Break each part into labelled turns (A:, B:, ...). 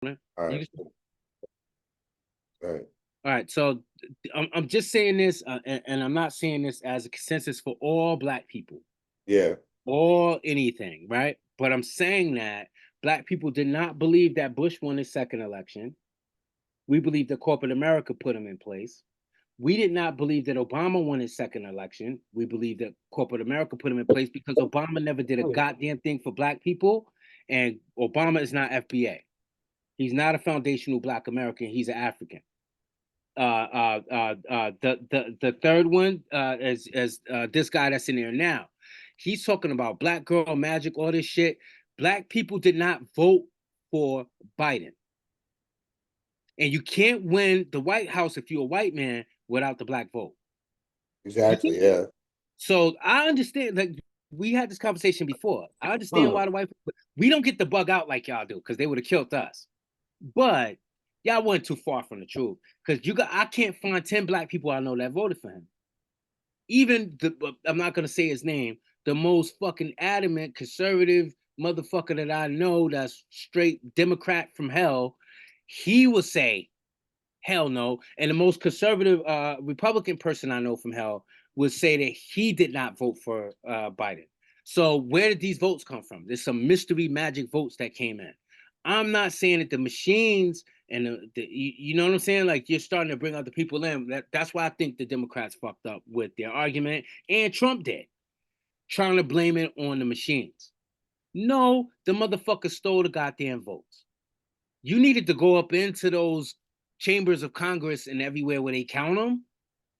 A: All
B: You
A: right.
B: can-
A: All right.
B: all right. So I'm just saying this, and I'm not saying this as a consensus for all black people
A: Yeah.
B: or anything, right? But I'm saying that black people did not believe that Bush won his second election. We believe that corporate America put him in place. We did not believe that Obama won his second election. We believe that corporate America put him in place because Obama never did a goddamn thing for black people, and Obama is not FBA. He's not a foundational black American. He's an African. The third one is this guy that's in there now. He's talking about black girl magic, all this shit. Black people did not vote for Biden, and you can't win the White House if you're a white man without the black vote. You
A: Exactly.
B: can't.
A: Yeah.
B: So I understand. Like we had this conversation before. I understand
A: Hmm.
B: why the white we don't get the bug out like y'all do because they would have killed us. But y'all went too far from the truth because I can't find 10 black people I know that voted for him. Even I'm not gonna say his name, the most fucking adamant conservative motherfucker that I know that's straight Democrat from hell, he will say hell no. And the most conservative Republican person I know from hell would say that he did not vote for Biden. So where did these votes come from? There's some mystery magic votes that came in. I'm not saying that the machines and you know what I'm saying? Like you're starting to bring other people in. That's why I think the Democrats fucked up with their argument, and Trump did, trying to blame it on the machines. No, the motherfucker stole the goddamn votes. You needed to go up into those chambers of Congress and everywhere where they count them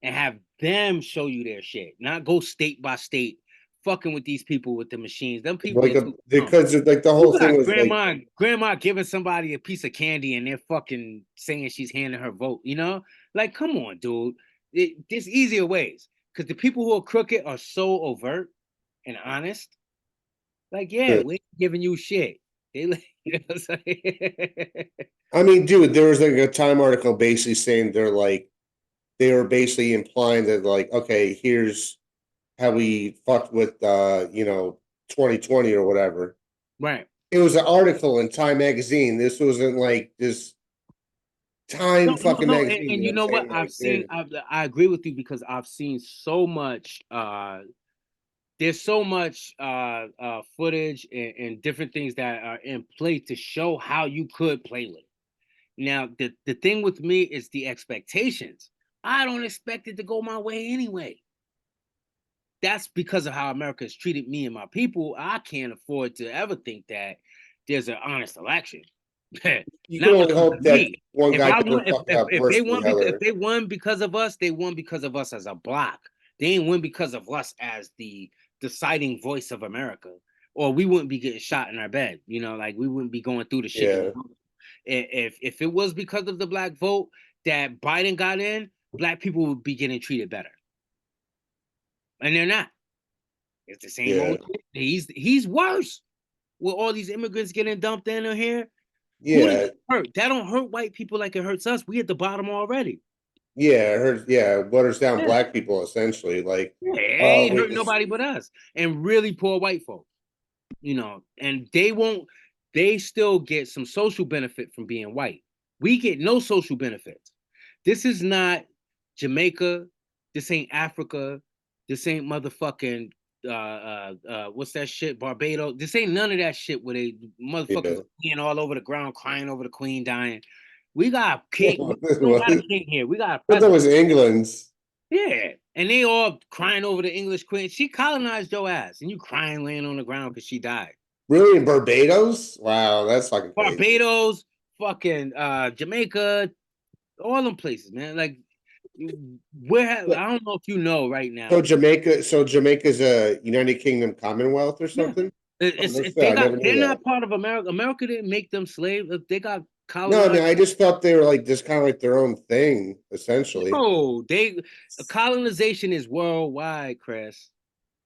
B: and have them show you their shit, not go state by state fucking with these people with the machines. Them people
A: Like
B: are too dumb.
A: because like the
B: You
A: whole thing
B: got
A: was like
B: grandma giving somebody a piece of candy and they're fucking saying she's handing her vote, you know? Like, come on, dude. There's easier ways. Because the people who are crooked are so overt and honest. Like, yeah,
A: the,
B: we're giving you shit. They you know what I'm saying?
A: I mean, dude, there was like a Time article basically saying they were basically implying that like, okay, here's how we fucked with 2020 or whatever.
B: Right.
A: It was an article in Time magazine. This wasn't like this Time
B: No, no,
A: fucking
B: no.
A: magazine, you
B: And
A: know
B: you
A: what I'm
B: know what?
A: saying? Like, dude,
B: I agree with you because I've seen so much there's so much footage and different things that are in play to show how you could play with it. Now, the thing with me is the expectations. I don't expect it to go my way anyway. That's because of how America has treated me and my people. I can't afford to ever think that there's an honest election.
A: you can
B: Not
A: only
B: because
A: hope
B: of
A: that
B: me.
A: one
B: If
A: guy
B: I
A: doesn't
B: won,
A: fuck up
B: if
A: worse
B: they
A: than
B: won
A: the
B: because if
A: other.
B: they won because of us, they won because of us as a block. They didn't win because of us as the deciding voice of America. Or we wouldn't be getting shot in our bed. You know, like we wouldn't be going through the shit that we
A: Yeah,
B: go. If it was because of the black vote that Biden got in, black people would be getting treated better, and they're not. It's the same
A: yeah,
B: old shit. He's worse with all these immigrants getting dumped in here. Who does
A: yeah,
B: that hurt? That don't hurt white people like it hurts us. We at the bottom already.
A: yeah. It hurts. Yeah, waters down
B: Yeah,
A: black people essentially. Like,
B: yeah, it ain't
A: we
B: hurt
A: just
B: nobody but us. And really poor white folks, you know, and they won't, they still get some social benefit from being white. We get no social benefits. This is not Jamaica. This ain't Africa. This ain't motherfucking what's that shit? Barbados. This ain't none of that shit where they
A: yeah.
B: motherfuckers peeing all over the ground, crying over the queen dying. We got a king. We don't got a
A: What?
B: king here. We got a
A: But that
B: president.
A: was England's.
B: Yeah. And they all crying over the English queen. She colonized your ass. And you crying laying on the ground because she died.
A: Really in Barbados? Wow, that's fucking crazy.
B: Barbados, fucking Jamaica, all them places, man. Like I don't know if you know right now.
A: So Jamaica's a United Kingdom Commonwealth or
B: Yeah.
A: something? Oh,
B: It's
A: understood.
B: they
A: I
B: got
A: never knew
B: they're
A: that.
B: not part of America. America didn't make them slaves. They got
A: No, I mean
B: colonized.
A: I just thought they were like just kind of like their own thing, essentially.
B: No, they colonization is worldwide, Chris.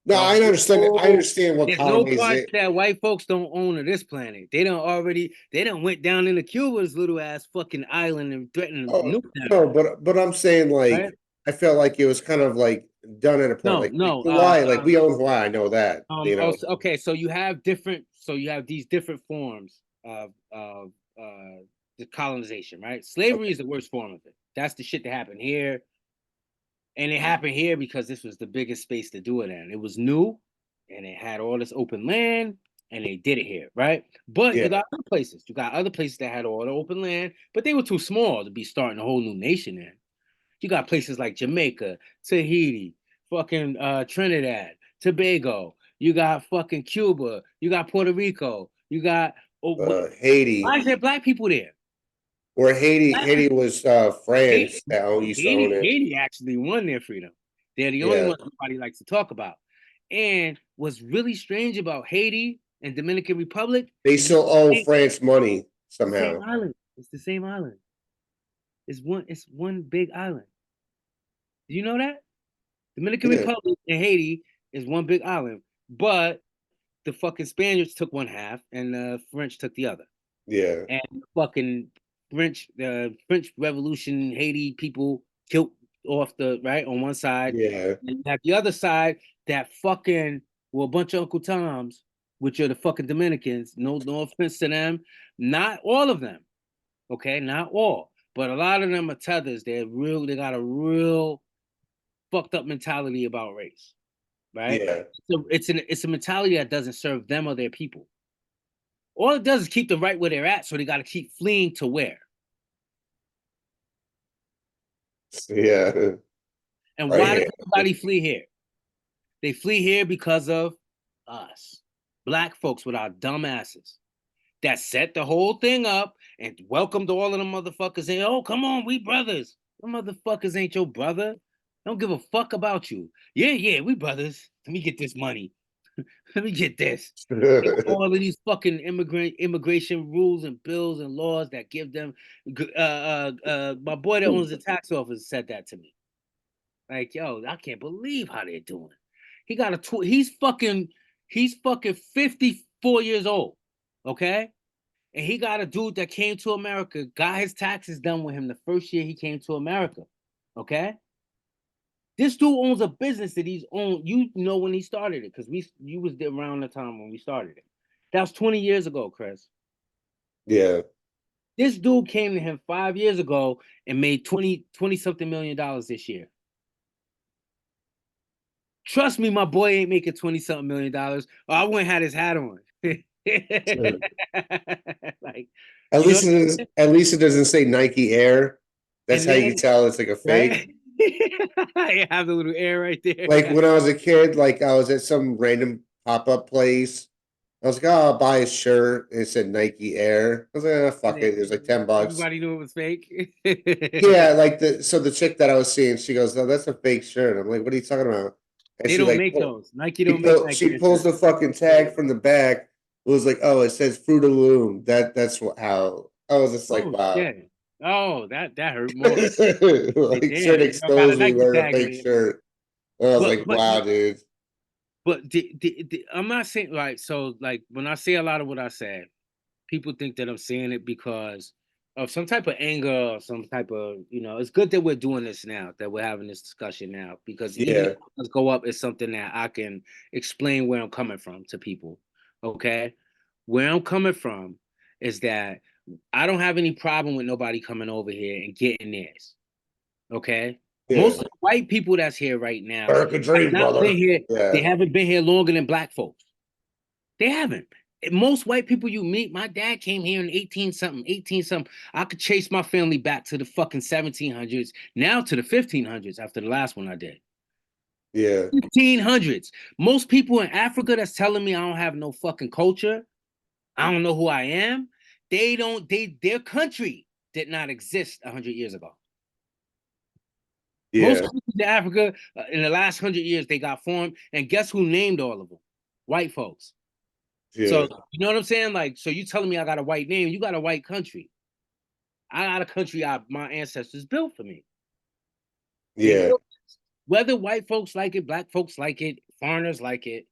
A: No,
B: The
A: I understand. I
B: whole
A: understand what
B: there's no
A: colonies
B: parts
A: it.
B: that white folks don't own of this planet. They don't went down into Cuba's little ass fucking island and threatened to
A: Oh
B: nuke them.
A: no, but I'm saying
B: Right?
A: like I felt like it was kind of like done at a point
B: No,
A: like
B: no.
A: Hawaii, like we own Hawaii. I know that, you know.
B: Okay, so you have these different forms of the colonization, right? Slavery is the worst form of it. That's the shit that happened here. And it happened here because this was the biggest space to do it in. It was new and it had all this open land and they did it here, right? But you
A: Yeah.
B: got other places. You got other places that had all the open land, but they were too small to be starting a whole new nation in. You got places like Jamaica, Tahiti, fucking Trinidad, Tobago. You got fucking Cuba. You got Puerto Rico. You got why
A: Haiti,
B: is there black people there?
A: where Haiti was
B: Haiti,
A: France that used to own it.
B: Haiti actually won their freedom. They're the only
A: Yeah.
B: ones nobody likes to talk about. And what's really strange about Haiti and Dominican Republic
A: They
B: is
A: still owe
B: it's
A: France money
B: the same
A: somehow.
B: island. It's the same island. It's one big island. Do you know that? Dominican
A: Yeah.
B: Republic and Haiti is one big island, but the fucking Spaniards took one half and the French took the other.
A: Yeah.
B: And the fucking French Revolution, Haiti people killed off the right on one side,
A: Yeah.
B: and at the other side, that fucking well, a bunch of Uncle Toms, which are the fucking Dominicans. No offense to them, not all of them, okay, not all, but a lot of them are tethers. They got a real fucked up mentality about race, right?
A: Yeah.
B: So it's a mentality that doesn't serve them or their people. All it does is keep them right where they're at, so they got to keep fleeing to where.
A: Yeah.
B: And
A: Right
B: why does
A: here.
B: everybody flee here? They flee here because of us, black folks with our dumb asses that set the whole thing up and welcomed all of them motherfuckers in. Oh, come on, we brothers. Them motherfuckers ain't your brother. Don't give a fuck about you. Yeah, we brothers. Let me get this money. Let me get this. All of these fucking immigration rules and bills and laws that give them. My boy that owns the tax office said that to me. Like, yo, I can't believe how they're doing. He got he's fucking 54 years old. Okay? And he got a dude that came to America, got his taxes done with him the first year he came to America. Okay? This dude owns a business that he's owned. You know when he started it, because you was there around the time when we started it. That was 20 years ago, Chris.
A: Yeah.
B: This dude came to him 5 years ago and made 20 something $million this year. Trust me, my boy ain't making 20 something $million. Or I wouldn't have his hat on. Like,
A: At
B: you know,
A: least it doesn't say Nike Air. That's
B: and
A: how you
B: then
A: can tell it's like a fake.
B: right, I have the little air right there.
A: Like when I was a kid, like I was at some random pop-up place. I was like, oh, I'll buy a shirt. And it said Nike Air. I was like, oh, fuck it. It was like $10.
B: Everybody knew it was fake.
A: Yeah, like the chick that I was seeing, she goes, "No, that's a fake shirt." I'm like, "What are you talking about?" And
B: They
A: she
B: don't
A: like
B: make those. Nike don't make Nike
A: she pulls the fucking tag from the back. It was like, "Oh, it says Fruit of the Loom." That's how I was just like,
B: Oh
A: "Wow."
B: shit. Oh, that hurt more. Like,
A: Like
B: damn,
A: straight
B: you all got a
A: exposed me
B: Nike
A: wearing a
B: tag in
A: fake
B: it.
A: shirt. And I was
B: But
A: like,
B: but
A: "Wow, dude."
B: but I'm not saying like so like when I say a lot of what I said, people think that I'm saying it because of some type of anger or some type of, it's good that we're doing this now, that we're having this discussion now, because even if
A: Yeah,
B: let's go up, it's something that I can explain where I'm coming from to people. Okay. Where I'm coming from is that I don't have any problem with nobody coming over here and getting theirs. Okay.
A: yeah.
B: Most of the white people that's here right now
A: American
B: have
A: dream,
B: not been
A: brother.
B: here. They
A: Yeah,
B: haven't been here longer than black folks. They haven't. Most white people you meet, my dad came here in 18 something, 18 something. I could chase my family back to the fucking 1700s, now to the 1500s after the last one I did.
A: yeah,
B: 1500s. Most people in Africa that's telling me I don't have no fucking culture, I don't know who I am, their country did not exist 100 years ago. Most
A: yeah,
B: countries in Africa in the last 100 years, they got formed. And guess who named all of them? White folks.
A: yeah,
B: So you know what I'm saying? Like, so you telling me I got a white name? You got a white country. I got a country my ancestors built for me. They
A: yeah,
B: built whether white folks like it, black folks like it, foreigners like it.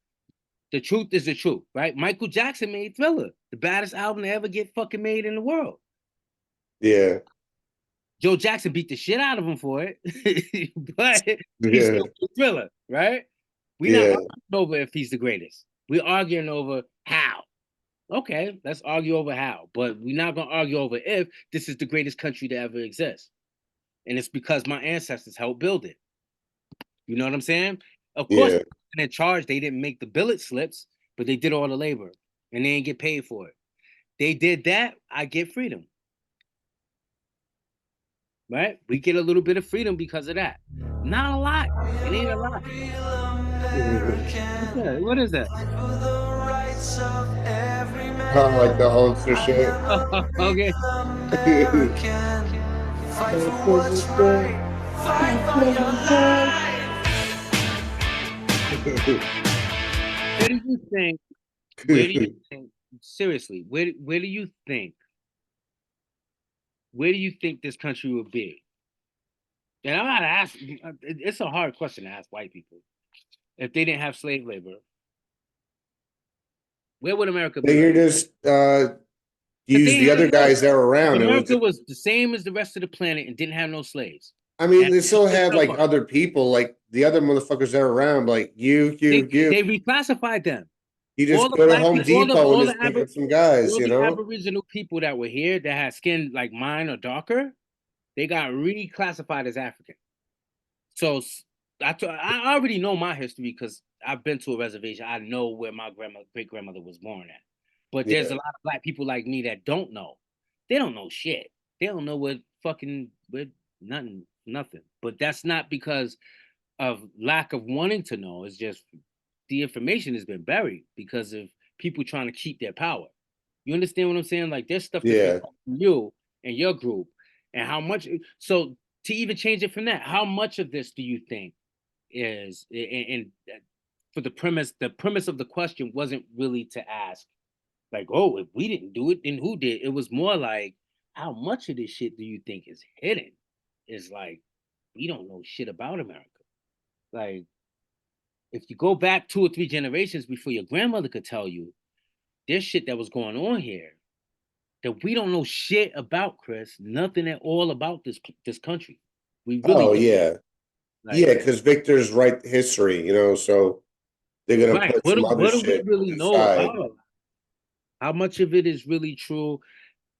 B: The truth is the truth, right? Michael Jackson made Thriller, the baddest album to ever get fucking made in the world.
A: yeah,
B: Joe Jackson beat the shit out of him for it, but he's
A: yeah,
B: still Thriller, right? We're not
A: yeah,
B: arguing over if he's the greatest. We're arguing over how. Okay, let's argue over how, but we're not gonna argue over if this is the greatest country to ever exist. And it's because my ancestors helped build it. You know what I'm saying? Of course,
A: Yeah.
B: in charge, they didn't make the billet slips, but they did all the labor and they didn't get paid for it. They did that, I get freedom. Right? We get a little bit of freedom because of that. Not a lot. It ain't a lot. What's that? What is that?
A: Kind of like the Hulkster shit.
B: Okay. Where do you think? Where do you think? Seriously, where do you think? Where do you think this country would be? And I'm not asking. It's a hard question to ask white people if they didn't have slave labor. Where would America
A: They
B: be
A: here
B: right now?
A: just
B: If
A: use
B: they
A: the
B: had
A: other
B: slaves,
A: guys that were
B: if
A: around. It was
B: America
A: just,
B: was the same as the rest of the planet and didn't have no slaves,
A: I mean,
B: and
A: they still had
B: itself
A: like
B: up,
A: other people, like the other motherfuckers that were around, like
B: they
A: you.
B: they reclassified them.
A: You
B: All
A: just
B: the
A: go to
B: black
A: Home
B: people,
A: Depot and just pick up some guys,
B: all
A: you
B: the
A: know?
B: Aboriginal people that were here that had skin like mine or darker, they got reclassified as African. So I already know my history because I've been to a reservation. I know where my great grandmother was born at. But there's
A: Yeah.
B: a lot of black people like me that don't know. They don't know shit. They don't know what fucking what nothing. But that's not because of lack of wanting to know. It's just the information has been buried because of people trying to keep their power. You understand what I'm saying? Like there's stuff that's been
A: Yeah.
B: from you and your group, and how much. So to even change it from that, how much of this do you think is and for the premise of the question wasn't really to ask like, oh, if we didn't do it, then who did? It was more like, how much of this shit do you think is hidden? Is like we don't know shit about America. Like if you go back 2 or 3 generations before your grandmother could tell you, there's shit that was going on here that we don't know shit about, Chris. Nothing at all about this country. We really
A: Oh
B: don't.
A: yeah. Yeah,
B: Like,
A: because Victor's right history, you know, so they're gonna
B: right?
A: put some other
B: What do we
A: shit
B: really know
A: inside.
B: about? How much of it is really true?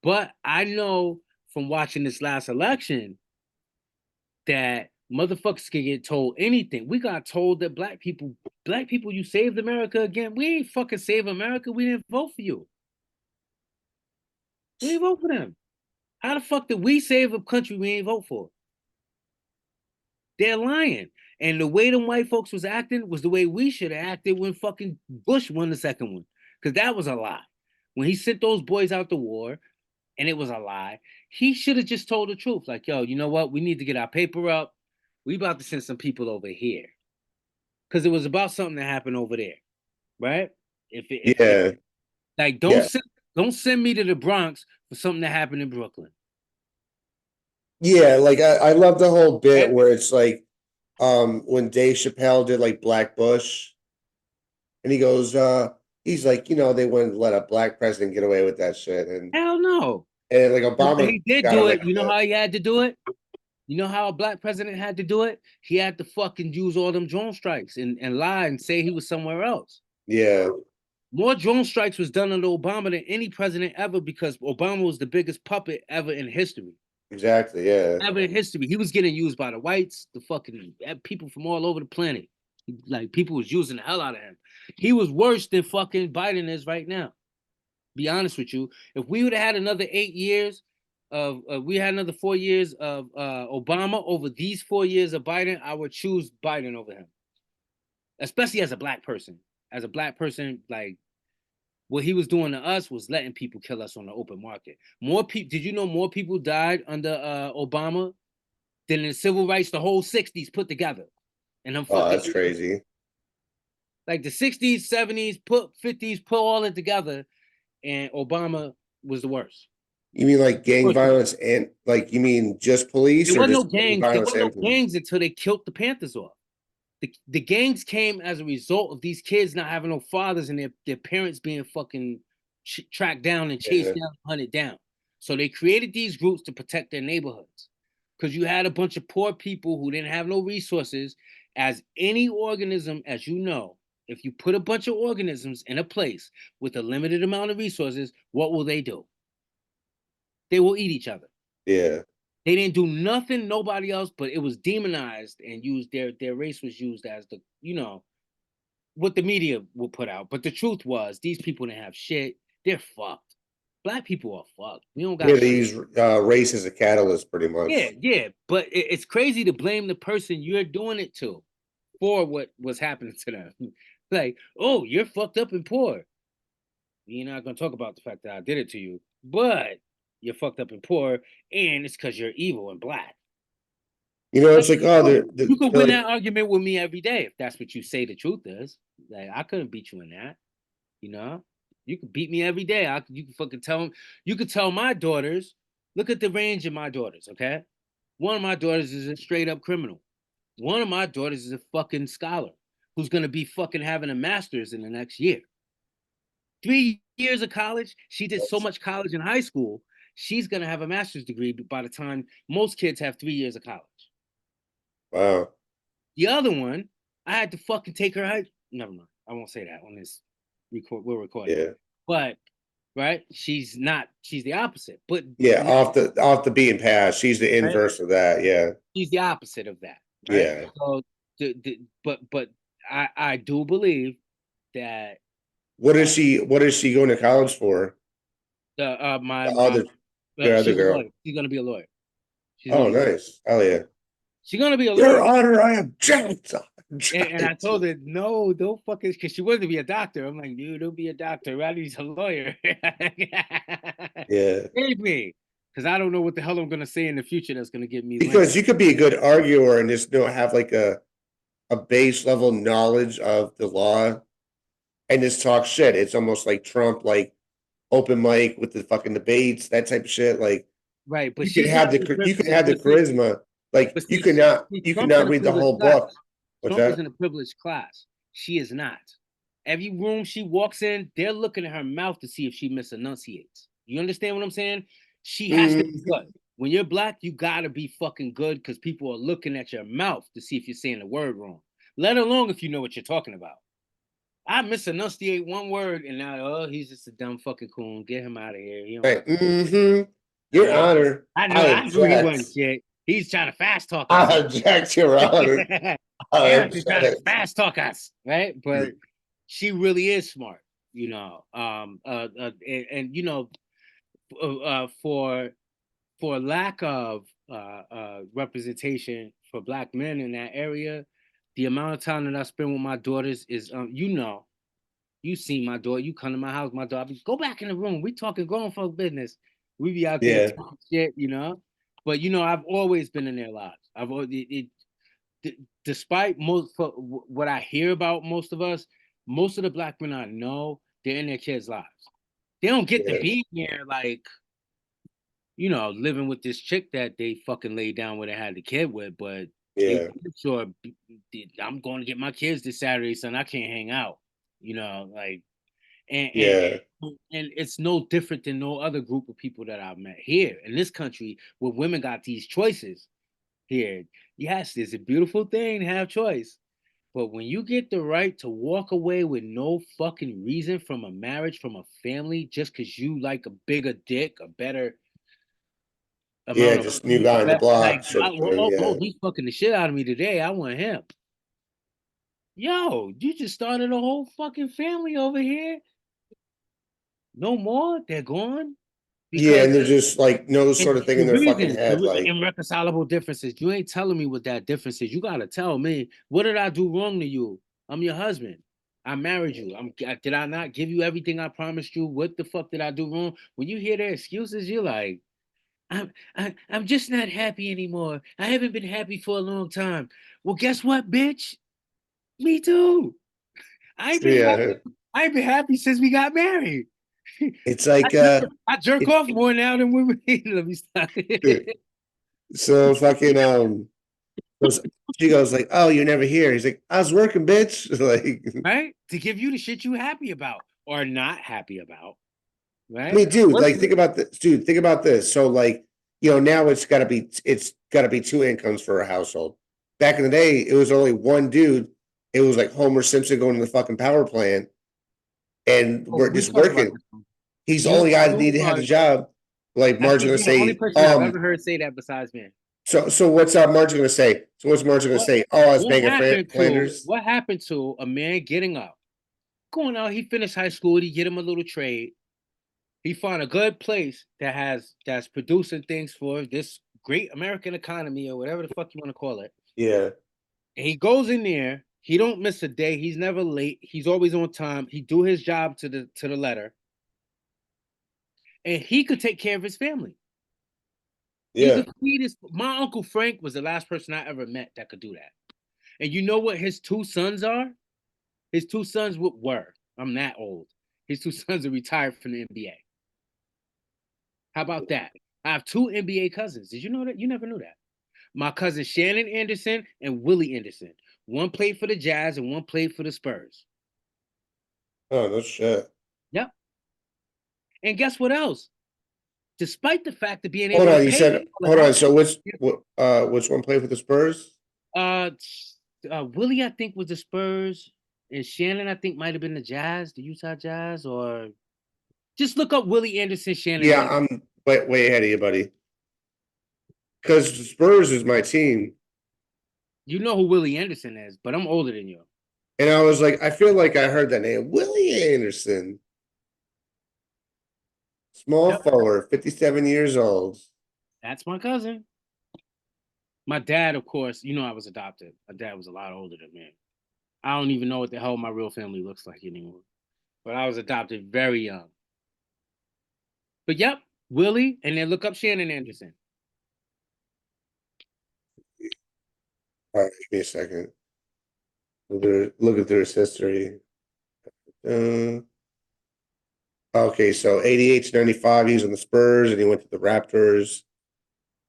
B: But I know from watching this last election that motherfuckers can get told anything. We got told that black people, you saved America again. We ain't fucking save America. We didn't vote for you. We didn't vote for them. How the fuck did we save a country we ain't vote for? They're lying. And the way them white folks was acting was the way we should have acted when fucking Bush won the second one. Because that was a lie. When he sent those boys out to war, and it was a lie, he should have just told the truth. Like, yo, you know what? We need to get our paper up. We about to send some people over here. Because it was about something that happened over there. Right? If
A: Yeah.
B: like
A: Yeah.
B: don't send me to the Bronx for something that happened in Brooklyn.
A: Yeah, like I love the whole bit
B: Right?
A: where it's like when Dave Chappelle did like Black Bush and he goes, he's like, you know, they wouldn't let a black president get away with that shit.
B: Hell no.
A: And like
B: But
A: Obama
B: he did
A: got
B: do
A: away
B: it. You
A: with
B: know
A: it.
B: how he had to do it? You know how a black president had to do it? He had to fucking use all them drone strikes and lie and say he was somewhere else.
A: Yeah,
B: More drone strikes was done under Obama than any president ever because Obama was the biggest puppet ever in history.
A: exactly. Yeah.
B: Ever in history. He was getting used by the whites, the fucking people from all over the planet. Like people was using the hell out of him. He was worse than fucking Biden is right now. Be honest with you. If we would have had another 8 years of we had another 4 years of Obama over these 4 years of Biden, I would choose Biden over him. Especially as a black person. As a black person, like what he was doing to us was letting people kill us on the open market. More people. Did you know more people died under Obama than in civil rights the whole '60s put together? And I'm
A: Oh,
B: fucking
A: that's crazy.
B: like the '60s, '70s, put '50s, put all it together, and Obama was the worst.
A: You mean like gang
B: First,
A: violence and like you mean just police
B: there
A: or
B: wasn't no
A: just gang
B: gangs. There
A: violence
B: wasn't
A: and
B: no
A: police?
B: gangs until they killed the Panthers off. The gangs came as a result of these kids not having no fathers and their parents being fucking tracked down and chased
A: Yeah,
B: down, hunted down. So they created these groups to protect their neighborhoods because you had a bunch of poor people who didn't have no resources. As any organism, as you know, if you put a bunch of organisms in a place with a limited amount of resources, what will they do? They will eat each other.
A: Yeah.
B: They didn't do nothing, nobody else, but it was demonized and used. Their race was used as the, what the media will put out. But the truth was, these people didn't have shit. They're fucked. Black people are fucked. We don't got
A: Yeah, they
B: shit.
A: use race as a catalyst pretty much.
B: Yeah. But it's crazy to blame the person you're doing it to for what was happening to them. Like, oh, you're fucked up and poor. You're not gonna talk about the fact that I did it to you, but you're fucked up and poor, and it's because you're evil and black.
A: You know,
B: Like,
A: it's like, oh,
B: you could
A: they're
B: win
A: like,
B: that argument with me every day if that's what you say the truth is. Like, I couldn't beat you in that. You know, you could beat me every day. You can fucking tell them. You could tell my daughters. Look at the range of my daughters. Okay, one of my daughters is a straight up criminal. One of my daughters is a fucking scholar who's gonna be fucking having a master's in the next year. 3 years of college. She did so much college in high school. She's gonna have a master's degree by the time most kids have 3 years of college.
A: wow.
B: The other one, I had to fucking take her out. Never mind. I won't say that on this record. We're recording.
A: Yeah.
B: But right, she's not. She's the opposite. But
A: Yeah, off the beaten path. She's the
B: right?
A: inverse of that. Yeah.
B: She's the opposite of that. Right.
A: Yeah.
B: So, but I do believe that
A: What is she going to college for?
B: my
A: The other the other
B: she's a
A: girl.
B: lawyer. She's gonna be a lawyer.
A: Oh, nice. Oh yeah.
B: She's gonna be a
A: Your
B: lawyer.
A: Honor, I object.
B: And I told her, no, don't fucking, because she wanted to be a doctor. I'm like, dude, don't be a doctor. Rather, he's a lawyer.
A: Yeah.
B: Save me. Because I don't know what the hell I'm going to say in the future that's going to get me.
A: Because you could be a good arguer and just have like a base level knowledge of the law and just talk shit. It's almost like Trump, like open mic with the fucking debates, that type of shit. Like,
B: right, but
A: you can have the charisma. Like,
B: but
A: you
B: see,
A: cannot
B: Trump's in a
A: read the whole
B: privileged
A: book.
B: class.
A: What's
B: Trump is
A: that?
B: in a privileged class. She is not. Every room she walks in, they're looking at her mouth to see if she misenunciates. You understand what I'm saying? She has to be good. When you're black, you gotta be fucking good because people are looking at your mouth to see if you're saying the word wrong. Let alone if you know what you're talking about. I misenunciate one word and now, oh, he's just a dumb fucking coon. Get him out of here. He don't
A: Right.
B: have-
A: Your Honor,
B: I knew he wasn't shit. He's trying to fast talk us.
A: I object, Your Honor.
B: He's trying to fast talk us, right? But she really is smart, and for lack of representation for black men in that area, the amount of time that I spend with my daughters is, you see my daughter, you come to my house, my daughter, go back in the room. We talking grown folk business. We be out there talking shit, But I've always been in their lives. I've always, despite what I hear about most of us, most of the black men I know, they're in their kids' lives. They don't get to be here like, living with this chick that they fucking laid down with and had the kid with, but sure, I'm going to get my kids this Saturday, son. I can't hang out, and it's no different than no other group of people that I've met here in this country where women got these choices here. Yes, it's a beautiful thing to have choice. But when you get the right to walk away with no fucking reason from a marriage, from a family, just because you like a bigger dick, a better amount
A: just new guy on the block.
B: He's fucking the shit out of me today. I want him. Yo, you just started a whole fucking family over here. No more. They're gone.
A: And they're just like no sort of thing in their fucking head, like
B: irreconcilable differences. You ain't telling me what that difference is. You gotta tell me, what did I do wrong to you? I'm your husband. I married you. Did I not give you everything I promised you? What the fuck did I do wrong? When you hear their excuses, you're like, I'm just not happy anymore. I haven't been happy for a long time. Well, guess what, bitch? Me too. I ain't been happy since we got married.
A: It's like
B: I jerk off more now than we were. Let me stop.
A: So fucking she goes like, "Oh, you're never here." He's like, "I was working, bitch." Like,
B: right, to give you the shit you happy about or not happy about. Right.
A: I mean, dude, like think about this, dude. Think about this. So like, now it's got to be two incomes for a household. Back in the day, it was only one dude it was like Homer Simpson going to the fucking power plant and
B: Oh,
A: we're
B: we
A: just
B: talked about
A: working.
B: this one.
A: He's the only guy that need to have the job. Like
B: I
A: Marge
B: think
A: gonna
B: you're the only
A: say,
B: person I've ever heard say that besides me.
A: so what's Marge gonna say? So what's Marge gonna
B: What
A: say? Oh, I was
B: what
A: banging
B: happened to
A: Flanders.
B: what happened to a man getting up, going out? He finished high school. He get him a little trade. He found a good place that's producing things for this great American economy or whatever the fuck you want to call it.
A: Yeah.
B: And he goes in there. He don't miss a day. He's never late. He's always on time. He do his job to the letter, and he could take care of his family. He
A: Yeah.
B: could feed his. My uncle Frank was the last person I ever met that could do that. And you know what his two sons are? His two sons were. I'm that old. His two sons are retired from the NBA. How about that? I have two NBA cousins. Did you know that? You never knew that. My cousin Shannon Anderson and Willie Anderson. One played for the Jazz and one played for the Spurs.
A: Oh, no shit.
B: Yep. And guess what else? Despite the fact of being
A: Hold
B: able to
A: on, you
B: pay
A: said
B: people
A: hold on.
B: enough,
A: So which one played for the Spurs?
B: uh, Willie I think was the Spurs, and Shannon I think might have been the Jazz, the Utah Jazz, or just look up Willie Anderson, Shannon
A: Yeah,
B: Anderson.
A: I'm way ahead of you, buddy. Because the Spurs is my team.
B: You know who Willie Anderson is, but I'm older than you.
A: And I was like, I feel like I heard that name. Willie Anderson. Small
B: Yep.
A: forward, 57 years old.
B: That's my cousin. My dad, of course, you know I was adopted. My dad was a lot older than me. I don't even know what the hell my real family looks like anymore. But I was adopted very young. But yep, Willie, and then look up Shannon Anderson.
A: All right, give me a second. Looking through his history. Uh, okay, so 88 to 95, he was on the Spurs, and he went to the Raptors,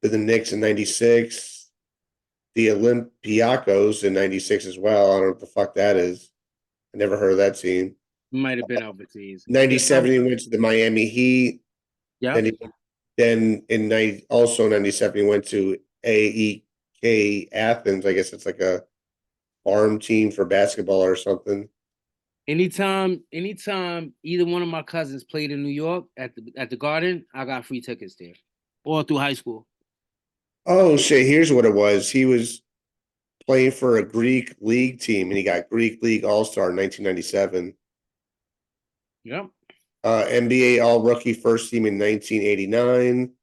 A: to the Knicks in 96, the Olympiacos in 96 as well. I don't know what the fuck that is. I never heard of that team.
B: Might have been overseas.
A: 97, he went to the Miami Heat.
B: Yep.
A: Then then in 90, also 97, he went to AEK Athens. I guess it's like a farm team for basketball or something.
B: Anytime either one of my cousins played in New York at the Garden, I got free tickets there. All through high school.
A: Oh shit, here's what it was. He was playing for a Greek league team and he got Greek League All-Star in 1997.
B: Yep.
A: NBA All Rookie First Team in 1989.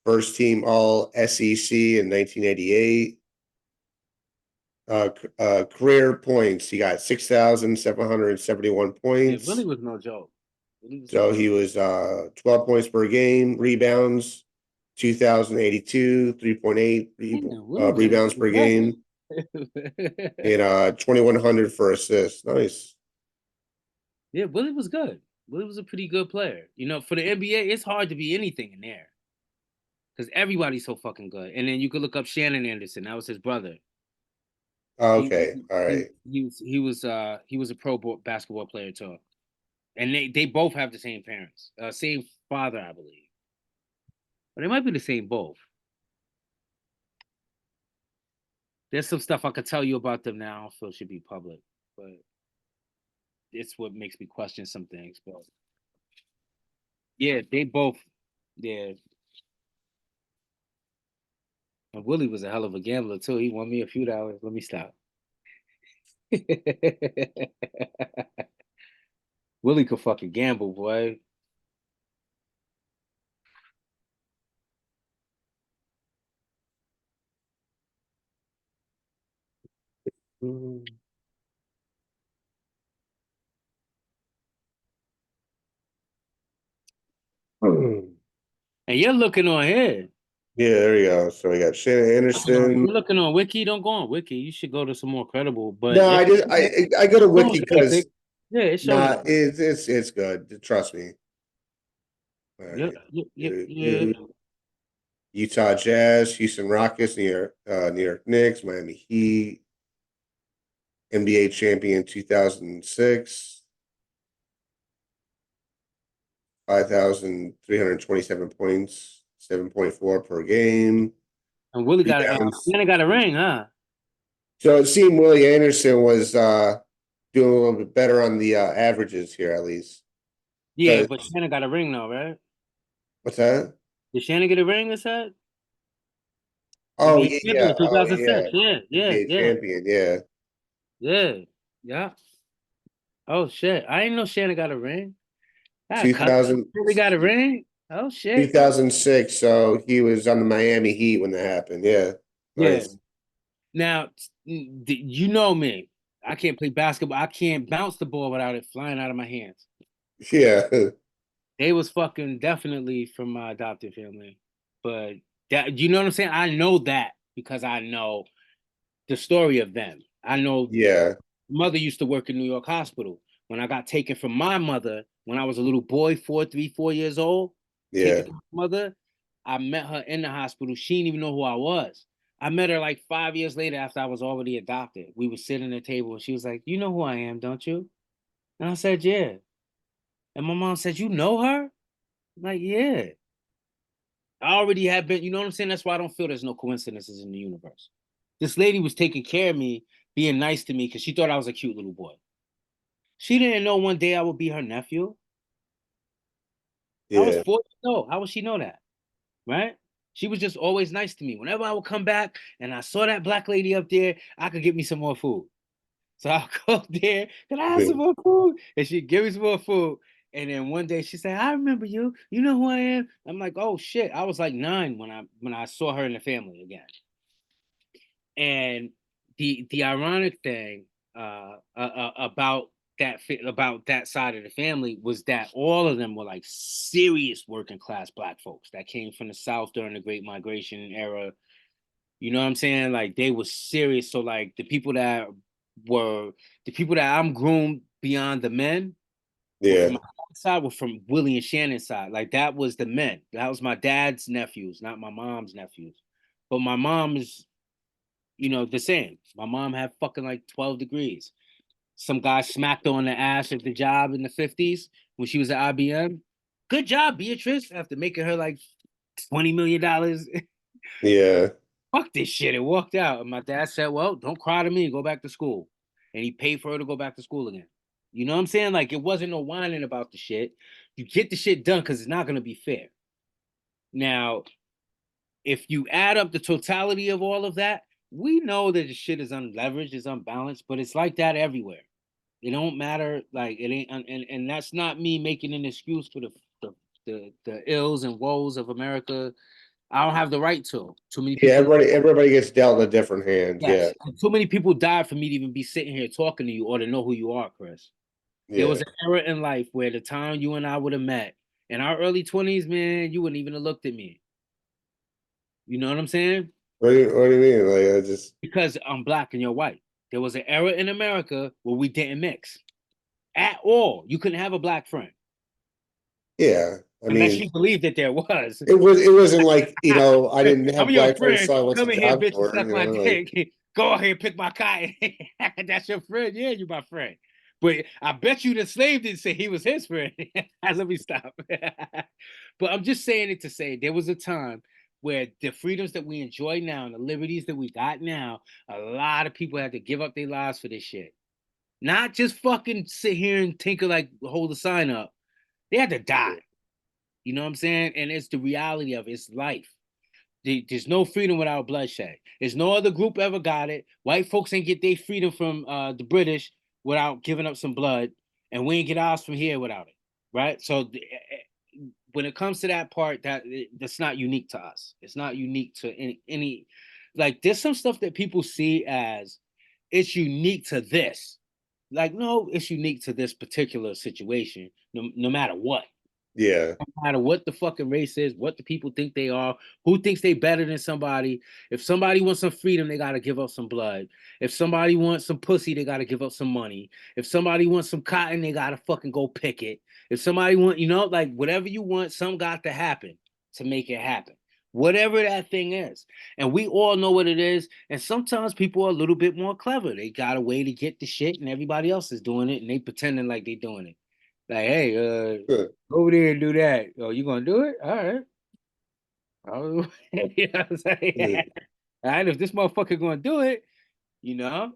A: First Team All SEC in 1988. Career points. He got 6,771
B: Yeah, Willie
A: points.
B: was no joke.
A: So he was 12 points per game, rebounds, 2,082, 3.8
B: Willie was
A: rebounds per game, and 2,100 for assists. Nice.
B: Yeah, Willie was good. Willie was a pretty good player. You know, for the NBA, it's hard to be anything in there because everybody's so fucking good. And then you could look up Shannon Anderson. That was his brother. He
A: Okay. All
B: he
A: right.
B: he was a basketball player too. And they both have the same parents, same father, I believe. But they might be the same both. There's some stuff I could tell you about them now, so it should be public. But it's what makes me question some things. But yeah, they both. Yeah, and Willie was a hell of a gambler too. He won me a few dollars. Let me stop. Willie could fucking gamble, boy.
A: Hmm.
B: And you're looking on here.
A: Yeah, there you go. So we got Shannon Anderson.
B: You're looking on Wiki. Don't go on Wiki. You should go to some more credible. But
A: No,
B: yeah,
A: I go to
B: showing
A: Wiki because
B: statistics. Yeah, it's showing.
A: nah, it's good. Trust me. All
B: Yeah,
A: right.
B: yeah, yeah, yeah.
A: Utah Jazz, Houston Rockets, New York Knicks, Miami Heat, NBA champion 2006, 5,327 points, 7.4 per game.
B: And Willie got
A: Rebounds.
B: Shannon got a ring, huh?
A: So it seemed Willie Anderson was doing a little bit better on the averages here, at least.
B: Yeah,
A: Because
B: but Shannon got a ring though, right?
A: what's that?
B: Did Shannon get a ring? It said he
A: Oh
B: made
A: yeah,
B: champion
A: yeah.
B: in
A: Oh
B: 2006.
A: yeah.
B: Yeah, yeah,
A: NBA
B: yeah,
A: champion. Yeah.
B: yeah, yeah. Oh shit! I didn't know Shannon got a ring. Ah, cousin
A: 2000,
B: really got a ring. Oh shit!
A: 2006. So he was on the Miami Heat when that happened. Yeah.
B: Yeah.
A: Nice.
B: Now, you know me. I can't play basketball. I can't bounce the ball without it flying out of my hands.
A: Yeah.
B: They was fucking definitely from my adopted family, but that you know what I'm saying. I know that because I know the story of them. I know
A: Yeah.
B: mother used to work in New York Hospital. When I got taken from my mother when I was a little boy, 4 years old, taken
A: Yeah.
B: from my mother, I met her in the hospital. She didn't even know who I was. I met her like 5 years later after I was already adopted. We were sitting at the table and she was like, "You know who I am, don't you?" And I said, "Yeah." And my mom said, "You know her?" I'm like, "Yeah." I already have been, you know what I'm saying? That's why I don't feel there's no coincidences in the universe. This lady was taking care of me, being nice to me because she thought I was a cute little boy. She didn't know one day I would be her nephew. I was
A: Yeah.
B: 4 years old. How would she know that? Right? She was just always nice to me. Whenever I would come back and I saw that black lady up there, I could get me some more food. So I'll go up there, can I have some more food? And she'd give me some more food. And then one day she said, I remember you. You know who I am? I'm like, oh shit. I was like 9 when I saw her in the family again. And the ironic thing about about that side of the family was that all of them were like serious working class black folks that came from the South during the Great Migration era. You know what I'm saying? Like they were serious. So like were the people that I'm groomed beyond the men were from
A: Yeah.
B: my dad's side, were from Willie and Shannon's side. Like that was the men. That was my dad's nephews, not my mom's nephews. But my mom is the same. My mom had fucking like 12 degrees. Some guy smacked her on the ass at the job in the 50s when she was at IBM. Good job, Beatrice, after making her like $20 million.
A: Yeah.
B: Fuck this shit. And walked out. And my dad said, well, don't cry to me. Go back to school. And he paid for her to go back to school again. You know what I'm saying? Like it wasn't no whining about the shit. You get the shit done because it's not going to be fair. Now, if you add up the totality of all of that, we know that the shit is unleveraged, is unbalanced, but it's like that everywhere. It don't matter, like it ain't, and that's not me making an excuse for the ills and woes of America. I don't have the right to. Too many
A: Yeah.
B: people.
A: Everybody gets dealt a different hand. Yeah.
B: Yes, and too many people died for me to even be sitting here talking to you or to know who you are, Chris. There was
A: Yeah.
B: an era in life where the time you and I would have met in our early 20s, man, you wouldn't even have looked at me. You know what I'm saying?
A: What do you mean? Like I just
B: Because I'm black and you're white. There was an era in America where we didn't mix at all. You couldn't have a black friend
A: yeah. I
B: unless
A: mean,
B: you believe that there was.
A: it wasn't like, I didn't
B: I'm
A: have
B: your
A: black friends,
B: friend.
A: so I went to
B: Come in here,
A: job
B: bitch, and
A: for
B: suck my
A: like
B: dick. Go ahead and pick my cotton. That's your friend. Yeah, you my friend. But I bet you the slave didn't say he was his friend. Let me stop. But I'm just saying it to say there was a time where the freedoms that we enjoy now and the liberties that we got now, a lot of people had to give up their lives for this shit. Not just fucking sit here and tinker like hold a sign up. They had to die. You know what I'm saying? And it's the reality of it's life. There's no freedom without bloodshed. There's no other group ever got it. White folks ain't get their freedom from the British without giving up some blood, and we ain't get ours from here without it, right? So when it comes to that part, that's not unique to us. It's not unique to any like. There's some stuff that people see as it's unique to this. Like, no, it's unique to this particular situation, no matter what.
A: yeah.
B: No matter what the fucking race is, what the people think they are, who thinks they better than somebody. If somebody wants some freedom, they gotta give up some blood. If somebody wants some pussy, they gotta give up some money. If somebody wants some cotton, they gotta fucking go pick it. If somebody want, like whatever you want, some got to happen to make it happen. Whatever that thing is. And we all know what it is. And sometimes people are a little bit more clever. They got a way to get the shit and everybody else is doing it and they pretending like they doing it. Like, hey,
A: Good.
B: over there and do that. Oh, you gonna do it? All right. Oh, you know what I'm saying?
A: Yeah.
B: All right, if this motherfucker gonna do it, you know,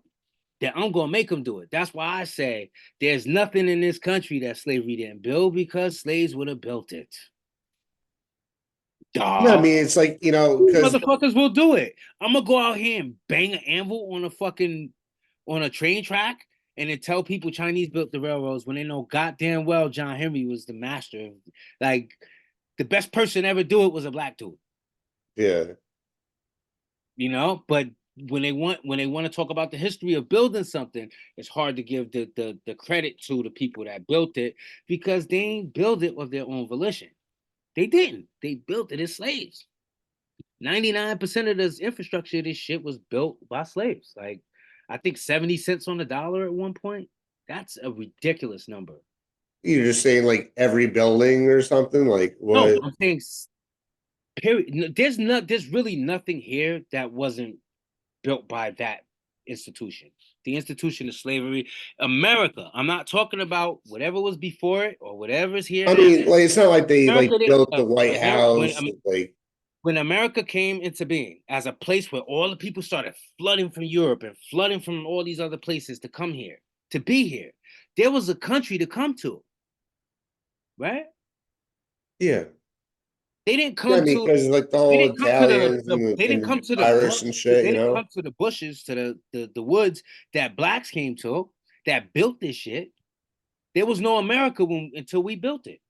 B: that I'm gonna make them do it. That's why I say there's nothing in this country that slavery didn't build because slaves would have built it.
A: Yeah, I
B: Dog.
A: mean, it's like, because
B: Motherfuckers will do it. I'm gonna go out here and bang an anvil on a train track and then tell people Chinese built the railroads when they know goddamn well John Henry was the master. Like the best person to ever do it was a black dude,
A: yeah,
B: But when they want to talk about the history of building something, it's hard to give the credit to the people that built it because they ain't build it of their own volition. They didn't. They built it as slaves. 99% of this infrastructure of this shit was built by slaves. Like, I think 70 cents on the dollar at one point. That's a ridiculous number.
A: you're just saying like every building or something. Like
B: No,
A: what?
B: I'm saying period. There's really nothing here that wasn't built by that institution. The institution of slavery, America. I'm not talking about whatever was before it or whatever is here
A: I
B: now.
A: mean, like it's not like they
B: America
A: like
B: didn't.
A: built the White
B: When
A: House. Like
B: when America came into being as a place where all the people started flooding from Europe and flooding from all these other places to come here, to be here, there was a country to come to, right?
A: yeah,
B: They didn't
A: yeah. I
B: come
A: mean,
B: to
A: because like the
B: they
A: whole
B: didn't come to
A: Italians
B: they didn't come
A: and
B: to the
A: Irish and shit.
B: they didn't come to the bushes to the woods that blacks came to that built this shit. There was no America until we built it.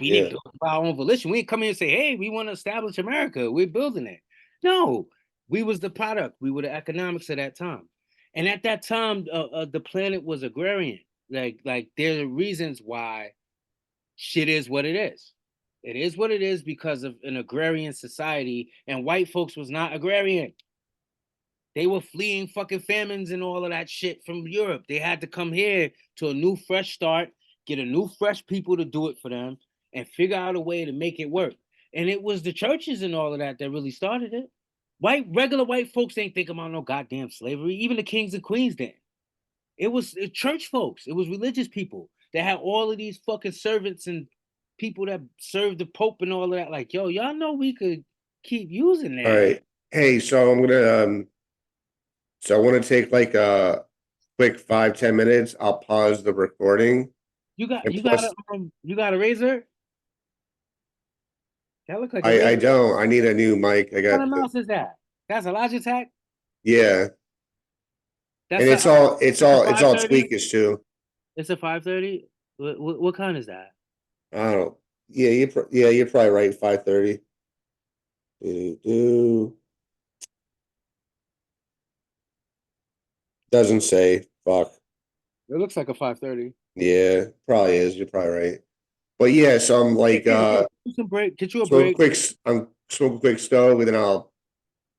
B: We didn't
A: Yeah.
B: build it by our own volition. We didn't come in and say, hey, we want to establish America. We're building it. No, we was the product. We were the economics of that time. And at that time, the planet was agrarian. Like there are reasons why shit is what it is. It is what it is because of an agrarian society, and white folks was not agrarian. They were fleeing fucking famines and all of that shit from Europe. They had to come here to a new fresh start, get a new fresh people to do it for them, and figure out a way to make it work. And it was the churches and all of that that really started it. Regular white folks ain't think about no goddamn slavery. Even the kings and queens didn't. It was church folks. It was religious people that had all of these fucking servants and people that served the Pope and all of that. Like, yo, y'all know we could keep using
A: All
B: that.
A: right. Hey, so I'm gonna so I want to take like a quick 5-10 minutes. I'll pause the recording.
B: You got
A: And
B: you got
A: plus,
B: a you got a razor? That look like a
A: I
B: razor.
A: don't. I need a new mic. I
B: What
A: got
B: kind of mouse is that? That's a Logitech.
A: yeah, and
B: That's
A: it's
B: a
A: all it's
B: it's a
A: all it's all
B: 530.
A: tweakers too.
B: It's a 530. What kind is that?
A: I don't. Yeah, you're probably right. 5:30. Do doesn't say. Fuck.
B: It looks like a 530.
A: Yeah, probably is. You're probably right. But yeah, so I'm
B: Hey,
A: like
B: get you some break. Get you a
A: smoke a
B: break.
A: quick. I'm smoke a quick stove, and then I'll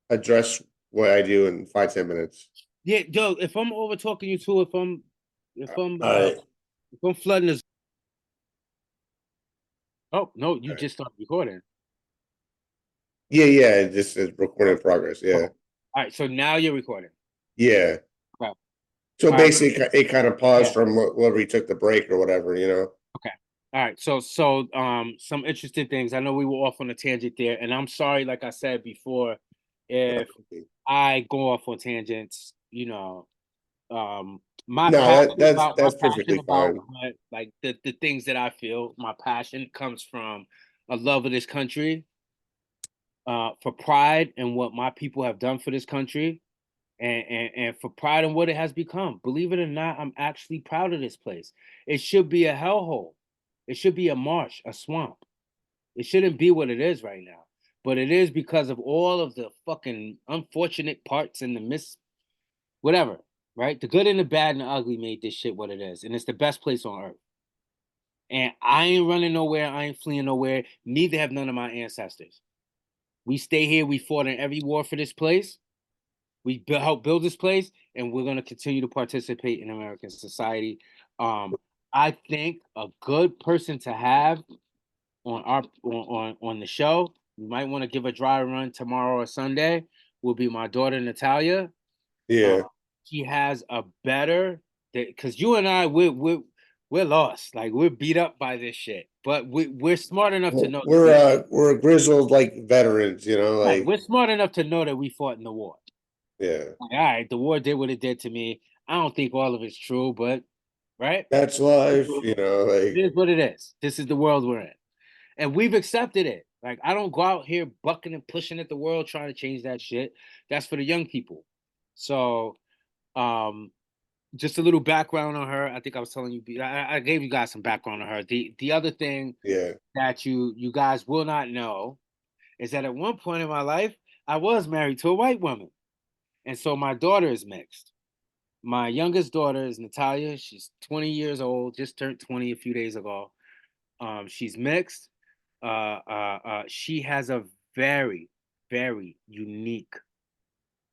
A: address what I do in 5-10 minutes.
B: Yeah, yo, if I'm over talking you too, if I'm
A: All right.
B: if I'm flooding this. Oh no, you
A: All right.
B: just started recording.
A: Yeah, yeah. This is recording in progress.
B: Okay.
A: Yeah,
B: All right, so now you're recording.
A: yeah.
B: Okay.
A: So
B: All right.
A: basically, it kind of paused
B: Yeah.
A: from where we took the break or whatever, you know.
B: Okay. All right. So some interesting things. I know we were off on a tangent there, and I'm sorry, like I said before, if I go off on tangents, my
A: No,
B: passion
A: that's perfectly
B: about
A: fine.
B: like the things that I feel. My passion comes from a love of this country, for pride in what my people have done for this country, and for pride in what it has become. Believe it or not, I'm actually proud of this place. It should be a hellhole. It should be a marsh, a swamp. It shouldn't be what it is right now. But it is because of all of the fucking unfortunate parts and the whatever, right? The good and the bad and the ugly made this shit what it is. And it's the best place on earth. And I ain't running nowhere. I ain't fleeing nowhere. Neither have none of my ancestors. We stay here. We fought in every war for this place. We help build this place, and we're going to continue to participate in American society. I think a good person to have on the show, you might want to give a dry run tomorrow or Sunday, will be my daughter Natalia. Uh,
A: Yeah.
B: she has a better, because you and I, we're lost. Like we're beat up by this shit, but we're smart enough to know that
A: We're grizzled like veterans, you know,
B: right.
A: like
B: We're smart enough to know that we fought in the war.
A: Yeah.
B: Like, all right, the war did what it did to me. I don't think all of it's true, but right,
A: That's life,
B: it is what it is. This is the world we're in, and we've accepted it. Like I don't go out here bucking and pushing at the world trying to change that shit. That's for the young people. So, um, just a little background on her. I think I was telling you. I gave you guys some background on her. The other thing
A: yeah,
B: that you guys will not know is that at one point in my life, I was married to a white woman, and so my daughter is mixed. My youngest daughter is Natalia. She's 20 years old, just turned 20 a few days ago. She's mixed. She has a very, very unique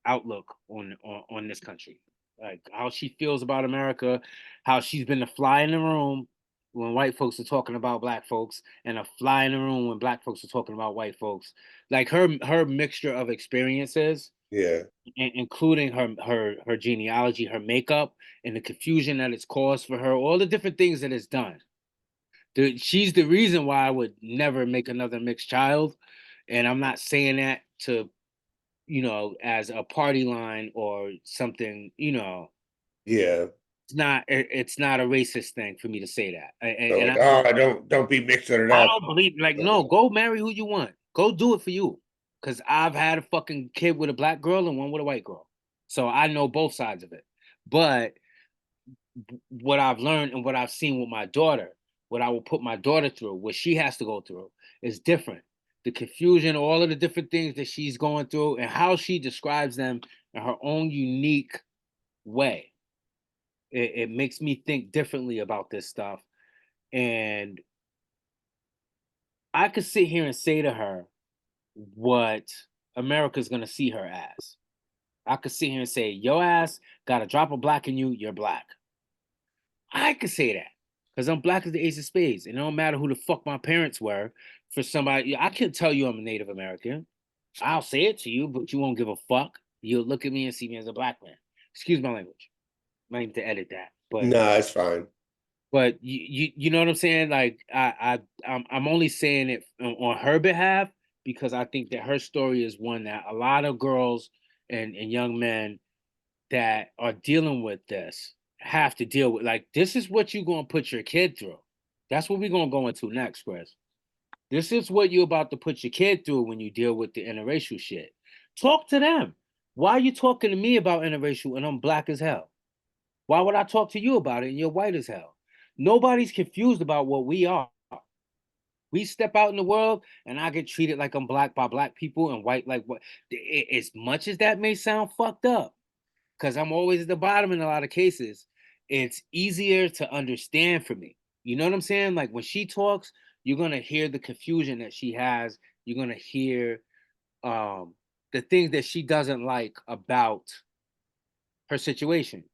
B: outlook on this country. Like how she feels about America, how she's been a fly in the room when white folks are talking about black folks, and a fly in the room when black folks are talking about white folks. Like her mixture of experiences,
A: yeah,
B: including her genealogy, her makeup, and the confusion that it's caused for her, all the different things that it's done. She's the reason why I would never make another mixed child, and I'm not saying that to as a party line or something.
A: yeah.
B: It's not a racist thing for me to say that,
A: So
B: and
A: like, oh, don't be mixing it
B: I
A: up.
B: don't believe like no, go marry who you want, go do it for you, because I've had a fucking kid with a black girl and one with a white girl, so I know both sides of it. But what I've learned and what I've seen with my daughter, what I will put my daughter through, what she has to go through is different. The confusion, all of the different things that she's going through, and how she describes them in her own unique way. It makes me think differently about this stuff. And I could sit here and say to her what America's going to see her as. I could sit here and say, your ass got a drop of black in you, you're black. I could say that because I'm black as the ace of spades. And it don't matter who the fuck my parents were. For somebody, I can tell you I'm a Native American. I'll say it to you, but you won't give a fuck. You'll look at me and see me as a black man. Excuse my language. Might need to edit that,
A: Nah, it's fine.
B: but you know what I'm saying? Like I'm only saying it on her behalf because I think that her story is one that a lot of girls and young men that are dealing with this have to deal with. Like this is what you're gonna put your kid through. That's what we're gonna go into next, Chris. This is what you're about to put your kid through when you deal with the interracial shit. Talk to them. Why are you talking to me about interracial and I'm black as hell? Why would I talk to you about it and you're white as hell? Nobody's confused about what we are. We step out in the world and I get treated like I'm black by black people and white like what. As much as that may sound fucked up, because I'm always at the bottom in a lot of cases, it's easier to understand for me. You know what I'm saying? Like when she talks, you're gonna hear the confusion that she has. You're gonna hear um the things that she doesn't like about her situation.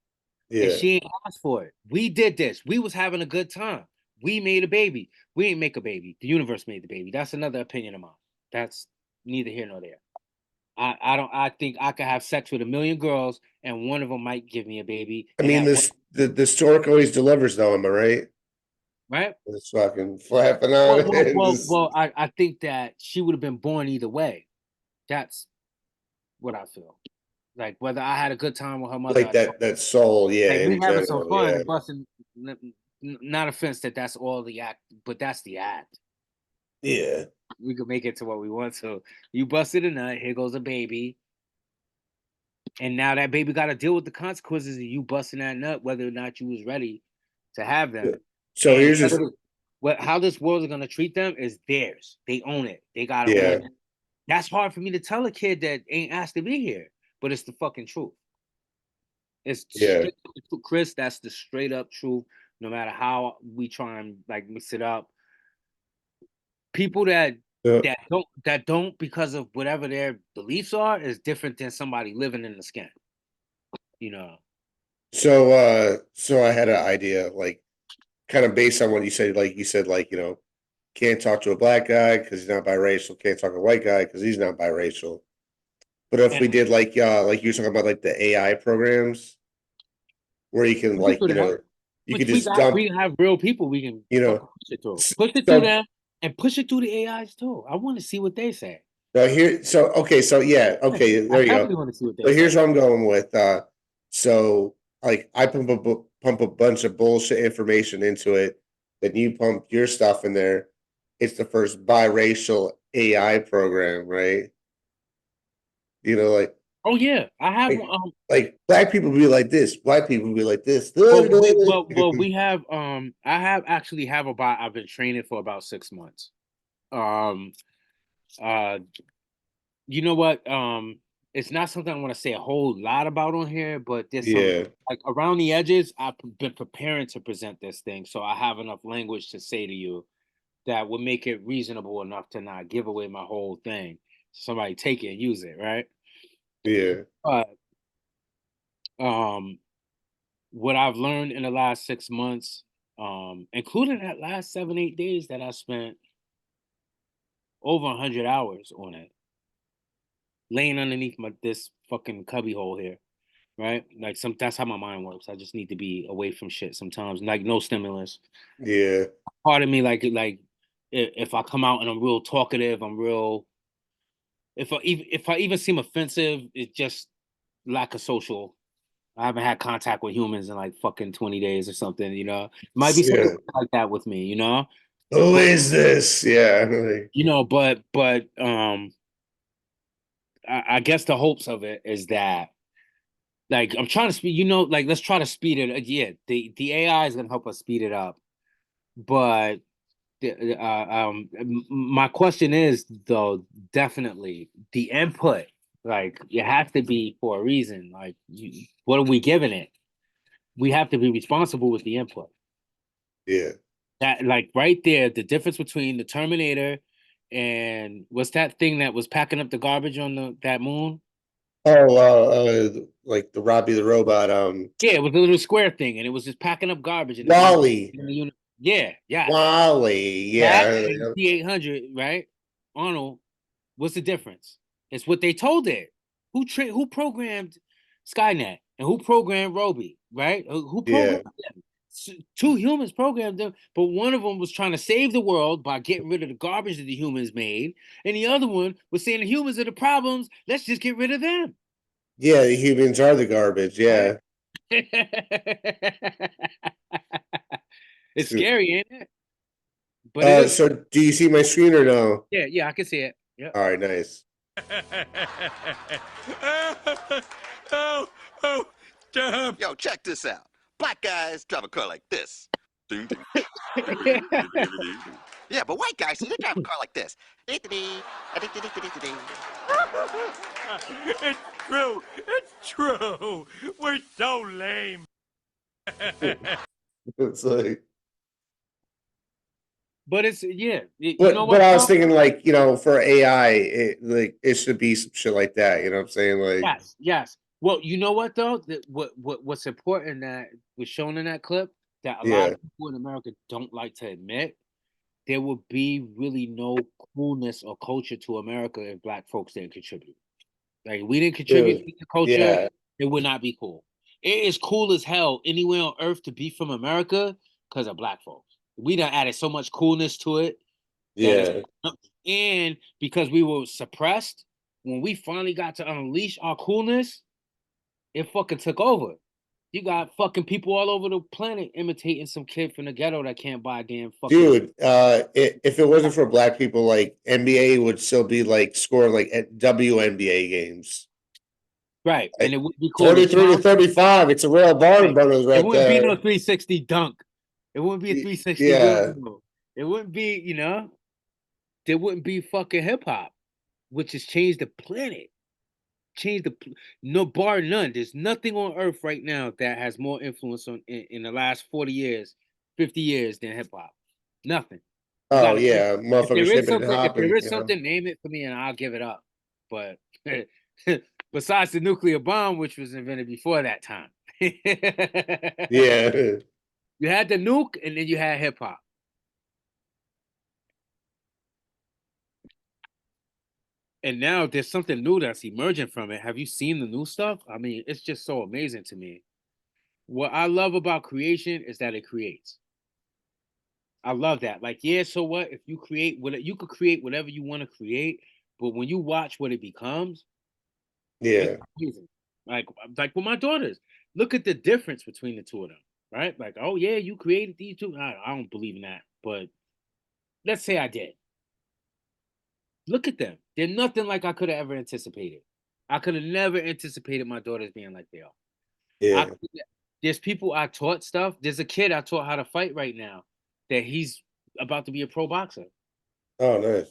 B: And
A: Yeah.
B: she ain't asked for it. We did this. We was having a good time. We made a baby. We ain't make a baby. The universe made the baby. That's another opinion of mine. That's neither here nor there. I don't. I think I could have sex with a million girls, and one of them might give me a baby,
A: I
B: and
A: mean,
B: that one,
A: the stork always delivers, though. Am I right?
B: right?
A: It's fucking flapping on it and just
B: I think that she would have been born either way. That's what I feel. Like whether I had a good time with her mother,
A: like that soul, yeah,
B: like we
A: in
B: having some
A: general,
B: fun
A: yeah,
B: and busting. Not offense that that's all the act, but that's the act.
A: yeah,
B: We could make it to what we want. So you busted a nut. Here goes a baby, and now that baby got to deal with the consequences of you busting that nut, whether or not you was ready to have
A: yeah.
B: them.
A: So
B: And
A: here's just
B: how this world is gonna treat them is theirs. They own it. They gotta own
A: yeah,
B: it. That's hard for me to tell a kid that ain't asked to be here, but it's the fucking truth. It's
A: yeah,
B: straight Chris. That's the straight up truth. No matter how we try and like mix it up, people
A: uh,
B: that don't because of whatever their beliefs are is different than somebody living in the skin. You know,
A: so I had an idea, like kind of based on what you said, like can't talk to a black guy because he's not biracial, can't talk to a white guy because he's not biracial. But if
B: and
A: we did like you were talking about like the AI programs where you can
B: we can
A: like
B: do that.
A: you
B: Which
A: could just dump
B: we have real people we can
A: you know
B: fucking push it through.
A: s-
B: Push it through
A: so
B: them and push it through the AIs too. I want to see what they say.
A: No, here, so, okay, so yeah, okay,
B: I
A: there you
B: definitely
A: go.
B: want to see what they
A: So here's
B: say.
A: what I'm going with. So like I pump a bunch of bullshit information into it, then you pump your stuff in there. It's the first biracial AI program, right? You know,
B: Oh yeah, I have
A: like, like black people be like this, white people be like this.
B: we have I have actually have about I've been training for about 6 months. Um uh you know what? It's not something I want to say a whole lot about on here, but there's some
A: Yeah,
B: like around the edges, been preparing to present this thing, so I have enough language to say to you that would make it reasonable enough to not give away my whole thing. Somebody take it and use it, right?
A: yeah,
B: But um what I've learned in the last 6 months, including that last 7, 8 days that I spent over 100 hours on it, laying underneath this fucking cubby hole here, right? Like that's how my mind works. I just need to be away from shit sometimes, like no stimulus.
A: yeah,
B: Part of me, if I come out and I'm real talkative, I'm real. If I even seem offensive, it's just lack of social. I haven't had contact with humans in like fucking 20 days or something, you know. It might be something
A: yeah.
B: like that with me, you know.
A: Who
B: But
A: is this? Yeah, like,
B: I guess the hopes of it is that like I'm trying to speed, you know, like let's try to speed it. Yeah, the AI is gonna help us speed it up, but my question is though, definitely the input, like it has to be for a reason. Like, what are we giving it? We have to be responsible with the input.
A: yeah.
B: That like right there, the difference between the Terminator and what's that thing that was packing up the garbage on that moon?
A: Oh, like the Robbie the robot,
B: Yeah, it was a little square thing, and it was just packing up garbage, and it went
A: Wally,
B: in the unit. Yeah, yes,
A: Wally,
B: that
A: yeah,
B: and T-800, right? Arnold. What's the difference? It's what they told it. Who programmed Skynet and who programmed Roby, right? Who
A: yeah,
B: programmed them? Two humans programmed them, but one of them was trying to save the world by getting rid of the garbage that the humans made, and the other one was saying the humans are the problems. Let's just get rid of them,
A: yeah. The humans are the garbage.
B: right?
A: Yeah.
B: It's scary, ain't it? But it is.
A: So do you see my screen or no?
B: Yeah, yeah, I can see it. Yep.
A: All right, nice.
C: Oh, oh, stop. Yo, check this out. Black guys drive a car like this. Ding, ding. Yeah, but white guys, see, they drive a car like this. It's true. It's true. We're so lame.
A: It's like,
B: But it's yeah. You know
A: but
B: what
A: I was
B: though?
A: thinking like for AI, it should be some shit like that. You know what I'm saying? Like,
B: Yes, yes. Well, you know what though? What's important that was shown in that clip that a lot
A: yeah,
B: of people in America don't like to admit, there would be really no coolness or culture to America if black folks didn't contribute. Like we didn't contribute to
A: dude,
B: the culture,
A: yeah,
B: it would not be cool. It is cool as hell anywhere on earth to be from America because of black folks. We done added so much coolness to it that is,
A: yeah,
B: and because we were suppressed, when we finally got to unleash our coolness, it fucking took over. You got fucking people all over the planet imitating some kid from the ghetto that can't buy a damn fucking
A: dude. If it wasn't for black people, like NBA would still be like scoring like at WNBA games.
B: right, and
A: Like
B: it wouldn't be cool.
A: 33-35. It's a real Barn
B: Right.
A: Brothers
B: It
A: right
B: wouldn't be no
A: there.
B: 360 dunk. It wouldn't be a 360
A: Yeah,
B: windmill. It wouldn't be, there wouldn't be fucking hip hop, which has changed the planet. No bar none. There's nothing on earth right now that has more influence in the last 40 years, 50 years than hip hop. Nothing. You
A: oh
B: gotta name
A: yeah,
B: if
A: motherfuckers
B: there is
A: hipping and
B: something, if there
A: hopping.
B: is
A: You know.
B: something, name it for me and I'll give it up. But besides the nuclear bomb, which was invented before that time.
A: Yeah,
B: You had the nuke and then you had hip hop. And now there's something new that's emerging from it. Have you seen the new stuff? I mean, it's just so amazing to me. What I love about creation is that it creates. I love that. Like, yeah, so what? If you create what you could create whatever you want to create, but when you watch what it becomes,
A: Yeah.
B: it's amazing. Like with my daughters, look at the difference between the two of them, right? Like, oh yeah, you created these two. I don't believe in that, but let's say I did. Look at them. They're nothing like I could have ever anticipated. I could have never anticipated my daughters being like they are.
A: Yeah.
B: There's people I taught stuff. There's a kid I taught how to fight right now that he's about to be a pro boxer.
A: Oh, nice.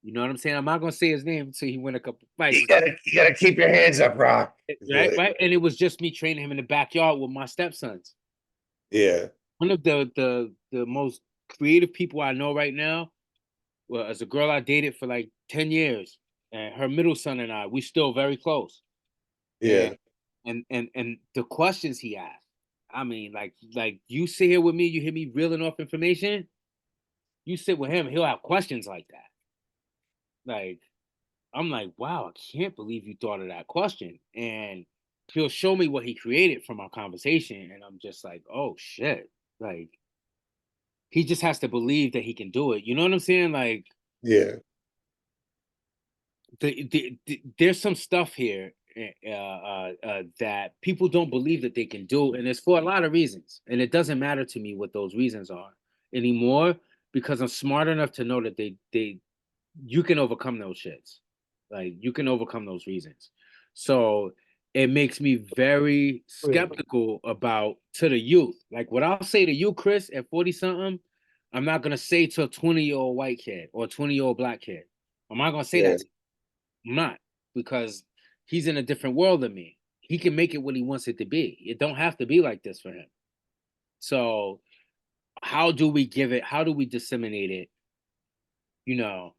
B: You know what I'm saying? I'm not gonna say his name until he win a couple fights.
A: You gotta keep your hands up, Rock.
B: Right. And it was just me training him in the backyard with my stepsons.
A: Yeah.
B: One of the most creative people I know right now, well, as a girl I dated for like 10 years, and her middle son and we still very close.
A: Yeah.
B: And the questions he asked, I mean, like you sit here with me, you hear me reeling off information, you sit with him, he'll have questions like that. Like, I'm like, wow, I can't believe you thought of that question. And he'll show me what he created from our conversation. And I'm just like, oh shit. Like, he just has to believe that he can do it. You know what I'm saying? Like,
A: yeah.
B: There's some stuff here that people don't believe that they can do. And it's for a lot of reasons. And it doesn't matter to me what those reasons are anymore, because I'm smart enough to know that you can overcome those shits. Like, you can overcome those reasons. So it makes me very skeptical about to the youth. Like, what I'll say to you, Chris, at 40 something, I'm not gonna say to a 20-year-old white kid or a 20-year-old black kid. I'm not gonna say that. I'm not, because he's in a different world than me. He can make it what he wants it to be. It don't have to be like this for him. So how do we give it? How do we disseminate it? You know,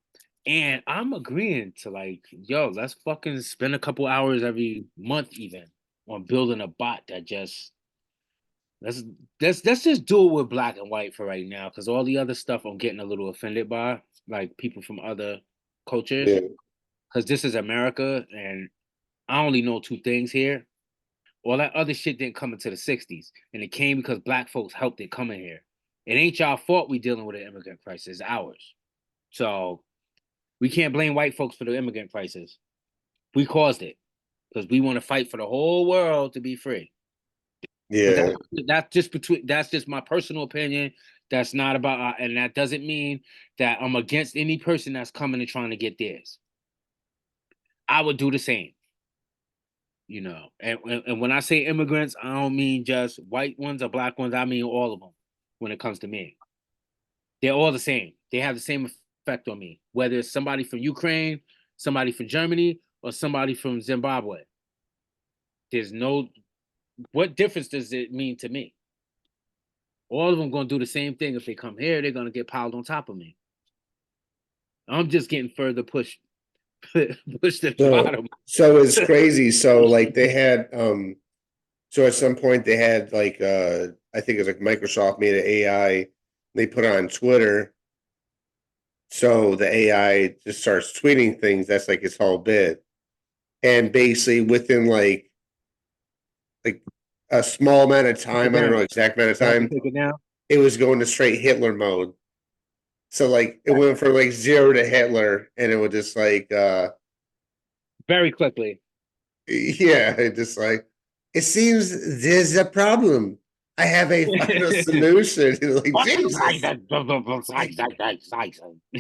B: and I'm agreeing to, like, yo, let's fucking spend a couple hours every month even on building a bot that just let's just do it with black and white for right now, because all the other stuff I'm getting a little offended by, like people from other cultures, because this is America and I only know two things here. All that other shit didn't come into the 60s, and it came because black folks helped it come in here. It ain't y'all fault we dealing with an immigrant crisis, it's ours. So we can't blame white folks for the immigrant crisis. We caused it because we want to fight for the whole world to be free.
A: Yeah.
B: That's just my personal opinion. That's not about, and that doesn't mean that I'm against any person that's coming and trying to get theirs. I would do the same. You know, and when I say immigrants, I don't mean just white ones or black ones. I mean all of them. When it comes to me, they're all the same. They have the same effect on me, whether it's somebody from Ukraine, somebody from Germany, or somebody from Zimbabwe. There's no, what difference does it mean to me? All of them going to do the same thing. If they come here, they're going to get piled on top of me. I'm just getting further pushed to the bottom.
A: So it's crazy. So like they had, so at some point they had like, I think it's like Microsoft made an AI, they put it on Twitter. So the AI just starts tweeting things. That's like its whole bit. And basically within like a small amount of time, I don't know exact amount of time, it was going to straight Hitler mode. So like it went from like 0 to Hitler, and it would just like
B: very quickly.
A: Yeah, it just like, it seems there's a problem. I have a final solution. Like,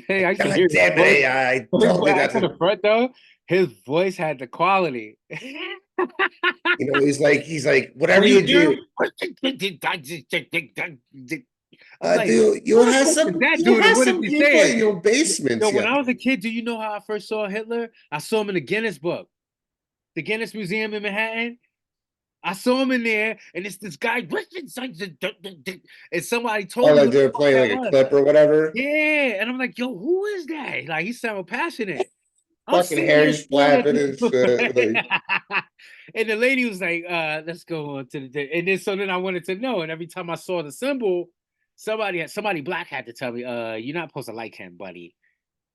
B: hey, I can
A: hear damn it, AI. Told me that
B: to the front though. His voice had the quality.
A: You know, he's like, whatever you do. You have some people in your basement.
B: When I was a kid, do you know how I first saw Hitler? I saw him in the Guinness book, the Guinness Museum in Manhattan. I saw him in there, and it's this guy, and somebody told me.
A: Like they were playing like a clip or whatever.
B: Yeah, and I'm like, yo, who is that? Like, he sounded passionate.
A: Fucking hair's flapping and shit. Like.
B: And the lady was like, let's go on to the, and then so then I wanted to know, and every time I saw the symbol, somebody black had to tell me, you're not supposed to like him, buddy.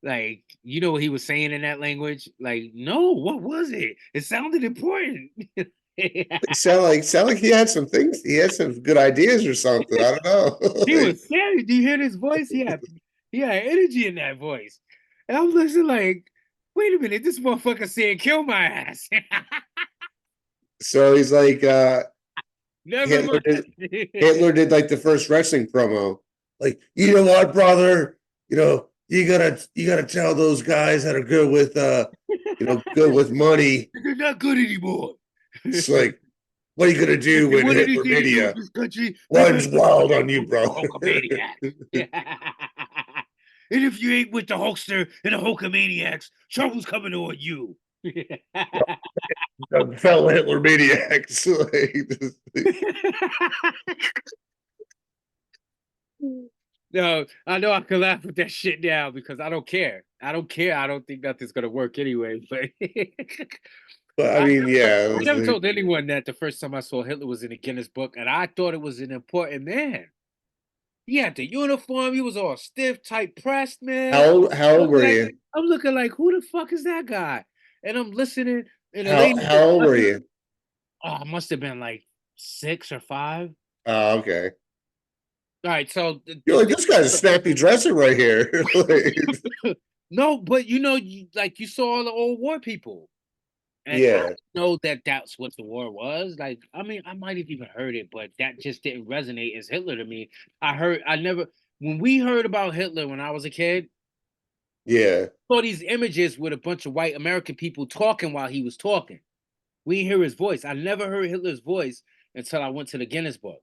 B: Like, you know what he was saying in that language? Like, no, what was it? It sounded important.
A: It sound like he had some things. He had some good ideas or something. I don't know.
B: He was serious. Do you hear his voice? He had energy in that voice. And I'm listening like, Wait a minute, this motherfucker said kill my ass.
A: So he's like,
B: Never
A: Hitler
B: mind.
A: did like the first wrestling promo. Like, you know what, brother? You gotta tell those guys that are good with good with money.
B: They're not good anymore.
A: It's like, what are you gonna do
B: They
A: when
B: want
A: Hitler
B: anything to do with
A: Mania
B: this country.
A: runs wild on you, bro?
B: Hulkamaniac. And if you ain't with the Hulkster and the Hulkamaniacs, trouble's coming on you.
A: Fellow Hitler maniacs.
B: No, I know I can laugh with that shit now because I don't care. I don't care. I don't think nothing's gonna work anyway. But
A: But I mean, yeah,
B: I never told anyone that the first time I saw Hitler was in the Guinness Book, and I thought it was an important man. He had the uniform. He was all stiff, tight pressed, man.
A: how old were you?
B: I'm looking like, who the fuck is that guy? And I'm listening, and the lady.
A: How old were you?
B: Oh, I must have been like 6 or 5.
A: Oh, okay.
B: All right, so
A: You're like, this guy's a snappy dresser right here.
B: no, but you saw all the old war people. And
A: Yeah.
B: I know that that's what the war was. Like, I mean, I might have even heard it, but that just didn't resonate as Hitler to me. When we heard about Hitler when I was a kid,
A: Yeah.
B: saw these images with a bunch of white American people talking while he was talking. We didn't hear his voice. I never heard Hitler's voice until I went to the Guinness Book.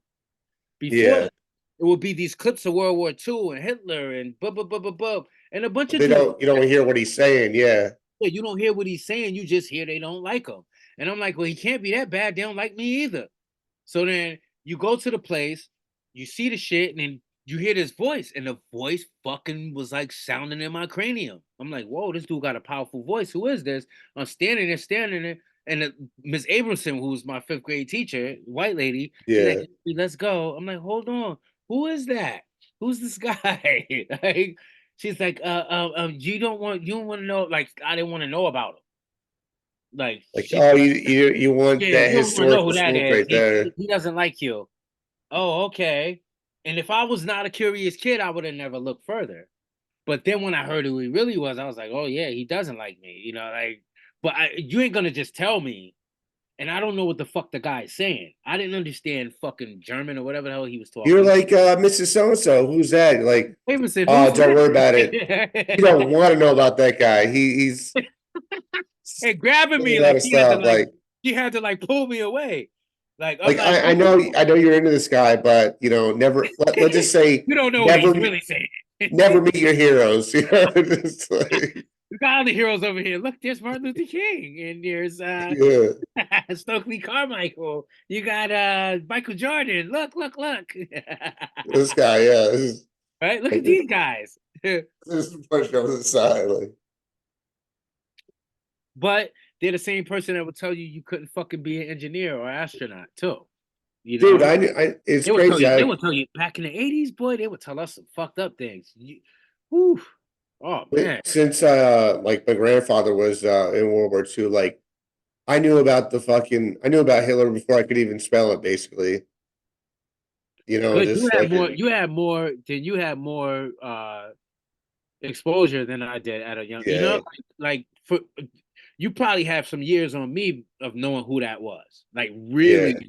B: Before
A: Yeah.
B: it would be these clips of World War II and Hitler and and a bunch of
A: You don't hear what he's saying, yeah.
B: you don't hear what he's saying, you just hear they don't like him. And I'm like, well, he can't be that bad. They don't like me either. So then you go to the place, you see the shit, and then you hear this voice, and the voice fucking was like sounding in my cranium. I'm like, whoa, this dude got a powerful voice. Who is this? I'm standing there, and Miss Abramson, who was my 5th grade teacher, white lady, she's like,
A: Yeah.
B: let's go. I'm like, hold on, who is that? Who's this guy? Like, she's like, you don't want to know. Like, I didn't want to know about him. Like,
A: Oh, you want
B: yeah,
A: that
B: you don't wanna know
A: historical
B: who that
A: swoop
B: is.
A: right there.
B: He doesn't like you. Oh, okay. And if I was not a curious kid, I would have never looked further. But then when I heard who he really was, I was like, oh yeah, he doesn't like me. But you ain't gonna just tell me. And I don't know what the fuck the guy is saying. I didn't understand fucking German or whatever the hell he was talking.
A: You're like, Mrs. So-and-so, who's that? You're like,
B: Abramson,
A: oh, don't worry about it. You don't want to know about that guy. He's
B: and grabbing me
A: gotta
B: like
A: stop.
B: he had to pull me away.
A: I know you're into this guy, but never. Let's just say
B: you don't know
A: never,
B: what he's really saying.
A: Never meet your heroes. It's like,
B: we got all the heroes over here. Look, there's Martin Luther King, and there's Stokely Carmichael. You got Michael Jordan. Look.
A: This guy, yeah.
B: Right? Look at these guys.
A: Just pushed over the side, like.
B: But they're the same person that would tell you couldn't fucking be an engineer or astronaut too. You know?
A: Dude, it's crazy.
B: They would tell you back in the 80s, boy, they would tell us some fucked up things. Oh man.
A: Since like my grandfather was in World War II, like I knew about Hitler before I could even spell it, basically.
B: But you had more exposure than I did at a young.
A: Yeah.
B: You probably have some years on me of knowing who that was. Like really.
A: Yeah.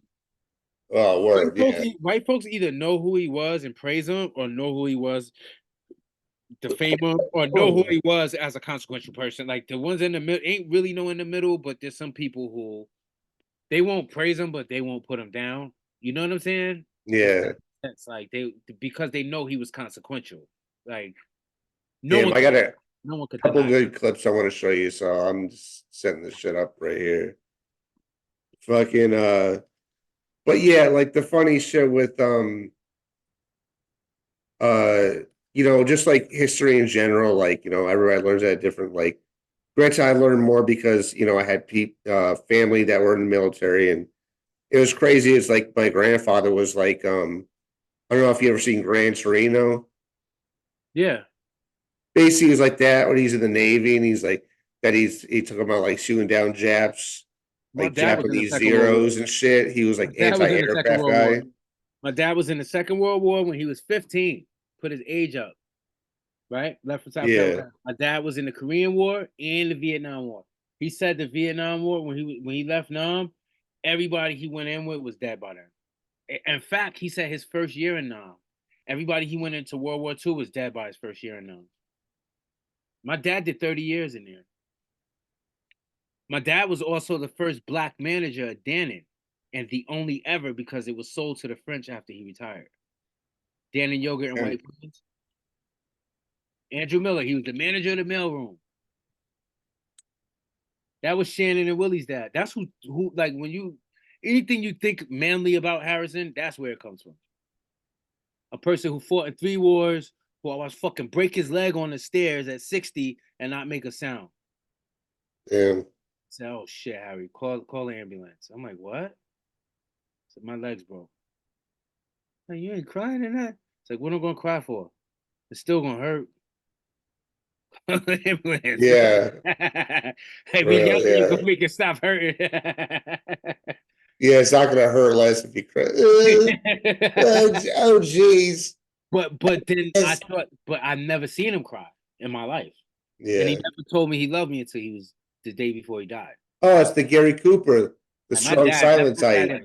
A: Oh, word.
B: White folks either know who he was and praise him, or know who he was, defame him, or know who he was as a consequential person. Like the ones in the middle ain't really know in the middle, but there's some people who they won't praise him, but they won't put him down. You know what I'm saying?
A: Yeah.
B: That's like because they know he was consequential. Like
A: I got a couple
B: good
A: clips I want to show you, so I'm just setting this shit up right here. Fucking but yeah, like the funny shit with just like history in general, like everybody learns at different, like granted I learned more because I had family that were in the military, and it was crazy. It's like my grandfather was like I don't know if you ever seen Gran Torino.
B: Yeah.
A: Basically, he was like that when he's in the Navy, and he's like that. He took about like shooting down Japs, like Japanese Zeros and shit. He was like anti-aircraft guy.
B: My dad was in the Second World War when he was 15. Put his age up. right? Left for South
A: Yeah.
B: Carolina. My dad was in the Korean War and the Vietnam War. He said the Vietnam War when he left Nam, everybody he went in with was dead by then. In fact, he said his first year in Nam, everybody he went into World War II was dead by his first year in Nam. My dad did 30 years in there. My dad was also the first black manager at Dannon, and the only ever because it was sold to the French after he retired. Dannon Yogurt and White Plains. Andrew Miller, he was the manager of the mailroom. That was Shannon and Willie's dad. That's who like when you anything you think manly about Harrison, that's where it comes from. A person who fought in 3 wars, who always fucking break his leg on the stairs at 60 and not make a sound.
A: Yeah.
B: Say, oh shit, Harry, call the ambulance. I'm like, what? So my legs broke. Like, you ain't crying in that? It's like, what am I gonna cry for? It's still gonna hurt. Ambulance.
A: Yeah.
B: Hey, we
A: Real,
B: yelling, you
A: yeah.
B: gonna make it stop hurting.
A: Yeah, it's not gonna hurt less if you cry. Oh, jeez.
B: But then I
A: Yes.
B: thought, but I've never seen him cry in my life. And he
A: Yeah.
B: never told me he loved me until he was the day before he died.
A: Oh, it's the Gary Cooper, the
B: Like,
A: strong silent type.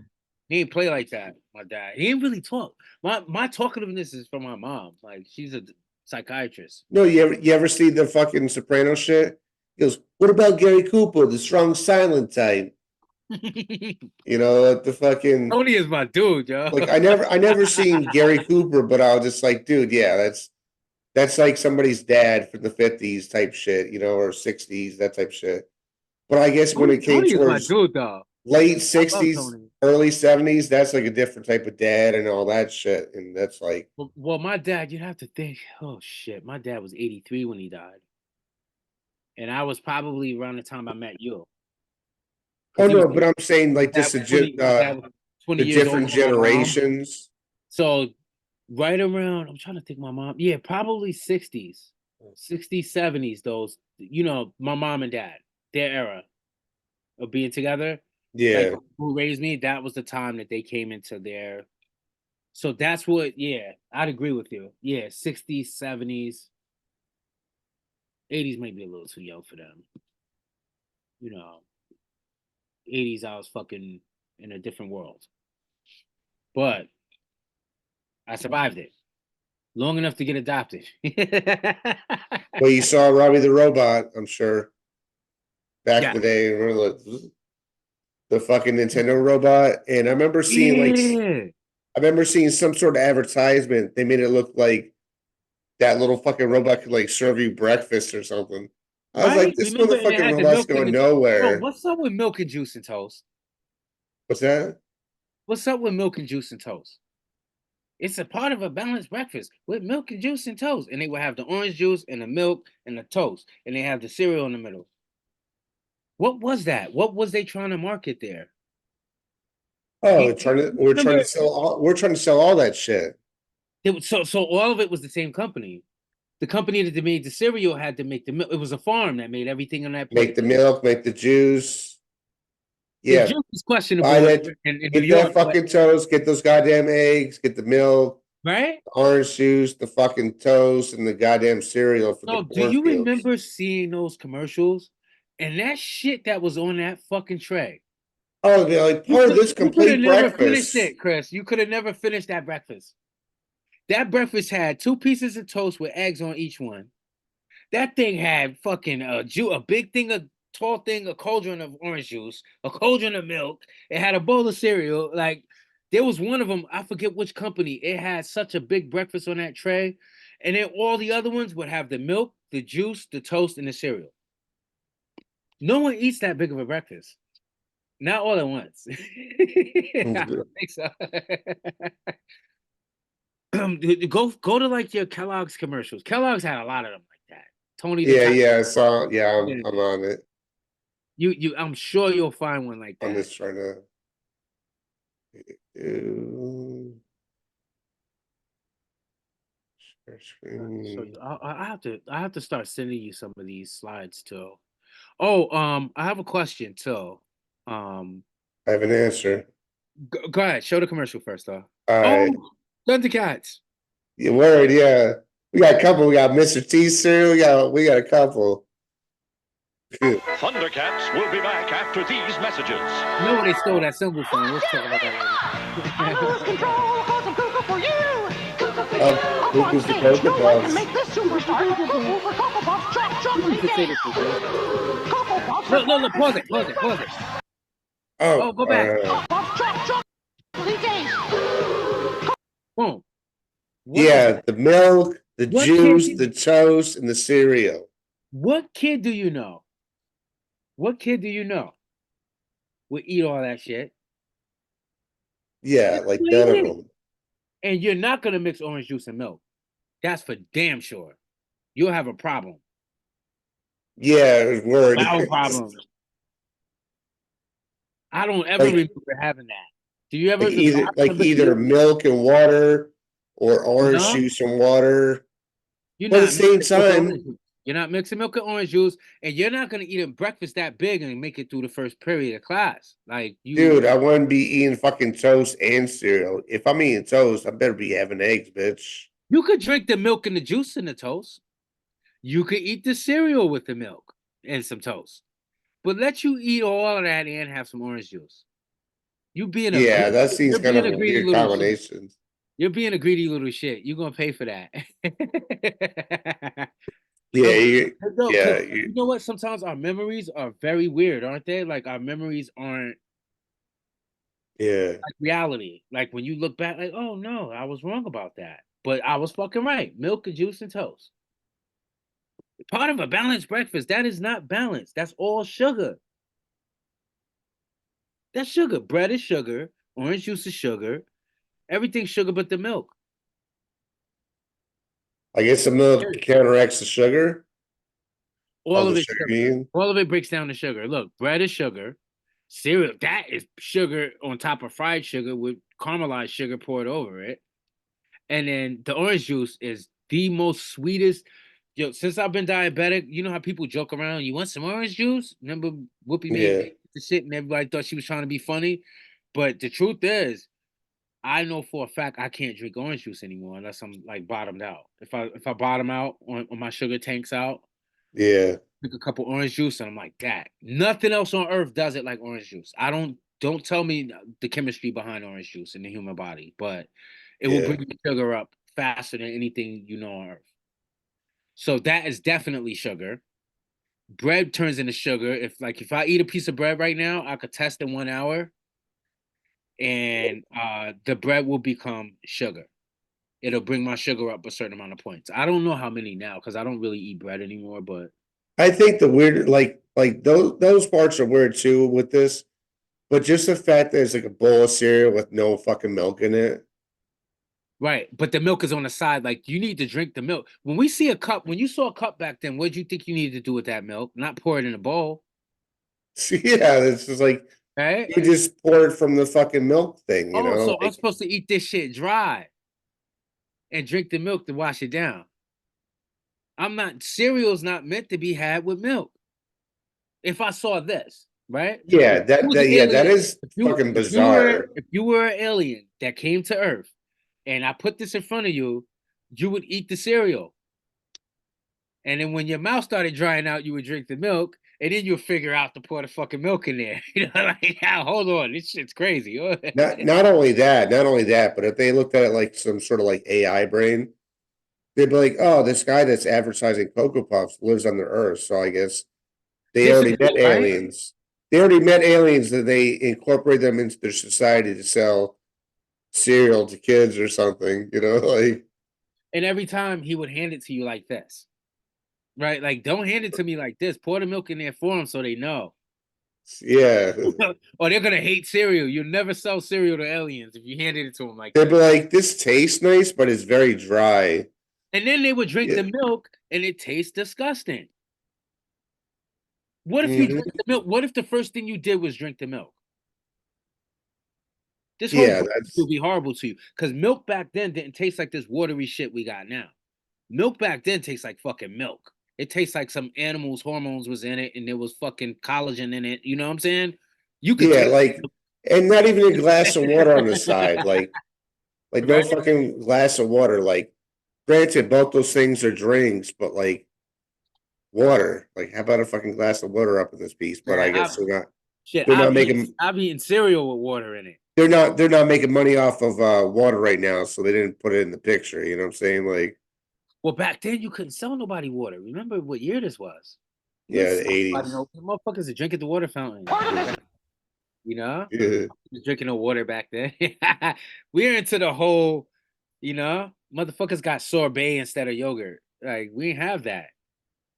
B: He didn't play like that. My dad, he didn't really talk. My talkativeness is from my mom. Like, she's a psychiatrist.
A: No, you ever see the fucking Soprano shit? He goes, what about Gary Cooper, the strong silent type? You know, the fucking
B: Tony is my dude, yo.
A: like I never seen Gary Cooper, but I was just like, dude, yeah, that's like somebody's dad from the 50s type shit, you know, or 60s, that type shit. But I guess when it came
B: Tony is my
A: towards
B: dude, though.
A: late
B: I
A: 60s,
B: love Tony.
A: early 70s, that's like a different type of dad and all that shit. And that's like,
B: Well, my dad, you'd have to think, oh shit, my dad was 83 when he died. And I was probably around the time I met you.
A: oh no, but I'm saying like
B: My
A: just
B: dad was 20
A: the
B: years
A: different
B: older than my mom.
A: generations.
B: So right around, I'm trying to think my mom. Yeah, probably 60s, 60s, 70s, those, you know, my mom and dad, their era of being together.
A: Yeah.
B: Like, who raised me, that was the time that they came into their. So that's what, yeah, I'd agree with you. Yeah, 60s, 70s, 80s might be a little too young for them. You know, 80s, I was fucking in a different world. But I survived it long enough to get adopted.
A: Well, you saw Robbie the Robot, I'm sure. Back
B: Yeah.
A: in the day, remember the fucking Nintendo robot? And I remember seeing I remember seeing some sort of advertisement. They made it look like that little fucking robot could like serve you breakfast or something. I was like, this
B: Remember, and it
A: motherfucking
B: had the
A: robot's
B: milk and
A: going
B: Bro,
A: nowhere.
B: what's up with milk and juice and toast?
A: What's that?
B: What's up with milk and juice and toast? It's a part of a balanced breakfast with milk and juice and toast. And they will have the orange juice and the milk and the toast. And they have the cereal in the middle. What was that? What was they trying to market there?
A: Oh, we're trying to sell all that shit.
B: So all of it was the same company. The company that made the cereal had to make the milk. It was a farm that made everything on that plate.
A: Make the milk, make the juice.
B: Yeah. The juice is questionable in New
A: get
B: York.
A: That fucking toast, get those goddamn eggs, get the milk.
B: Right?
A: The orange juice, the fucking toast, and the goddamn cereal for the
B: do you remember seeing those commercials? And that shit that was on that fucking tray.
A: Oh, they're like part of this complete breakfast.
B: Finished it, Chris. You could have never finished that breakfast. That breakfast had 2 pieces of toast with eggs on each one. That thing had fucking a big thing, a tall thing, a cauldron of orange juice, a cauldron of milk. It had a bowl of cereal. Like, there was one of them, I forget which company. It had such a big breakfast on that tray. And then all the other ones would have the milk, the juice, the toast, and the cereal. No one eats that big of a breakfast. Not all at once. I don't think so. Go to like your Kellogg's commercials. Kellogg's had a lot of them like that. Tony.
A: Yeah. So yeah, I'm on it.
B: I'm sure you'll find one like that.
A: I'm just trying to. Share screen.
B: So I have to start sending you some of these slides too. Oh, I have a question too.
A: I have an answer.
B: Go ahead. Show the commercial first, though.
A: All right.
B: Thundercats.
A: Yeah, word. Yeah, We got a couple. We got Mr. T cereal. We got a couple.
D: Thundercats will be back after these messages.
B: You know where they stole that symbol from? We'll talk about that
E: I lose control because of Cuckoo for you. Cuckoo for you. Up on
A: Cuckoo's the
E: stage,
A: Cocoa
E: no one
A: Puffs.
E: can make this superstar. Cuckoo for Cocoa Puffs. Chop, chop,
B: later. You can say
E: down.
B: this for real.
E: Cocoa Puffs.
B: Look, pause it. Oh, go back.
E: Cocoa Puffs. Chop, chop. Taste.
B: Boom. What
A: Yeah, the milk, the
B: What
A: juice,
B: kid-
A: the toast, and the cereal.
B: What kid do you know? What kid do you know would eat all that shit?
A: Yeah, like
B: Wait a
A: none of
B: minute.
A: them.
B: And you're not gonna mix orange juice and milk. That's for damn sure. You'll have a problem.
A: Yeah, word.
B: Bowel problem. I don't ever
A: Like-
B: remember having that. Do you ever?
A: either milk and water or orange
B: No.
A: juice and water.
B: You're
A: But at
B: not
A: the same
B: mixing milk and
A: time-
B: orange juice. You're not mixing milk and orange juice, and you're not gonna eat a breakfast that big and make it through the first period of class. Like you,
A: Dude, I wouldn't be eating fucking toast and cereal. If I'm eating toast, I better be having eggs, bitch.
B: you could drink the milk and the juice in the toast. You could eat the cereal with the milk and some toast. But let you eat all of that and have some orange juice. You being a
A: Yeah, that seems
B: you're
A: kind of
B: being
A: a
B: a greedy
A: weird
B: little shit.
A: combination.
B: You're being a greedy little shit. You're gonna pay for that.
A: Yeah, you,
B: No, 'cause
A: yeah,
B: you know what? Sometimes our memories are very weird, aren't they? Like our memories aren't
A: yeah.
B: like reality. Like when you look back, like, oh no, I was wrong about that. But I was fucking right. Milk and juice and toast. Part of a balanced breakfast. That is not balanced. That's all sugar. That's sugar. Bread is sugar. Orange juice is sugar. Everything's sugar but the milk.
A: I guess the milk counteracts the sugar.
B: All of
A: the
B: it.
A: sugar
B: Sugar.
A: you eat.
B: All of it breaks down to sugar. Look, bread is sugar. Cereal, that is sugar on top of fried sugar with caramelized sugar poured over it. And then the orange juice is the most sweetest. Yo, since I've been diabetic, you know how people joke around, you want some orange juice? Remember Whoopi made the shit and everybody thought she was trying to be funny. But the truth is, I know for a fact I can't drink orange juice anymore unless I'm like bottomed out. If I bottom out on my sugar tanks out,
A: Yeah.
B: drink a couple orange juice and I'm like that. Nothing else on earth does it like orange juice. Don't tell me the chemistry behind orange juice in the human body, but it will bring the sugar up faster than anything you know on earth. So that is definitely sugar. Bread turns into sugar. If I eat a piece of bread right now, I could test in 1 hour and the bread will become sugar. It'll bring my sugar up a certain amount of points. I don't know how many now because I don't really eat bread anymore, but
A: I think the weird, like those parts are weird too with this, but just the fact that it's like a bowl of cereal with no fucking milk in it.
B: right. But the milk is on the side. Like you need to drink the milk. When we see a cup, when you saw a cup back then, what did you think you needed to do with that milk? Not pour it in a bowl,
A: Yeah, it's just like
B: right?
A: you just pour it from the fucking milk thing, you
B: Oh,
A: know?
B: so
A: like,
B: I'm supposed to eat this shit dry and drink the milk to wash it down. Cereal's not meant to be had with milk. If I saw this, right?
A: yeah,
B: If you was an
A: that
B: alien,
A: is
B: if you-
A: fucking
B: if you
A: bizarre.
B: were- If you were an alien that came to Earth and I put this in front of you, you would eat the cereal. And then when your mouth started drying out, you would drink the milk, and then you'll figure out to pour the fucking milk in there. You know, like, hold on, this shit's crazy.
A: Not only that, but if they looked at it like some sort of like AI brain, they'd be like, "Oh, this guy that's advertising Cocoa Puffs lives on the Earth, so I guess they
B: This
A: already
B: is
A: met
B: cool, right?
A: aliens. They already met aliens that they incorporate them into their society to sell cereal to kids or something, you know, like
B: And every time he would hand it to you like this, right? Like, don't hand it to me like this. Pour the milk in there for them so they know.
A: yeah.
B: Or they're gonna hate cereal. You'll never sell cereal to aliens if you handed it to them like
A: They'd
B: that.
A: be like, this tastes nice, but it's very dry.
B: And then they would drink
A: Yeah.
B: the milk and it tastes disgusting. What if you drink the milk? What if the first thing you did was drink the milk? This whole
A: Yeah,
B: process would be horrible to you because milk back then didn't taste like this watery shit we got now. Milk back then tastes like fucking milk. It tastes like some animal's hormones was in it and there was fucking collagen in it. You know what I'm saying? You could
A: Yeah,
B: taste
A: like, and not even a glass of water on the side, like no
B: Right.
A: fucking glass of water. Like granted, both those things are drinks, but like water. Like, how about a fucking glass of water up in this piece? But I
B: Man,
A: guess they're not.
B: shit,
A: They're not making.
B: I'm eating cereal with water in it.
A: They're not making money off of water right now, so they didn't put it in the picture. You know what I'm saying? Like,
B: Well, back then you couldn't sell nobody water. Remember what year this was? You
A: yeah,
B: couldn't
A: the
B: sell
A: 80s.
B: nobody no- Motherfuckers are drinking the water fountain. You know,
A: Yeah.
B: drinking no water back then. We're into the whole, you know, motherfuckers got sorbet instead of yogurt. Like we didn't have that,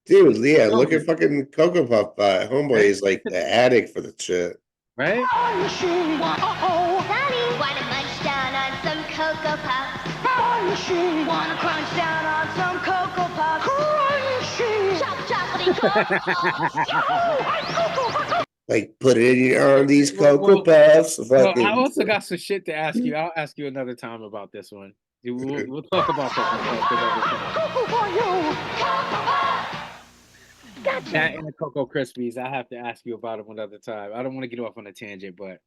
A: Dude, yeah, look
B: No.
A: at fucking Cocoa Puff. Homeboy is like the addict for the shit.
B: right?
E: Time machine, uh-oh.
F: Sonny, wanna munch down on some Cocoa Puffs?
E: Time machine,
F: Wanna crunch down on some Cocoa Puffs?
E: crime machine.
F: Chop chocolatey chop.
A: Like, put it on these
B: Well,
A: Cocoa Puffs.
B: Well,
A: Fucking.
B: I also got some shit to ask you. I'll ask you another time about this one. We'll talk about that.
E: Cocoa for you.
F: Gotcha.
B: That and the Cocoa Krispies. I have to ask you about them another time. I don't want to get off on a tangent, but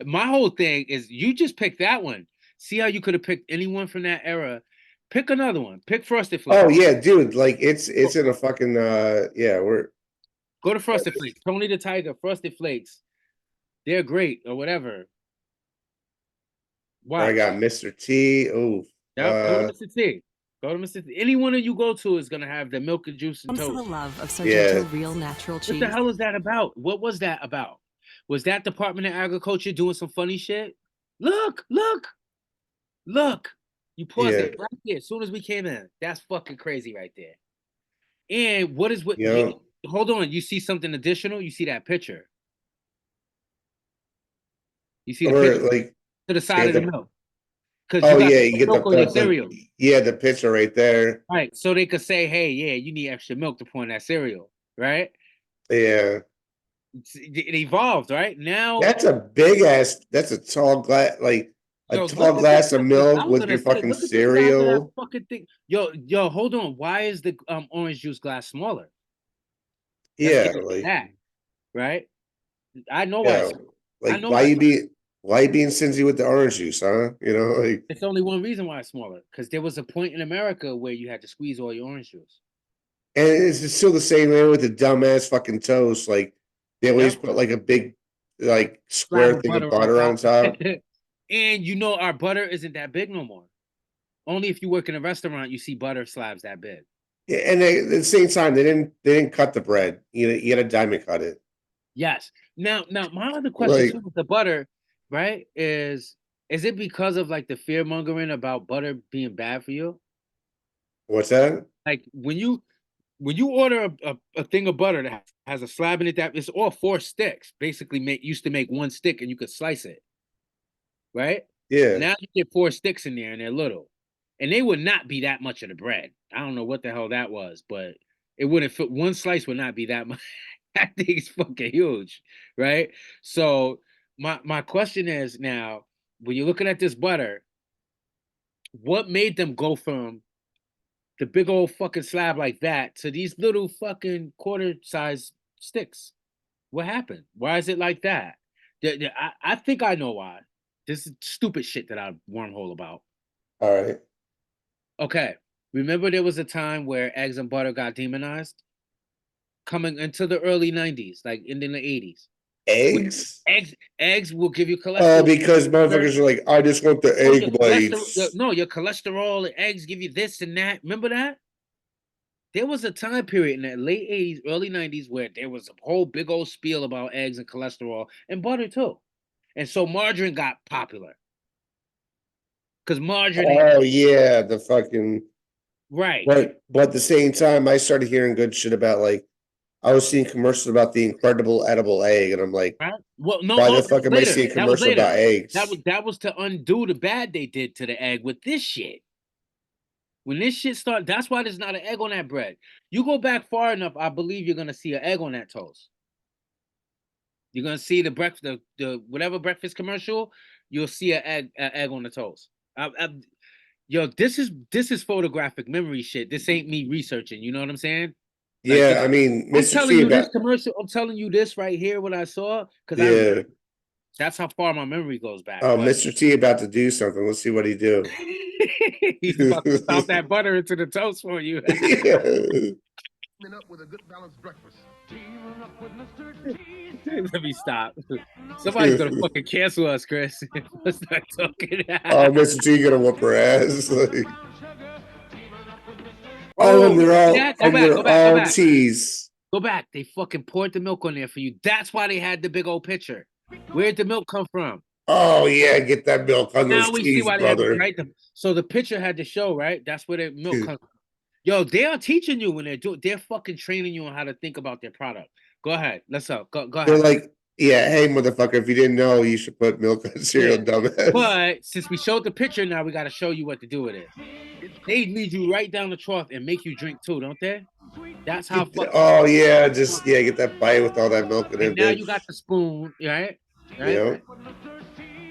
B: my whole thing is you just pick that one. See how you could have picked anyone from that era. Pick another one. Pick Frosted Flakes.
A: Oh yeah, dude. Like it's in a fucking yeah.
B: Go to Frosted Flakes. Tony the Tiger, Frosted Flakes. They're great or whatever. Why?
A: I got Mr. T. Oh,
B: Yep, go to Mr. T. Go to Mr. T. Any one of you go to is gonna have the milk and juice and
G: Comes to the
B: toast.
G: love of
A: Yeah.
G: Sargento real natural
B: What
G: cheese.
B: the hell is that about? What was that about? Was that Department of Agriculture doing some funny shit? Look. You paused
A: Yeah.
B: it right there as soon as we came in. That's fucking crazy right there. And what is what?
A: Yeah.
B: Hold on. You see something additional? You see that picture? You see the
A: Or
B: picture
A: like,
B: to the side
A: yeah,
B: of the
A: the-
B: milk? Because
A: oh yeah, you get
B: milk on your
A: the
B: cereal.
A: yeah, the picture right there.
B: Right. So they could say, hey, yeah, you need extra milk to pour in that cereal, right?
A: Yeah,
B: It evolved, right? Now
A: that's a big ass. That's a tall glass, like a
B: yo,
A: tall
B: look at
A: glass
B: this
A: of
B: fucking- I
A: milk
B: was
A: with
B: gonna
A: your
B: say,
A: fucking
B: look at the size of that
A: cereal.
B: fucking thing. Yo, hold on. Why is the orange juice glass smaller? Let's
A: Yeah,
B: get into
A: like
B: that, right? I know why.
A: yeah,
B: it's-
A: like
B: know
A: why
B: why.
A: you being stingy with the orange juice, huh? You know, like
B: It's only one reason why it's smaller. Because there was a point in America where you had to squeeze all your orange juice.
A: and it's still the same way with the dumbass fucking toast. Like they always
B: Yep.
A: put like a big like square
B: Slab of
A: thing of butter on top.
B: And you know our butter isn't that big no more. Only if you work in a restaurant, you see butter slabs that big.
A: Yeah, and at the same time, they didn't cut the bread. You had to diamond cut it.
B: Yes. Now, my other question
A: Like-
B: too with the butter, right, is it because of like the fear mongering about butter being bad for you?
A: What's that?
B: Like when you order a thing of butter that has a slab in it that it's all 4 sticks, basically used to make 1 stick and you could slice it, right?
A: Yeah,
B: Now you get 4 sticks in there and they're little, and they would not be that much of the bread. I don't know what the hell that was, but it wouldn't fit. 1 slice would not be that much. That thing is fucking huge, right? So my question is now, when you're looking at this butter, what made them go from the big old fucking slab like that to these little fucking quarter-size sticks? What happened? Why is it like that? I think I know why. This is stupid shit that I wormhole about.
A: all right.
B: Okay, remember there was a time where eggs and butter got demonized? Coming into the early 90s, like in the 80s.
A: Eggs?
B: Eggs will give you cholesterol.
A: Because motherfuckers are like, I just want the
B: Oh, your
A: egg whites.
B: No, your cholesterol and eggs give you this and that. Remember that? There was a time period in the late 80s, early 90s where there was a whole big old spiel about eggs and cholesterol and butter too. And so margarine got popular. Because margarine,
A: Oh yeah, the fucking
B: right.
A: but at the same time, I started hearing good shit about like I was seeing commercials about the incredible edible egg, and I'm like,
B: Right? Well, no,
A: why
B: no,
A: the
B: that
A: fuck
B: was
A: am I
B: later.
A: seeing
B: That was
A: commercial about
B: later.
A: eggs?
B: That was to undo the bad they did to the egg with this shit. When this shit started, that's why there's not an egg on that bread. You go back far enough, I believe you're gonna see an egg on that toast. You're gonna see the breakfast, the whatever breakfast commercial. You'll see an egg on the toast. Yo, this is photographic memory shit. This ain't me researching. You know what I'm saying?
A: Yeah, I mean,
B: I'm
A: Mr.
B: telling
A: T
B: you this
A: about
B: commercial. I'm telling you this right here, what I saw. Because
A: yeah.
B: That's how far my memory goes back.
A: Oh,
B: but-
A: Mr. T about to do something. Let's see what he do.
B: He's about to stop that butter into the toast for you.
G: Up with a good balanced breakfast.
B: Let me stop. Somebody's gonna fucking cancel us, Chris. Let's start talking.
A: Oh, Mr. T gonna whoop her ass. Like, oh, and they're all,
B: yeah,
A: and they're all teas.
B: Go back. They fucking poured the milk on there for you. That's why they had the big old pitcher. Where'd the milk come from?
A: Oh yeah, get that milk on
B: Now
A: those
B: we see
A: teas,
B: why they had
A: brother.
B: to, right? So the pitcher had to show, right? That's where the milk
A: Dude.
B: comes from. Yo, they are teaching you when they're fucking training you on how to think about their product. Go ahead. Let's go. Go
A: They're
B: ahead.
A: like, yeah, hey motherfucker, if you didn't know, you should put milk on cereal,
B: Yeah.
A: dumbass.
B: But since we showed the picture, now we got to show you what to do with it. They lead you right down the trough and make you drink too, don't they? That's how.
A: Oh yeah, just get that bite with all that milk in it.
B: And now
A: bitch.
B: you got the spoon, right?
A: Yeah.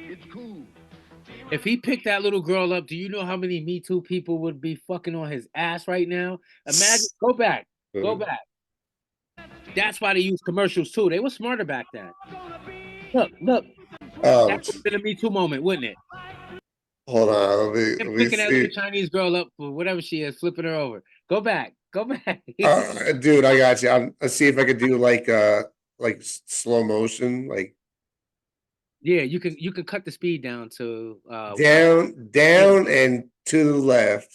G: It's cool.
B: If he picked that little girl up, do you know how many Me Too people would be fucking on his ass right now? Imagine. Go back. Go back. That's why they use commercials too. They were smarter back then. Look.
A: Oh,
B: That would have been a Me Too moment, wouldn't it?
A: hold on. Let
B: Him
A: me
B: picking that
A: see.
B: little Chinese girl up for whatever she is, flipping her over. Go back. Go back.
A: Dude, I got you. Let's see if I could do like slow motion, like
B: Yeah, you can cut the speed down to
A: down and to the left.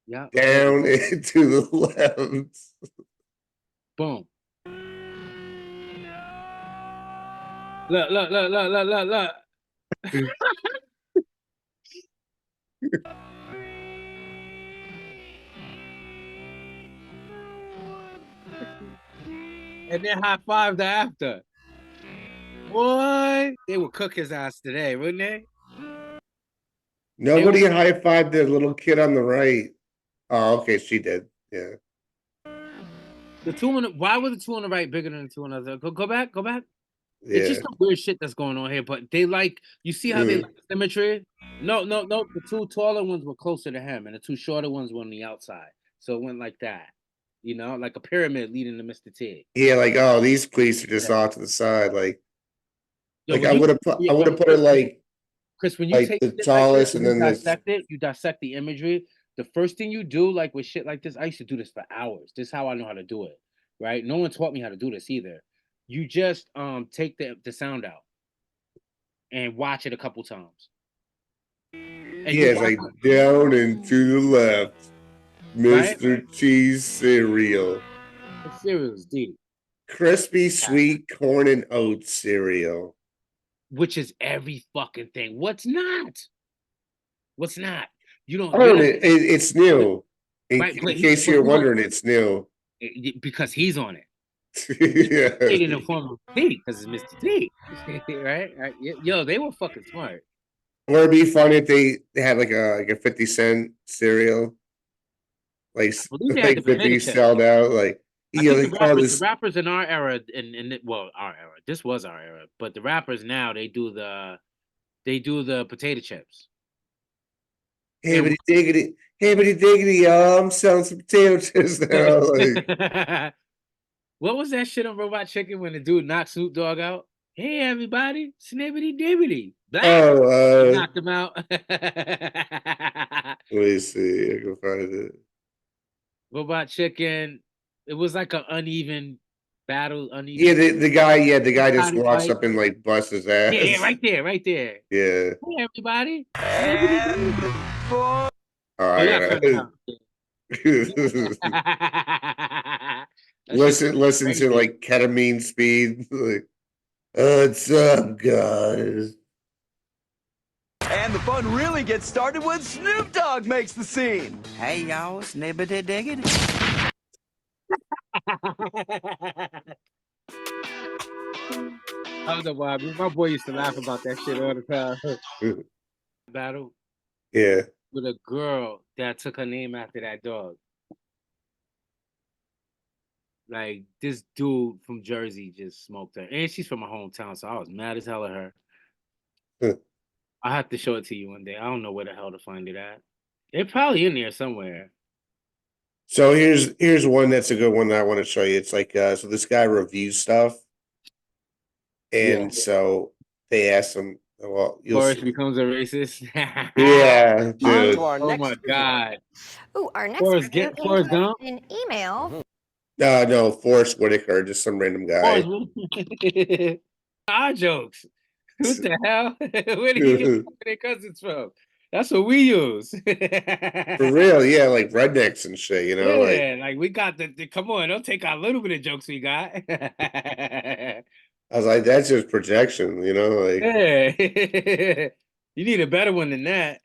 B: Yeah.
A: Down and to the left.
B: Boom. Look. And then high five the after. Boy, they would cook his ass today, wouldn't they?
A: Nobody high-fived the little kid on the right. Oh, okay, she did. Yeah.
B: The two on the, why were the two on the right bigger than the two on the other? Go back.
A: Yeah.
B: It's just some weird shit that's going on here. But they like, you see how they like symmetry? No. The two taller ones were closer to him, and the two shorter ones were on the outside. So it went like that. You know, like a pyramid leading to Mr. T.
A: Yeah, like, oh, these cleats are just off to the side. Like,
B: Yo,
A: like
B: when
A: I
B: you-
A: would have put it like
B: Chris, when you
A: like
B: take
A: the
B: shit
A: tallest
B: like
A: and
B: this,
A: then
B: you
A: this.
B: dissect it, you dissect the imagery. The first thing you do, like with shit like this, I used to do this for hours. This is how I know how to do it, right? No one taught me how to do this either. You just take the sound out and watch it a couple times. And
A: Yeah, it's like down and to the left.
B: Right?
A: Mr. Cheese cereal.
B: the cereal is deep,
A: Crispy sweet corn and oats cereal.
B: which is every fucking thing. What's not? You don't.
A: Oh,
B: you're not-
A: it's new. In,
B: Right,
A: in
B: but he-
A: case
B: but
A: you're
B: who-
A: wondering, it's new.
B: because he's on it. Paid in the
A: Yeah.
B: form of T because it's Mr. T, right? Yo, they were fucking smart.
A: Or it'd be funny if they had like a 50 cent cereal. Like,
B: believe they had the
A: 50
B: potato chip.
A: sold out. Like,
B: I
A: yeah,
B: think
A: they call
B: the
A: this.
B: rappers in our era, our era. This was our era, but the rappers now they do the potato chips.
A: Hey, but diggity, y'all. I'm selling some potato chips now. Like,
B: What was that shit on Robot Chicken when the dude knocked Snoop Dogg out? Hey, everybody, snibbity dibbity. Blah.
A: oh,
B: Knocked him out.
A: let me see. I can find it.
B: Robot Chicken. It was like an uneven battle.
A: Yeah, the guy just
B: Body
A: walks
B: fight.
A: up and like busts his ass.
B: Yeah, right there.
A: Yeah.
B: Hey, everybody.
A: All
B: Oh,
A: right.
B: yeah, cut it out. That shit-
A: listen to
B: crazy.
A: like ketamine speed. Like, what's up, guys?
H: And the fun really gets started when Snoop Dogg makes the scene. Hey, y'all, snibbity diggity.
B: I don't know why. My boy used to laugh about that shit all the time. Battle
A: Yeah.
B: with a girl that took her name after that dog. Like this dude from Jersey just smoked her, and she's from my hometown, so I was mad as hell at her.
A: Huh.
B: I have to show it to you one day. I don't know where the hell to find it at. They're probably in there somewhere.
A: So here's one that's a good one that I want to show you. It's like so this guy reviews stuff. And
B: Yeah.
A: so they asked him, well, you'll
B: Forrest
A: see.
B: becomes a racist.
A: Yeah,
H: On
A: dude.
H: to our
B: Oh
H: next
B: my
H: review.
B: God.
E: Ooh, our next
B: Forrest
E: review came
B: Forrest
E: to us
B: Gump.
E: in an email.
A: No, Forrest Whitaker, just some random guy.
B: Forrest our jokes. What the hell? Where did he get their cousins from? That's what we use.
A: For real, yeah, like rednecks and shit, you know, like
B: Yeah, like we got the come on, don't take our little bit of jokes we got.
A: I was like, that's just projection, you know, like
B: Yeah. You need a better one than that.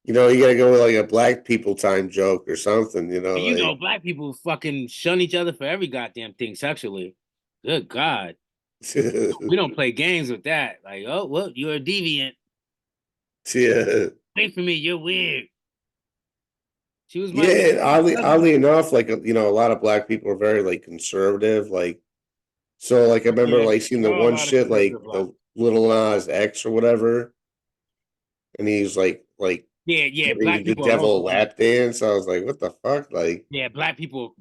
A: you gotta go with like a black people time joke or something, you know,
B: You know,
A: like
B: black people fucking shun each other for every goddamn thing sexually. Good God. We don't play games with that. Like, oh, well, you're a deviant.
A: yeah.
B: Wait for me, you're weird. She was my
A: Yeah, oddly,
B: cousin.
A: oddly enough, like a lot of black people are very like conservative, like so. Like I remember
B: Yeah,
A: like seeing the
B: there are a
A: one
B: lot of
A: shit like
B: conservative black.
A: the Little Nas X or whatever, and he's like
B: Yeah,
A: giving
B: black
A: the
B: people are
A: devil a
B: also
A: lap dance. I was like, what the fuck, like
B: black people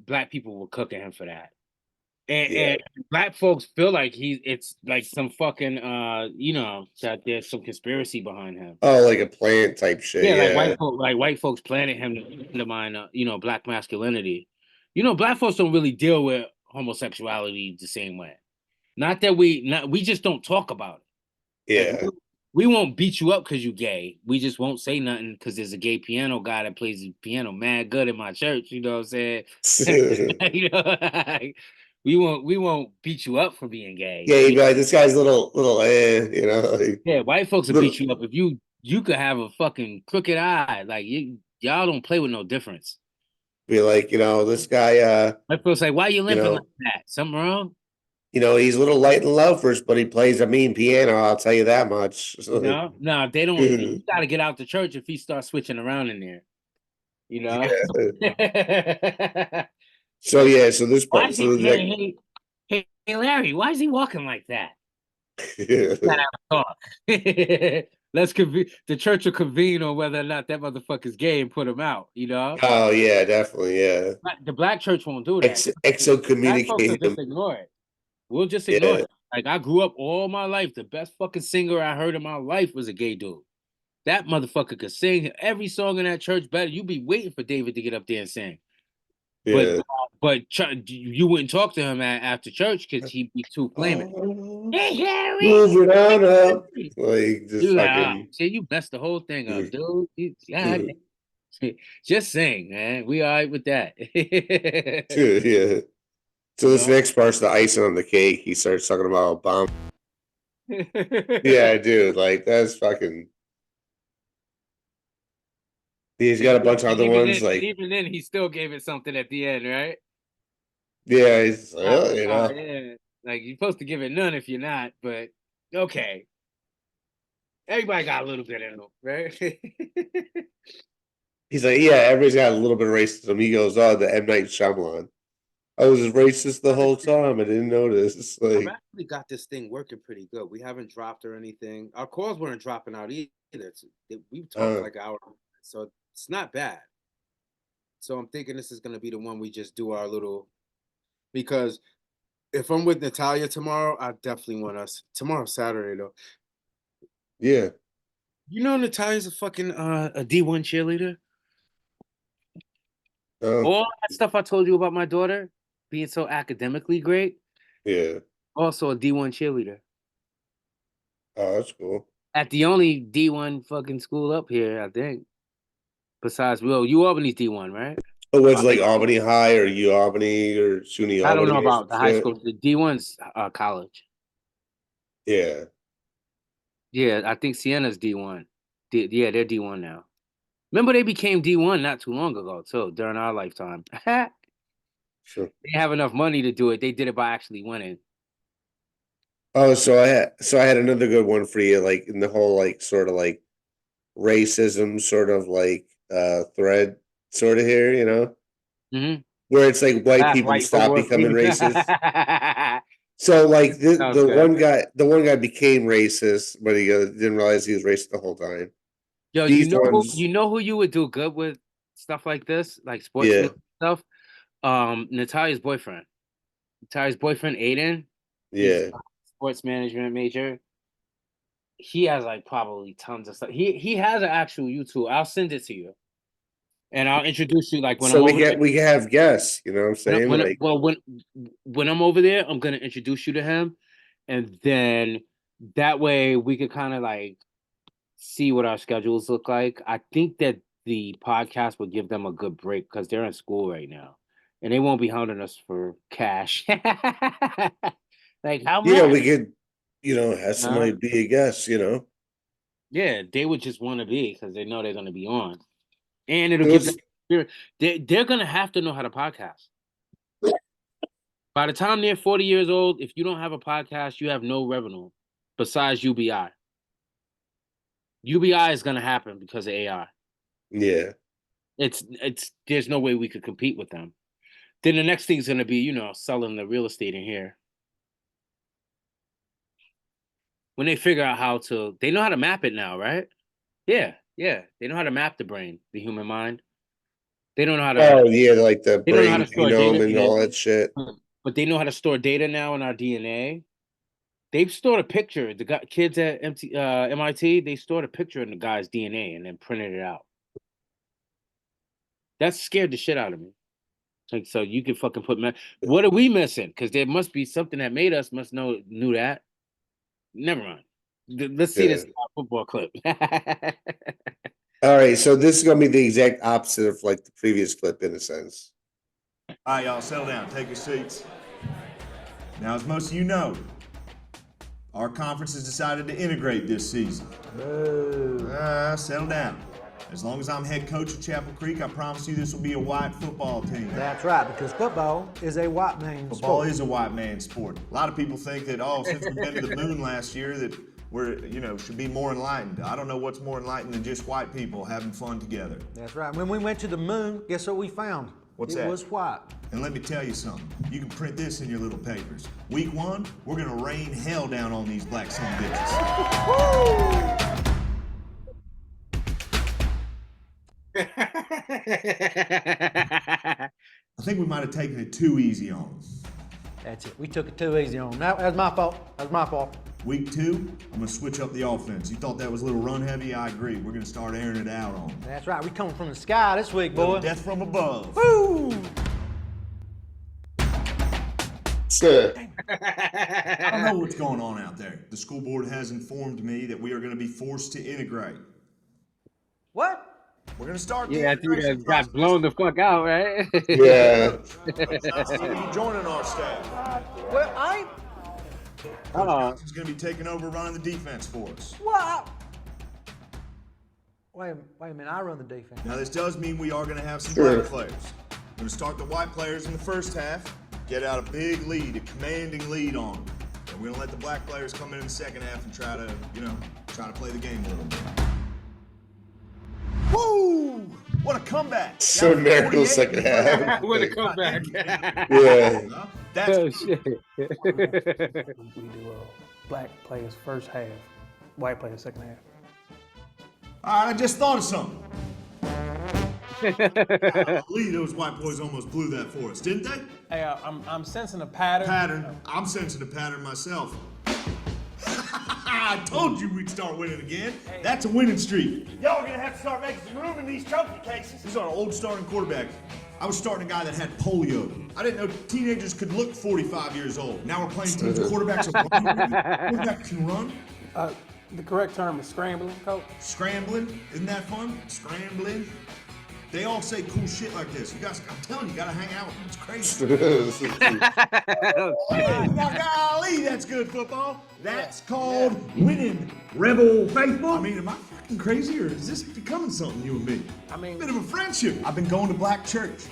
B: were cooking him for that. And,
A: yeah,
B: and black folks feel like it's like some fucking that there's some conspiracy behind him.
A: oh, like a plant type shit,
B: Yeah,
A: yeah,
B: like white folks planted him to undermine black masculinity. Black folks don't really deal with homosexuality the same way. Not that we just don't talk about it. Like
A: yeah.
B: we won't beat you up because you gay. We just won't say nothing because there's a gay piano guy that plays the piano mad good in my church. You know what I'm saying? Like, we won't beat you up for being gay.
A: Yeah, you'd be like, this guy's little, like,
B: Yeah, white folks will
A: little,
B: beat you up if you could have a fucking crooked eye. Like y'all don't play with no difference.
A: be like, this guy,
B: White folks like, why you
A: you
B: limping like
A: know,
B: that? Something wrong?
A: he's a little light and loafers, but he plays a mean piano. I'll tell you that much. So, like,
B: No, they don't. You got to get out the church if he starts switching around in there. You know.
A: yeah. So yeah, so this
B: Why
A: part,
B: is he?
A: so
B: Hey, Larry, why is he walking like that?
A: yeah.
B: Gotta have a talk. Let's convene. The church will convene on whether or not that motherfucker's gay and put him out.
A: Oh yeah, definitely, yeah.
B: The black church won't do that.
A: Exo
B: Black folks will
A: communicate him.
B: just ignore it. We'll just ignore
A: Yeah.
B: it. Like I grew up all my life. The best fucking singer I heard in my life was a gay dude. That motherfucker could sing every song in that church better. You'd be waiting for David to get up there and sing.
A: Yeah.
B: But you wouldn't talk to him after church because he'd be too flaming. Hey, Harry!
A: Moving on up. Like just
B: You like,
A: fucking
B: shit, you messed the whole thing up, dude. God, just sing, man. We all right with that.
A: yeah. So this next part's the icing on the cake. He starts talking about bomb. Yeah, dude, like that's fucking. He's got a bunch of other ones, like
B: even then, he still gave it something at the end, right?
A: yeah, he's like, oh,
B: Yeah. Like you're supposed to give it none if you're not, but okay. Everybody got a little bit in them, right?
A: He's like, yeah, everybody's got a little bit of racism. He goes, oh, the M. Night Shyamalan. I was racist the whole time. I didn't notice.
B: I've
A: Like,
B: actually got this thing working pretty good. We haven't dropped or anything. Our calls weren't dropping out either. We've talked like an hour, so it's not bad. So I'm thinking this is gonna be the one we just do our little. Because if I'm with Natalia tomorrow, I definitely want us tomorrow's Saturday though.
A: yeah.
B: You know Natalia's a fucking a D1 cheerleader. All that stuff I told you about my daughter being so academically great.
A: Yeah.
B: Also a D1 cheerleader.
A: Oh, that's cool.
B: At the only D1 fucking school up here, I think. Besides, you Albany's D1, right?
A: Oh, it's like Albany High or U Albany or SUNY Albany.
B: I don't know about the high school. The D1's college.
A: Yeah.
B: Yeah, I think Sienna's D1. Yeah, they're D1 now. Remember, they became D1 not too long ago, too, during our lifetime.
A: Sure.
B: They didn't have enough money to do it. They did it by actually winning.
A: Oh, so I had another good one for you, like in the whole like sort of like racism sort of like thread sort of here,
B: Mm-hmm.
A: where it's like white people stop becoming racist. So like the one guy became racist, but he didn't realize he was racist the whole time.
B: Yo,
A: These
B: you know who you would do good with stuff like this, like sports stuff? Natalia's boyfriend. Natalia's boyfriend, Aiden.
A: Yeah.
B: He's a sports management major. he has like probably tons of stuff. He has an actual YouTube. I'll send it to you, and I'll introduce you. Like when
A: So
B: I'm
A: we
B: over
A: get we can have guests. You know what I'm
B: there,
A: saying? Like,
B: when I'm over there, I'm gonna introduce you to him, and then that way we could kind of like see what our schedules look like. I think that the podcast would give them a good break because they're in school right now, and they won't be hounding us for cash. Like how much?
A: yeah, we could, have somebody be a guest.
B: Yeah, they would just want to be because they know they're going to be on, and it'll give them. They're going to have to know how to podcast. By the time they're 40 years old, if you don't have a podcast, you have no revenue besides UBI. UBI is going to happen because of AI.
A: Yeah.
B: It's there's no way we could compete with them. Then the next thing's going to be, selling the real estate in here. When they figure out they know how to map it now, right? Yeah. They know how to map the brain, the human mind. They don't know how to.
A: Oh yeah, like the
B: they don't know how
A: brain
B: to store
A: genome
B: data
A: and all that shit.
B: But they know how to store data now in our DNA. They've stored a picture. The kids at MIT, they stored a picture in the guy's DNA and then printed it out. That scared the shit out of me. Like, so you can fucking put. What are we missing? Because there must be something that made us knew that. Never mind. Let's see this football clip.
A: All right, so this is gonna be the exact opposite of like the previous clip in a sense.
I: All right, y'all, settle down. Take your seats. Now, as most of you know, our conference has decided to integrate this season. Settle down. As long as I'm head coach of Chapel Creek, I promise you this will be a white football team.
J: That's right, because football is a white man's
I: Football
J: sport.
I: is a white man's sport. A lot of people think that, since we've been to the moon last year, that we're, should be more enlightened. I don't know what's more enlightened than just white people having fun together.
J: That's right. When we went to the moon, guess what we found?
I: What's that?
J: It was white.
I: And let me tell you something. You can print this in your little papers. Week 1, we're gonna rain hell down on these black son of bitches. I think we might have taken it too easy on them.
J: That's it. We took it too easy on them. That was my fault.
I: Week 2, I'm gonna switch up the offense. You thought that was a little run heavy? I agree. We're gonna start airing it out on them.
J: That's right. We coming from the sky this week, boy.
I: Death from above.
J: Woo!
I: I don't know what's going on out there. The school board has informed me that we are going to be forced to integrate.
J: What?
I: We're going to start.
B: Yeah, I think that got blown the fuck out, right?
A: Yeah.
I: You joining our staff?
J: Well,
I: He's going to be taking over running the defense for us.
J: What? Wait a minute. I run the defense.
I: Now this does mean we are going to have some black players. We're going to start the white players in the first half. Get out a big lead, a commanding lead on them. And we're gonna let the black players come in the second half and try to play the game a little bit. Woo! What a comeback!
A: So miracle second half.
B: What a comeback!
A: Yeah.
I: That's
B: shit.
K: We do black players first half, white players second half.
I: All right, I just thought of something. Lee, those white boys almost blew that for us, didn't they?
K: Hey, I'm sensing a pattern.
I: I'm sensing a pattern myself. I told you we'd start winning again. Hey. That's a winning streak.
L: Y'all are gonna have to start making some room in these trophy cases.
I: He's our old starting quarterback. I was starting a guy that had polio. I didn't know teenagers could look 45 years old. Now we're playing teams with quarterbacks quarterback can run.
K: The correct term is scrambling, coach.
I: Scrambling? Isn't that fun? Scrambling? They all say cool shit like this. You guys, I'm telling you, you gotta hang out with them. It's crazy. Golly, that's good football. That's called winning. Rebel faithful. I mean, am I fucking crazy or is this becoming something, you and me?
K: I mean,
I: a bit of a friendship. I've been going to black church.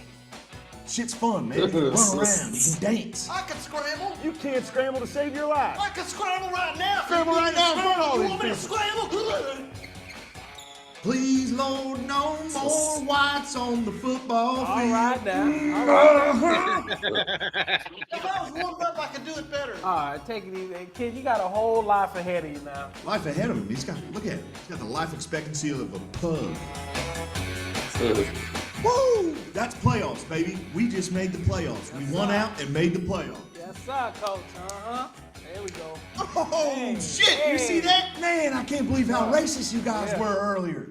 I: Shit's fun, man. You can run around, you can dance.
L: I can scramble.
I: You can't scramble to save your life.
L: I can scramble right now.
I: Scramble right now in front of all
L: You
I: these
L: want me to
I: people.
L: scramble?
I: Please, Lord, no more whites on the football field.
K: all right now. All right.
L: If I was warmed up, I could do it better.
K: All right, take it easy. Kid, you got a whole life ahead of you now.
I: Life ahead of him. Look at him. He's got the life expectancy of a pug. Woo! That's playoffs, baby. We just made the playoffs. We won out and made the playoffs.
K: Yes, sir, coach. There we go.
I: Oh, shit! You see that? Man, I can't believe how racist you guys were earlier.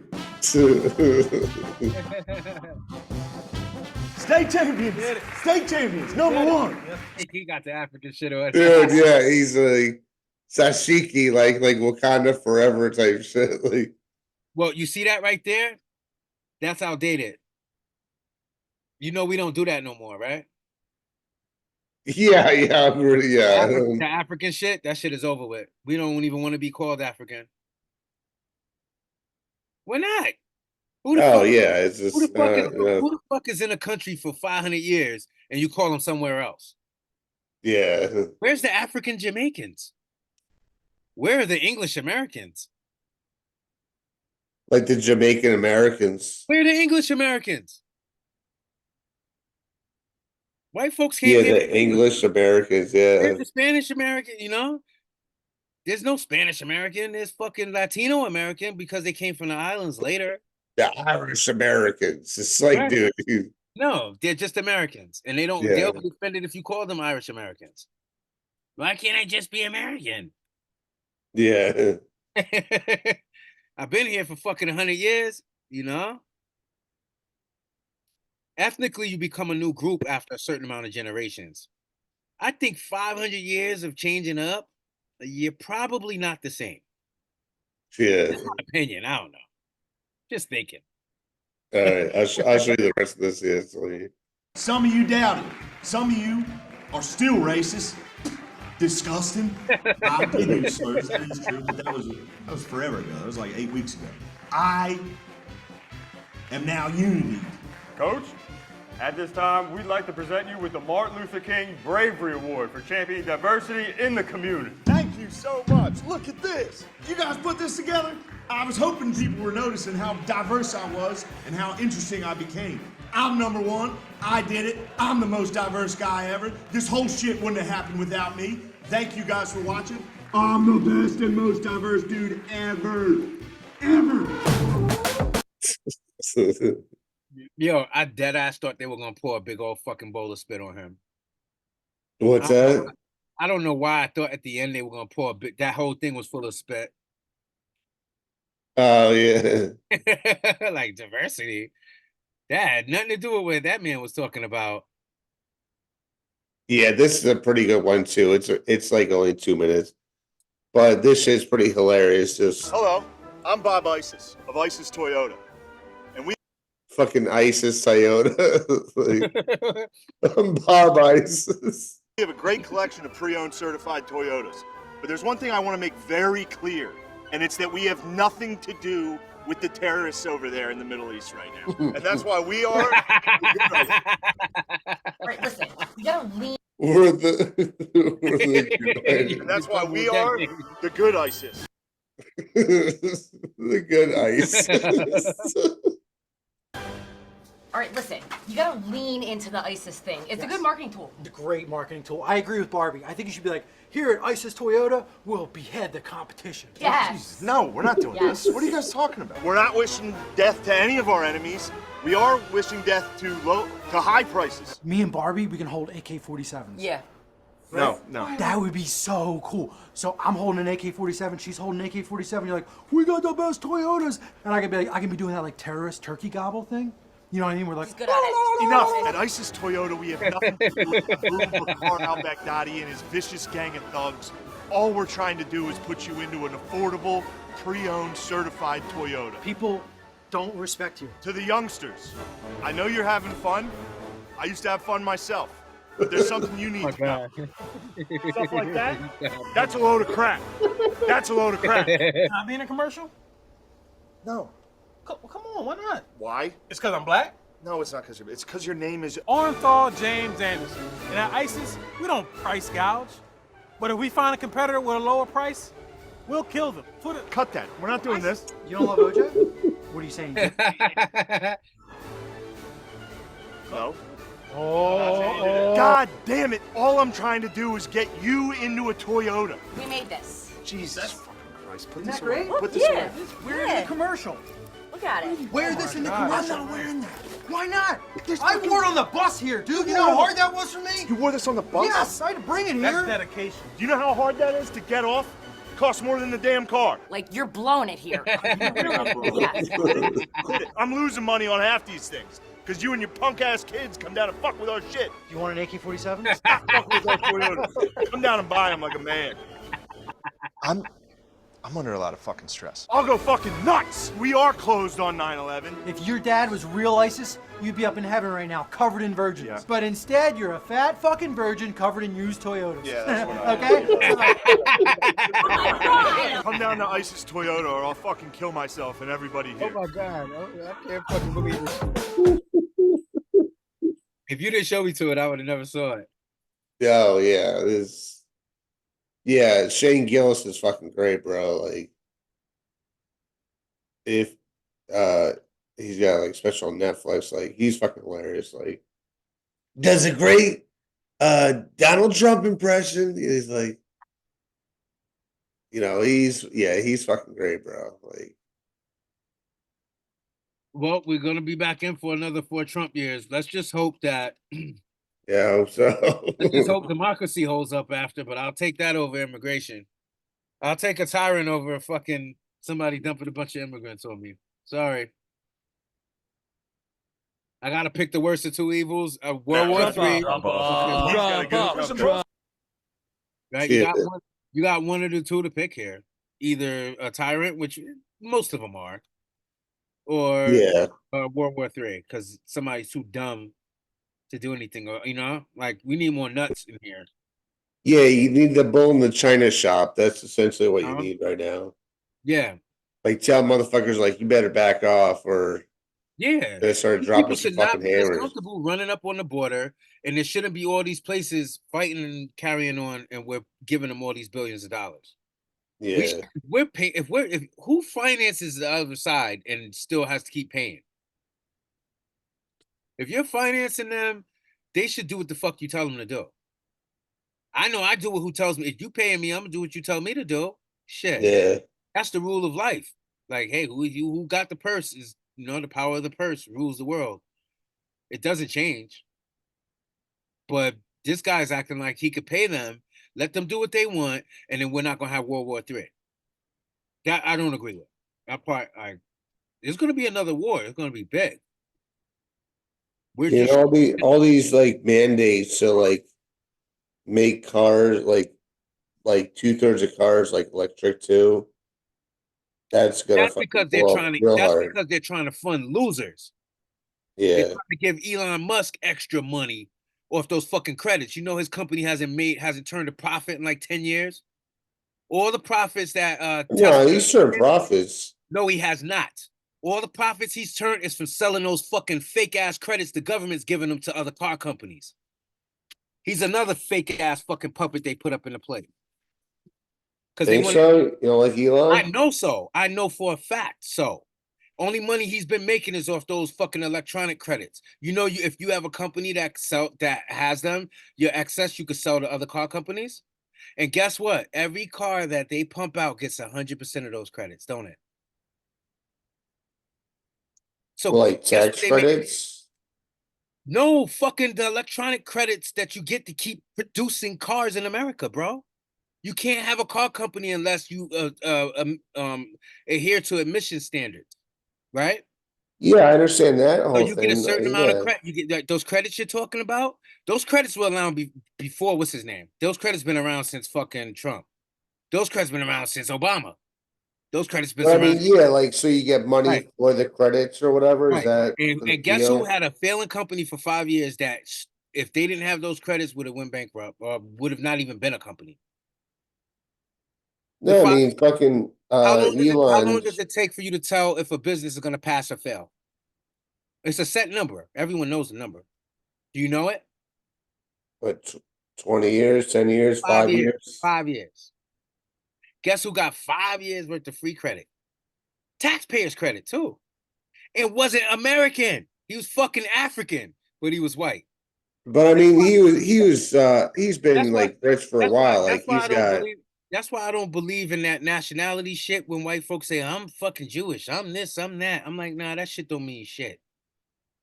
I: State champions! State champions, #1.
B: He got the African shit on.
A: Dude, yeah, he's like sashiki, like Wakanda forever type shit. Like,
B: Well, you see that right there? That's outdated. You know we don't do that no more, right?
A: yeah, I'm really, yeah.
B: The African shit, that shit is over with. We don't even want to be called African. We're not. Who the
A: Oh
B: fuck,
A: yeah, it's just
B: who the fuck is in a country for 500 years and you call them somewhere else?
A: yeah.
B: Where's the African Jamaicans? Where are the English Americans?
A: Like the Jamaican Americans.
B: Where are the English Americans? White folks can't
A: Yeah,
B: get
A: the English Americans. Yeah,
B: Where's the Spanish American, you know? There's no Spanish American. There's fucking Latino American because they came from the islands later.
A: the Irish Americans. It's like,
B: Right.
A: dude.
B: No, they're just Americans. And they don't,
A: Yeah.
B: they'll be offended if you call them Irish Americans. Why can't I just be American?
A: Yeah.
B: I've been here for fucking 100 years, you know? Ethnically, you become a new group after a certain amount of generations. I think 500 years of changing up, you're probably not the same.
A: Yeah.
B: That's my opinion. I don't know. Just thinking.
A: All right. I'll show you the rest of this. Yeah. So,
I: Some of you doubt it. Some of you are still racist. Disgusting. I did use slurs. That is true, but that was forever ago. That was like 8 weeks ago. I am now unity.
M: Coach, at this time, we'd like to present you with the Martin Luther King Bravery Award for championing diversity in the community.
I: Thank you so much. Look at this. You guys put this together? I was hoping people were noticing how diverse I was and how interesting I became. I'm #1. I did it. I'm the most diverse guy ever. This whole shit wouldn't have happened without me. Thank you guys for watching. I'm the best and most diverse dude ever. Ever.
B: Yo, I dead ass thought they were gonna pour a big old fucking bowl of spit on him.
A: What's that?
B: I don't know why I thought at the end they were gonna pour a big. That whole thing was full of spit.
A: Oh yeah.
B: Like diversity. That had nothing to do with what that man was talking about.
A: Yeah, this is a pretty good one too. It's like only 2 minutes, but this shit's pretty hilarious. Just
I: Hello, I'm Bob Isis of Isis Toyota. And we
A: fucking ISIS Toyota. Like, I'm Bob ISIS.
I: have a great collection of pre-owned certified Toyotas. But there's one thing I want to make very clear, and it's that we have nothing to do with the terrorists over there in the Middle East right now. And that's why we are.
E: Right, listen, you gotta lean.
A: We're the
I: And that's why we are the good ISIS.
A: the good ISIS.
E: All right, listen, you gotta lean into the ISIS thing. It's a good marketing tool.
J: It's a great marketing tool. I agree with Barbie. I think you should be like, here at ISIS Toyota, we'll behead the competition.
E: Yes.
I: No, we're not doing
E: Yes.
I: this. What are you guys talking about? We're not wishing death to any of our enemies. We are wishing death to high prices.
J: Me and Barbie, we can hold AK-47s.
E: Yeah.
I: No.
J: That would be so cool. So I'm holding an AK-47, she's holding an AK-47. You're like, we got the best Toyotas, and I can be doing that like terrorist turkey gobble thing. You know what I mean? We're like,
E: He's good at it.
I: Enough. At ISIS Toyota, we have nothing to do with Abu Bakr al-Baghdadi and his vicious gang of thugs. All we're trying to do is put you into an affordable, pre-owned, certified Toyota.
J: people don't respect you.
I: To the youngsters, I know you're having fun. I used to have fun myself. But there's something you need to know. Stuff like that? That's a load of crap. That's a load of crap.
L: Can I be in a commercial?
I: No.
L: Come on, why not?
I: Why?
L: It's because I'm black?
I: No, it's not because it's because your name is.
L: Orenthal James Anderson. And at ISIS, we don't price gouge. But if we find a competitor with a lower price, we'll kill them.
I: Cut that. We're not doing this.
J: You don't love OJ? What are you saying?
I: No.
L: Oh.
I: God damn it. All I'm trying to do is get you into a Toyota.
E: We made this.
I: Jesus fucking Christ. Put
J: Isn't
I: this
J: that great?
I: away. Put this
E: Yeah.
I: away.
J: We're in the commercial.
E: Look at it.
J: Wear this in the
L: God.
J: commercial.
I: I'm not wearing that.
J: Why not? I wore it on the bus here, dude. You know how hard that was for me?
I: You wore this on the bus?
J: Yes, I had to bring it
L: That's
J: here.
L: dedication.
I: Do you know how hard that is to get off? It costs more than the damn car.
E: Like, you're blowing it here. Yes.
I: I'm losing money on half these things. Because you and your punk-ass kids come down and fuck with our shit.
J: You want an AK-47?
I: Stop fucking with our Toyotas. Come down and buy them like a man.
N: I'm under a lot of fucking stress.
I: I'll go fucking nuts. We are closed on 9/11.
J: If your dad was real ISIS, you'd be up in heaven right now, covered in virgins.
I: Yeah.
J: But instead, you're a fat fucking virgin covered in used Toyotas.
I: Yeah, that's what
J: Okay?
I: Come down to ISIS Toyota or I'll fucking kill myself and everybody here.
K: Oh my God, I can't fucking believe this.
B: If you didn't show me to it, I would have never saw it.
A: Oh yeah, yeah, Shane Gillis is fucking great, bro. Like, if he's got like special on Netflix, like he's fucking hilarious. Like, does a great Donald Trump impression. He's like, he's fucking great, bro. Like,
B: Well, we're gonna be back in for another 4 Trump years. Let's just hope that
A: yeah, I hope so.
B: let's just hope democracy holds up after, but I'll take that over immigration. I'll take a tyrant over fucking somebody dumping a bunch of immigrants on me. Sorry. I gotta pick the worst of 2 evils. World War III. Right? You got one of the 2 to pick here. Either a tyrant, which most of them are, or World War III, because somebody's too dumb to do anything. Or like we need more nuts in here.
A: Yeah, you need the bull in the china shop. That's essentially what you need right now.
B: Yeah.
A: Like tell motherfuckers like you better back off or they start dropping
B: People
A: some
B: should not
A: fucking
B: be as
A: hammers.
B: comfortable running up on the border, and there shouldn't be all these places fighting and carrying on, and we're giving them all these billions of dollars.
A: Yeah.
B: If who finances the other side and still has to keep paying? If you're financing them, they should do what the fuck you tell them to do. I know I do what who tells me. If you paying me, I'm gonna do what you tell me to do. Shit.
A: Yeah.
B: That's the rule of life. Like, hey, who got the purse is the power of the purse rules the world. It doesn't change. But this guy's acting like he could pay them, let them do what they want, and then we're not gonna have World War III. That I don't agree with. That part, there's gonna be another war. It's gonna be big.
A: All these like mandates to like make cars like 2/3 of cars like electric too. That's
B: because they're trying to fund losers.
A: Yeah.
B: They're trying to give Elon Musk extra money off those fucking credits. His company hasn't turned a profit in like 10 years. All the profits that
A: no, he's turned profits.
B: No, he has not. All the profits he's turned is from selling those fucking fake ass credits the government's giving them to other car companies. He's another fake ass fucking puppet they put up in the plate.
A: Think so? Like Elon?
B: I know so. I know for a fact so. Only money he's been making is off those fucking electronic credits. If you have a company that has them, your excess you could sell to other car companies. And guess what? Every car that they pump out gets 100% of those credits, don't it? So
A: like tax credits?
B: No, fucking the electronic credits that you get to keep producing cars in America, bro. You can't have a car company unless you adhere to emission standards, right?
A: Yeah, I understand that whole
B: So you
A: thing.
B: get a certain amount of credit. You get those credits you're talking about. Those credits were around before what's his name? Those credits been around since fucking Trump. Those credits been around since Obama. Those credits been around.
A: So you get money for the credits or whatever.
B: Right.
A: Is that
B: and guess who had a failing company for 5 years that if they didn't have those credits would have went bankrupt or would have not even been a company?
A: No, I mean fucking
B: how
A: Elon.
B: long does it take for you to tell if a business is going to pass or fail? It's a set number. Everyone knows the number. Do you know it?
A: What, 20 years, 10 years, 5 years?
B: 5 years. Guess who got 5 years worth of free credit? Taxpayers credit too. It wasn't American. He was fucking African, but he was white.
A: But I mean, he's been like rich for a while. Like he's got.
B: That's why I don't believe in that nationality shit. When white folks say I'm fucking Jewish, I'm this, I'm that. I'm like, nah, that shit don't mean shit.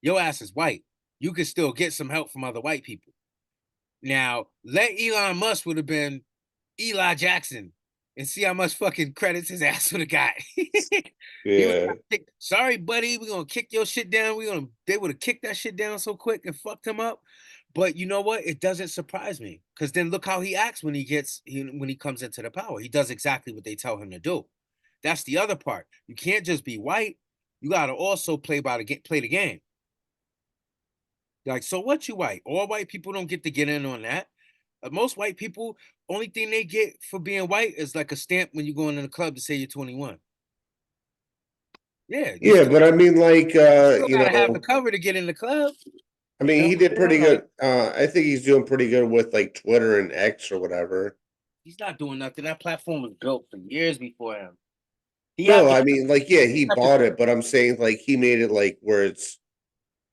B: Your ass is white. You can still get some help from other white people. Now, let Elon Musk would have been Eli Jackson and see how much fucking credits his ass would have got.
A: Yeah.
B: Sorry, buddy, we're gonna kick your shit down. They would have kicked that shit down so quick and fucked him up. But you know what? It doesn't surprise me because then look how he acts when he comes into the power. He does exactly what they tell him to do. That's the other part. You can't just be white. You gotta also play the game. Like, so what you white? All white people don't get to get in on that. Most white people, only thing they get for being white is like a stamp when you go into the club to say you're 21. Yeah.
A: Yeah, but I mean, like,
B: You
A: you
B: gotta have
A: know,
B: the cover to get in the club.
A: I mean,
B: You know
A: he
B: what I'm
A: did pretty
B: saying?
A: good. I think he's doing pretty good with like Twitter and X or whatever.
B: He's not doing nothing. That platform was built for years before him.
A: No, I mean, like, yeah, he bought it, but I'm saying like he made it like where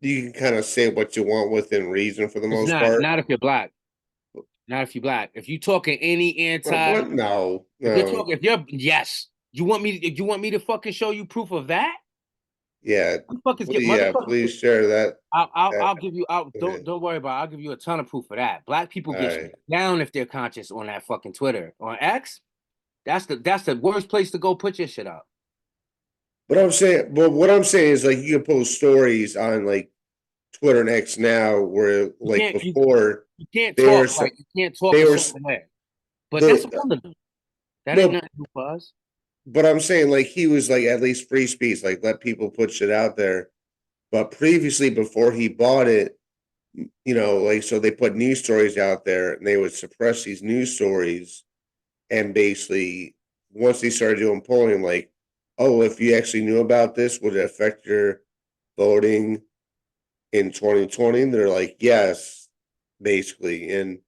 A: you can kind of say what you want within reason for the most part.
B: Not if you're black. Not if you're black. If you talking any anti,
A: What? No,
B: if you're yes, you want me to fucking show you proof of that?
A: Yeah,
B: Motherfuckers get
A: yeah. Please share that.
B: I'll give you don't worry about it. I'll give you a ton of proof of that. Black people get shut down if they're conscious on that fucking Twitter. On X, that's the worst place to go put your shit up.
A: What I'm saying is like you can post stories on like Twitter and X now where like before
B: you can't talk like you can't talk a certain way. But that's one of them. That ain't nothing for us.
A: But I'm saying like he was like at least free speech, like let people put shit out there. But previously, before he bought it, you know, like so they put news stories out there and they would suppress these news stories. And basically, once they started doing polling, like, oh, if you actually knew about this, would it affect your voting in 2020? And they're like, yes, basically. And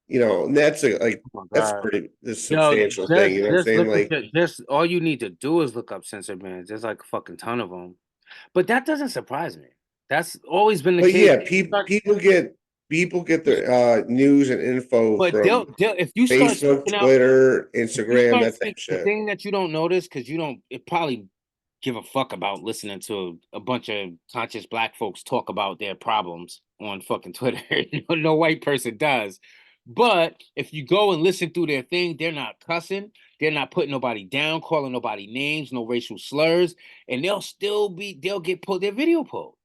A: you know, and that's that's pretty substantial thing. You know what I'm saying? Like,
B: just all you need to do is look up censor bans. There's like a fucking ton of them, but that doesn't surprise me. That's always been the case.
A: Yeah, people get their news and info
B: but
A: from
B: if you start
A: Facebook, Twitter, Instagram, that type of shit.
B: The thing that you don't notice because it probably give a fuck about listening to a bunch of conscious black folks talk about their problems on fucking Twitter. No white person does. But if you go and listen through their thing, they're not cussing. They're not putting nobody down, calling nobody names, no racial slurs, and they'll get pulled, their video pulled.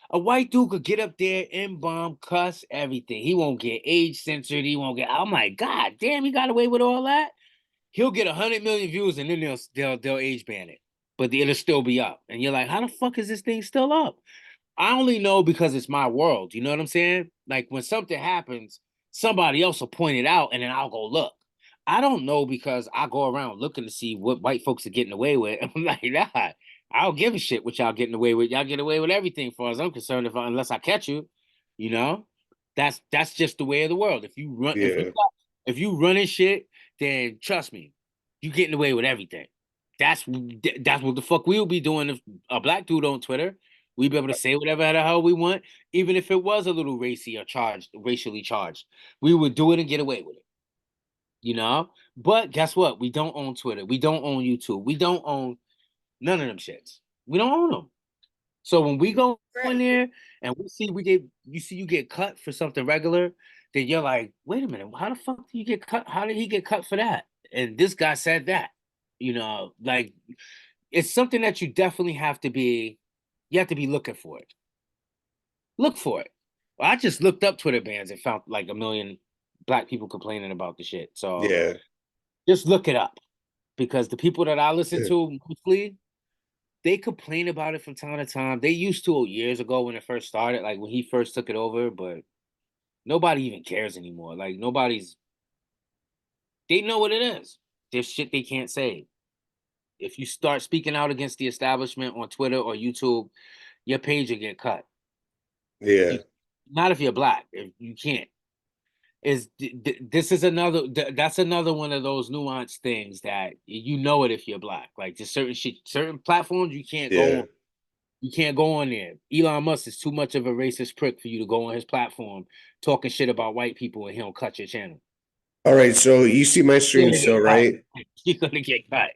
B: A white dude could get up there and bomb, cuss, everything. He won't get age censored. He won't get. I'm like, God damn, he got away with all that. He'll get 100 million views and then they'll age ban it, but it'll still be up. And you're like, how the fuck is this thing still up? I only know because it's my world. You know what I'm saying? Like when something happens, somebody else will point it out and then I'll go look. I don't know because I go around looking to see what white folks are getting away with. I'm like, nah, I don't give a shit what y'all getting away with. Y'all get away with everything, as far as I'm concerned. Unless I catch you, you know, that's just the way of the world. If you run, if you running shit, then trust me, you getting away with everything. That's what the fuck we'll be doing if a black dude on Twitter. We'd be able to say whatever the hell we want, even if it was a little racy or racially charged. We would do it and get away with it. You know? But guess what? We don't own Twitter. We don't own YouTube. We don't own none of them shits. We don't own them. So when we go in there and you get cut for something regular, then you're like, wait a minute, how the fuck did you get cut? How did he get cut for that? And this guy said that. You know, like it's something that you definitely have to be looking for it. Look for it. Well, I just looked up Twitter bans and found like 1 million black people complaining about the shit. So
A: yeah,
B: just look it up because the people that I listen to mostly, they complain about it from time to time. They used to years ago when it first started, like when he first took it over, but nobody even cares anymore. Like they know what it is. There's shit they can't say. If you start speaking out against the establishment on Twitter or YouTube, your page will get cut.
A: Yeah.
B: Not if you're black. If you can't. That's another one of those nuanced things that you know it if you're black. Like just certain platforms you can't go on. You can't go on there. Elon Musk is too much of a racist prick for you to go on his platform talking shit about white people and he'll cut your channel.
A: All right, so you see my stream still, right?
B: You're gonna get cut.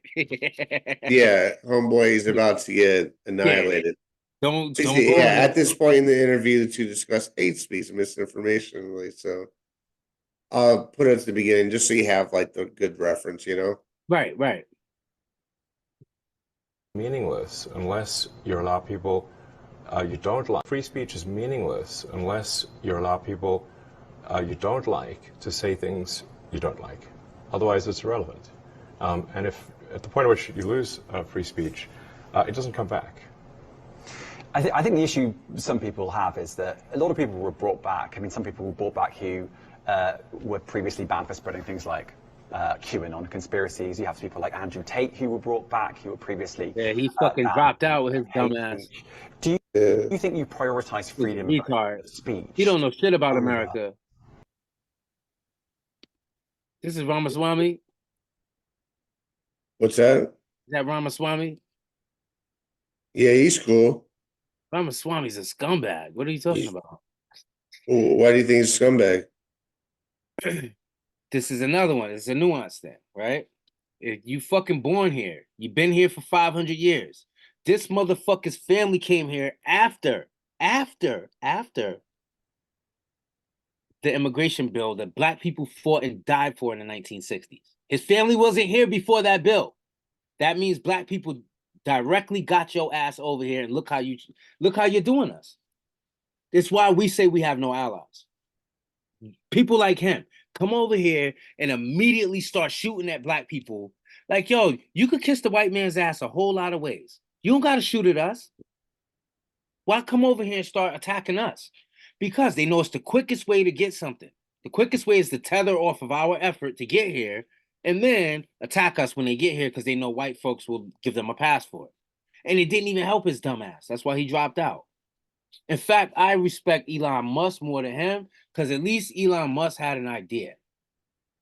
A: Yeah, homeboy is about to get annihilated.
B: Don't
A: Yeah,
B: go on
A: at
B: that.
A: this point in the interview, the two discuss hate speech and misinformation. Like, so I'll put it at the beginning just so you have like the good reference, you know?
B: Right, right.
O: Meaningless unless you allow people you don't like. Free speech is meaningless unless you allow people you don't like to say things you don't like. Otherwise, it's irrelevant. And if at the point at which you lose free speech, it doesn't come back.
P: I think the issue some people have is that a lot of people were brought back. I mean, some people were brought back who were previously banned for spreading things like QAnon conspiracies. You have people like Andrew Tate who were brought back, who were previously
B: he fucking dropped out with his dumb ass.
P: Do you think you prioritize freedom of speech?
B: He don't know shit about America. This is Ramaswamy.
A: What's that?
B: Is that Ramaswamy?
A: Yeah, he's cool.
B: Ramaswamy's a scumbag. What are you talking about?
A: Why do you think he's a scumbag?
B: This is another one. It's a nuance thing, right? If you fucking born here, you've been here for 500 years. This motherfucker's family came here after the immigration bill that black people fought and died for in the 1960s. His family wasn't here before that bill. That means black people directly got your ass over here, and look how you're doing us. It's why we say we have no allies. People like him come over here and immediately start shooting at black people. Like, yo, you could kiss the white man's ass a whole lot of ways. You don't got to shoot at us. Why come over here and start attacking us? Because they know it's the quickest way to get something. The quickest way is to tether off of our effort to get here and then attack us when they get here because they know white folks will give them a pass for it. And it didn't even help his dumb ass. That's why he dropped out. In fact, I respect Elon Musk more than him because at least Elon Musk had an idea.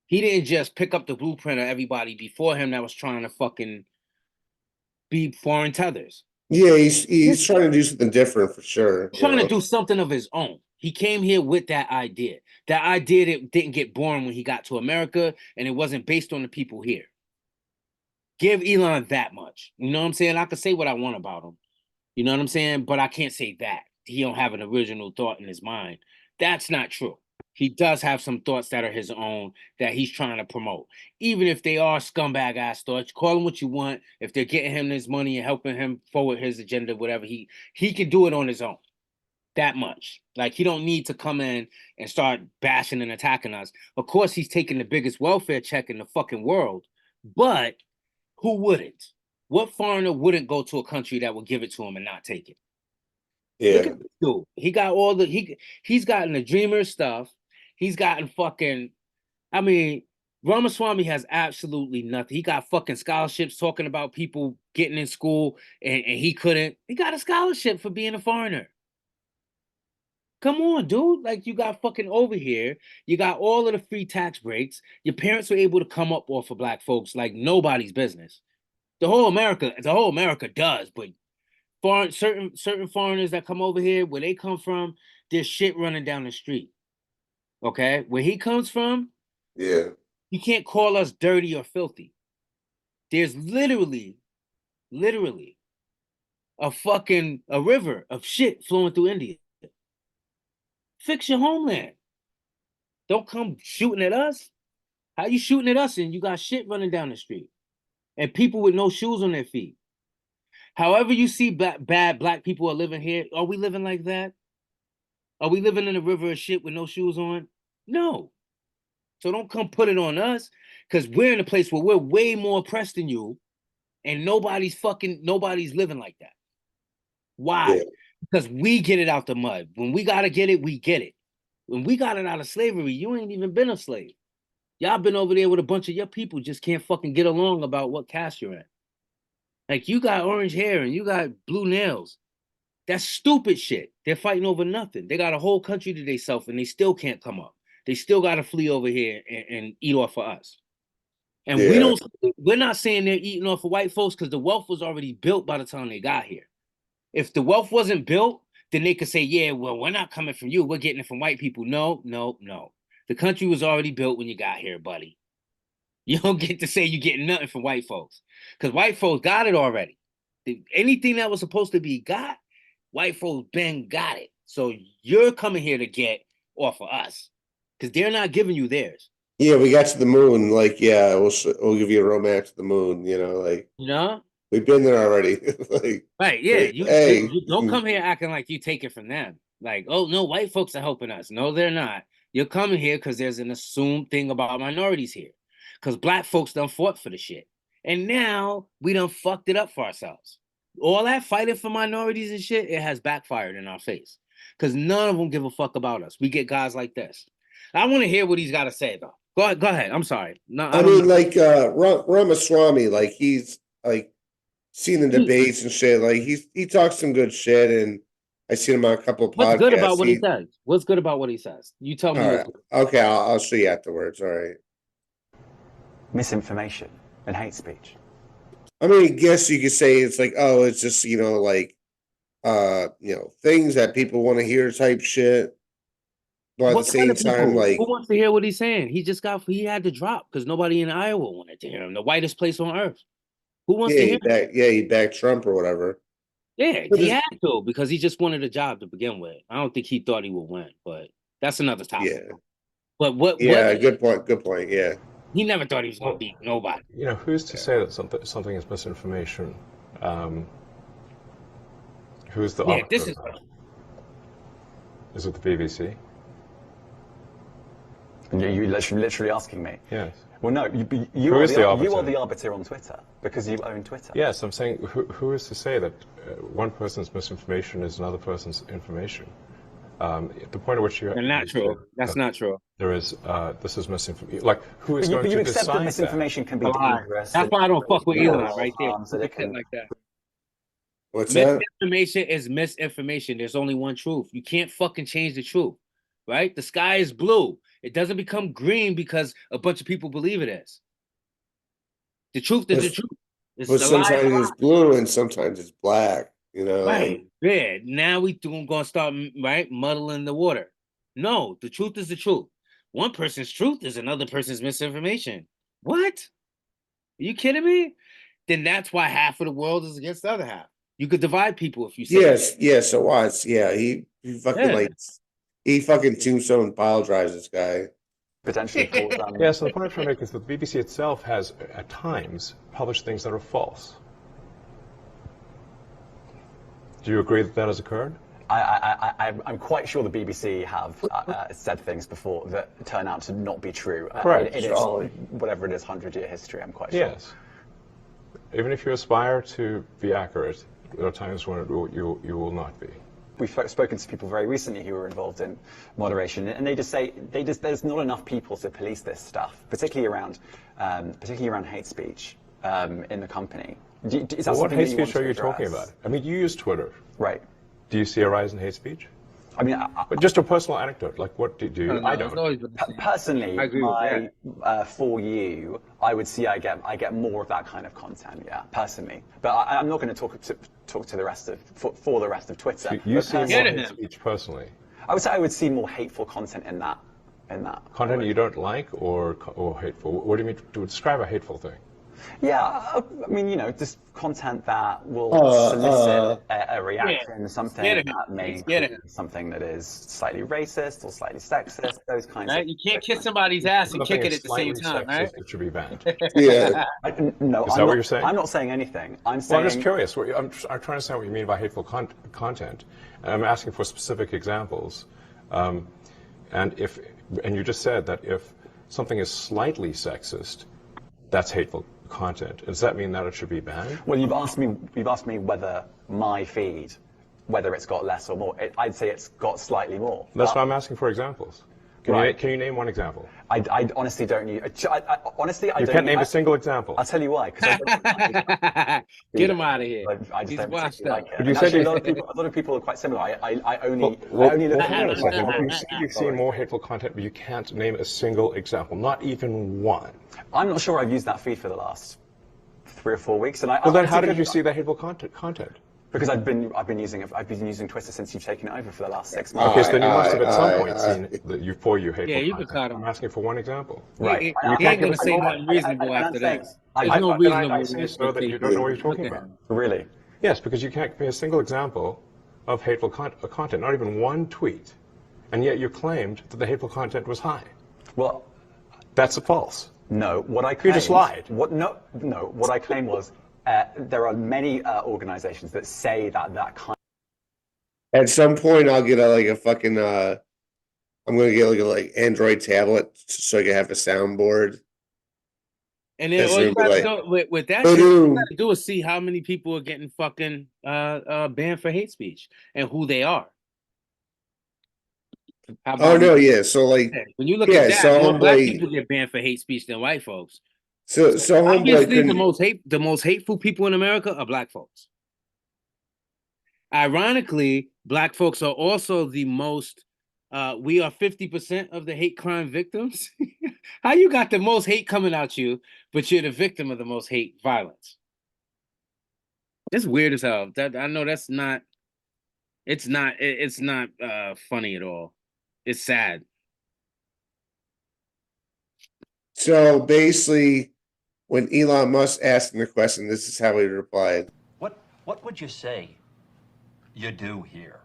B: He didn't just pick up the blueprint of everybody before him that was trying to fucking be foreign tethers.
A: Yeah, he's trying to do something different for sure.
B: Trying to do something of his own. He came here with that idea. That idea that didn't get born when he got to America, and it wasn't based on the people here. Give Elon that much. You know what I'm saying? I could say what I want about him. You know what I'm saying? But I can't say that. He don't have an original thought in his mind. That's not true. He does have some thoughts that are his own that he's trying to promote. Even if they are scumbag ass thoughts, call them what you want. If they're getting him his money and helping him forward his agenda, whatever, he can do it on his own. That much. Like, he don't need to come in and start bashing and attacking us. Of course, he's taking the biggest welfare check in the fucking world. But who wouldn't? What foreigner wouldn't go to a country that would give it to him and not take it?
A: Yeah.
B: Look at this dude. He got all the he's gotten the dreamer stuff. He's gotten fucking, I mean, Ramaswamy has absolutely nothing. He got fucking scholarships talking about people getting in school and he couldn't. He got a scholarship for being a foreigner. Come on, dude. Like, you got fucking over here. You got all of the free tax breaks. Your parents were able to come up off of black folks like nobody's business. The whole America does, but certain foreigners that come over here, where they come from, there's shit running down the street. Okay? Where he comes from,
A: yeah,
B: you can't call us dirty or filthy. There's literally a river of shit flowing through India. Fix your homeland. Don't come shooting at us. How you shooting at us and you got shit running down the street? And people with no shoes on their feet. However you see bad black people are living here, are we living like that? Are we living in a river of shit with no shoes on? No. So don't come put it on us, because we're in a place where we're way more oppressed than you, and nobody's living like that. Why? Yeah. Because we get it out the mud. When we gotta get it, we get it. When we got it out of slavery, you ain't even been a slave. Y'all been over there with a bunch of your people just can't fucking get along about what caste you're in. Like, you got orange hair and you got blue nails. That's stupid shit. They're fighting over nothing. They got a whole country to themselves and they still can't come up. They still got to flee over here and eat off of us. And we're not saying they're eating off of white folks because the wealth was already built by the time they got here. If the wealth wasn't built, then they could say, yeah, well, we're not coming from you. We're getting it from white people. No. The country was already built when you got here, buddy. You don't get to say you're getting nothing from white folks because white folks got it already. Anything that was supposed to be got, White folks been got it. So you're coming here to get off of us because they're not giving you theirs.
A: Yeah, we got to the moon. Like, yeah, we'll give you a romance to the moon. You know, like we've been there already. Like,
B: right? Yeah,
A: like,
B: you don't come here acting like you take it from them. Like, oh no, white folks are helping us. No, they're not. You're coming here because there's an assumed thing about minorities here. Because black folks done fought for the shit. And now we done fucked it up for ourselves. All that fighting for minorities and shit, it has backfired in our face. Because none of them give a fuck about us. We get guys like this. I want to hear what he's got to say, though. Go ahead. I'm sorry. No,
A: I mean, like Ramaswamy, like he's like seen the debates and shit. Like he talks some good shit, and I seen him on a couple of podcasts.
B: What's good about what he says? What's good about what he says? You tell me.
A: Right. Okay, I'll show you afterwards. All right.
P: Misinformation and hate speech.
A: I mean, I guess you could say it's like, oh, it's just, like, things that people want to hear type shit. But at the same time, like,
B: who wants to hear what he's saying? He had to drop because nobody in Iowa wanted to hear him. The whitest place on earth. Who wants to hear him?
A: He backed Trump or whatever.
B: Yeah, he had to because he just wanted a job to begin with. I don't think he thought he would win, but that's another topic.
A: Yeah.
B: But what?
A: Yeah, good point. Yeah.
B: He never thought he was going to beat nobody.
O: Who's to say that something is misinformation? Who's the arbiter? Is it the BBC?
P: You're literally asking me?
O: Yes.
P: Well, no, you are the arbiter on Twitter because you own Twitter.
O: Yes, I'm saying who is to say that one person's misinformation is another person's information? The point at which you...
B: They're not true. That's not true.
O: There is, this is misinformation. Like, who is going to decide that?
P: You accept that misinformation can be dangerous.
B: That's why I don't fuck with Elon right there. Like that.
A: What's that?
B: Misinformation is misinformation. There's only one truth. You can't fucking change the truth, right? The sky is blue. It doesn't become green because a bunch of people believe it is. The truth is the truth.
A: But sometimes it's blue and sometimes it's black,
B: Right. Yeah. Now we gonna start muddling the water. No, the truth is the truth. One person's truth is another person's misinformation. What? Are you kidding me? Then that's why half of the world is against the other half. You could divide people if you say
A: Yes. So what? Yeah, he fucking he fucking tombstone pile drives this guy.
P: Potentially cause them.
O: Yeah, so the point I'm trying to make is that the BBC itself has, at times, published things that are false. Do you agree that has occurred?
P: I'm quite sure the BBC have said things before that turn out to not be true.
O: Correct.
P: It is, whatever it is, 100-year history, I'm quite sure.
O: Yes. Even if you aspire to be accurate, there are times when you will not be.
P: We've spoken to people very recently who were involved in moderation, and they just say there's not enough people to police this stuff, particularly around hate speech in the company. Is that
O: what hate
P: that
O: speech are you talking about? I mean, you use Twitter,
P: right?
O: Do you see a rise in hate speech?
P: I mean,
O: but just a personal anecdote. Like, what do you? I don't.
P: Personally, for you, I would see I get more of that kind of content. Yeah, personally, but I'm not going to talk to the rest of for the rest of Twitter.
O: So you see more hate speech personally.
P: I would say I would see more hateful content in that.
O: Content you don't like or hateful. What do you mean to describe a hateful thing?
P: Yeah, I mean, just content that will solicit a reaction, something that may something that is slightly racist or slightly sexist, those kinds of...
B: You can't kiss somebody's ass and kick it at the same time, right?
O: It should be banned.
A: Yeah.
P: No,
O: is that what you're saying?
P: I'm not saying anything. I'm
O: just curious. I'm trying to understand what you mean by hateful content. And I'm asking for specific examples. And you just said that if something is slightly sexist, that's hateful content. Does that mean that it should be banned?
P: Well, you've asked me whether my feed, whether it's got less or more. I'd say it's got slightly more.
O: That's why I'm asking for examples. Can you name one example?
P: I honestly don't. You
O: can't name a single example.
P: I'll tell you why. Because
B: get him out of here.
P: I just don't like it.
O: But you said
P: a lot of people are quite similar. I only look at
O: You've seen more hateful content, but you can't name a single example, not even one.
P: I'm not sure I've used that feed for the last 3 or 4 weeks, and
O: then how did you see that hateful content?
P: Because I've been using Twitter since you've taken it over for the last 6 months.
O: Okay, so then you must have at some point seen that you hateful content. I'm asking for one example.
P: Right.
B: You ain't going to say nothing reasonable after that. There's no reasonable.
O: I say so that you don't know what you're talking about.
P: Really?
O: Yes, because you can't give me a single example of hateful content, not even one tweet. And yet you claimed that the hateful content was high.
P: Well,
O: that's false.
P: No, what I claimed...
O: You just lied.
P: What I claimed was there are many organizations that say that kind.
A: At some point, I'll get a fucking. I'm gonna get like Android tablet so I can have a soundboard.
B: And then all you gotta do with that shit, all you gotta do is see how many people are getting fucking banned for hate speech and who they are.
A: Oh no, yeah. So like
B: when you look at that, more black people get banned for hate speech than white folks.
A: So
B: obviously the most hateful people in America are black folks. Ironically, black folks are also the most. We are 50% of the hate crime victims. How you got the most hate coming at you, but you're the victim of the most hate violence? It's weird as hell. That I know that's not. It's not funny at all. It's sad.
A: So basically, when Elon Musk asked him the question, this is how he replied.
Q: What would you say you do here?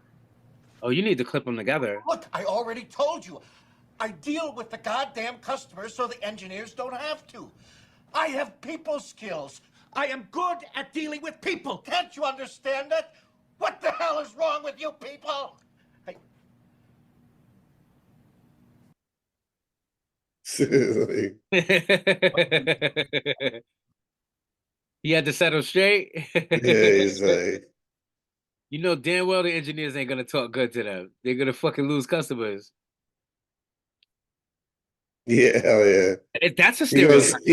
B: Oh, you need to clip them together.
R: Look, I already told you. I deal with the goddamn customers so the engineers don't have to. I have people skills. I am good at dealing with people. Can't you understand that? What the hell is wrong with you people?
B: He had to settle straight.
A: Yeah, he's like,
B: you know damn well the engineers ain't gonna talk good to them. They're gonna fucking lose customers.
A: yeah, hell yeah.
B: That's a
A: He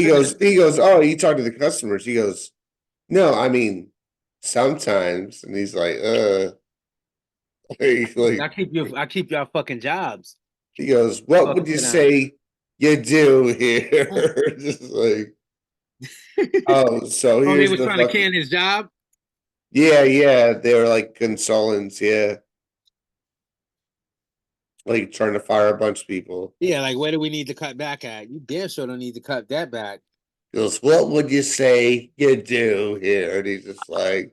A: goes. Oh, you talk to the customers. He goes, no, I mean, sometimes. And he's like,
B: I keep y'all fucking jobs.
A: He goes, what would you say you do here? Just like, oh, so here's
B: he was trying to can his job.
A: Yeah, they were like consultants, yeah, like trying to fire a bunch of people.
B: Yeah, like where do we need to cut back at? You damn sure don't need to cut that back.
A: He goes, what would you say you do here? And he's just like,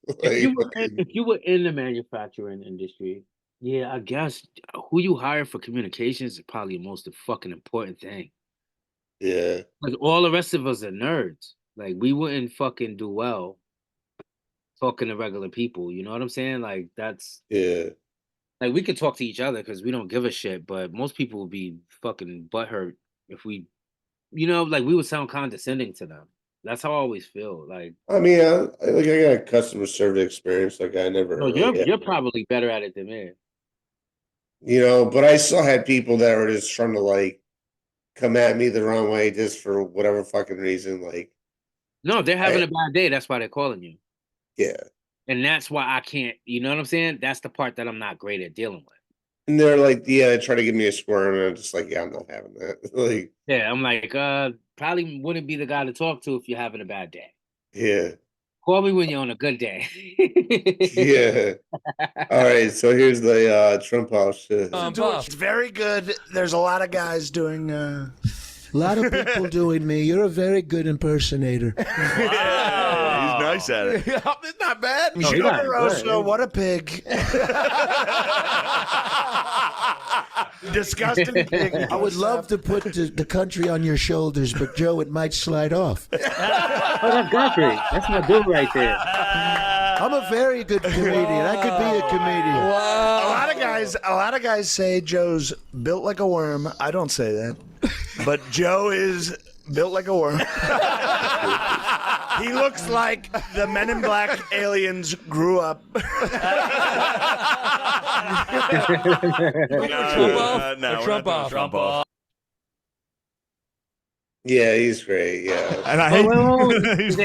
B: if you were in the manufacturing industry, yeah, I guess who you hire for communications is probably the most fucking important thing.
A: Yeah.
B: Because all the rest of us are nerds. Like, we wouldn't fucking do well talking to regular people. You know what I'm saying? Like, that's...
A: Yeah.
B: Like, we could talk to each other because we don't give a shit, but most people would be fucking butthurt if we... You know, like, we would sound condescending to them. That's how I always feel. Like,
A: I mean, I got customer service experience. Like, I never...
B: No, you're probably better at it than me.
A: You know, but I still had people that were just trying to, like, come at me the wrong way just for whatever fucking reason. Like,
B: no, they're having a bad day. That's why they're calling you.
A: Yeah.
B: And that's why I can't, you know what I'm saying? That's the part that I'm not great at dealing with.
A: And they're like, yeah, try to give me a squirm. And I'm just like, yeah, I'm not having that. Like,
B: yeah, I'm like, probably wouldn't be the guy to talk to if you're having a bad day.
A: Yeah.
B: Call me when you're on a good day.
A: Yeah. All right. So here's the Trump House shit.
R: It's very good. There's a lot of guys doing.
S: A lot of people doing me. You're a very good impersonator.
I: Yeah, he's nice at it.
R: It's not bad.
S: Oh,
R: Generoso, what a pig. Disgusting pig.
S: I would love to put the country on your shoulders, but Joe, it might slide off.
B: Oh, that's Godfrey. That's my dude right there.
S: I'm a very good comedian. I could be a comedian.
R: A lot of guys say Joe's built like a worm. I don't say that. But Joe is built like a worm. He looks like the Men in Black aliens grew up.
A: Trump off. Yeah, he's great. Yeah.
I: And I hate he's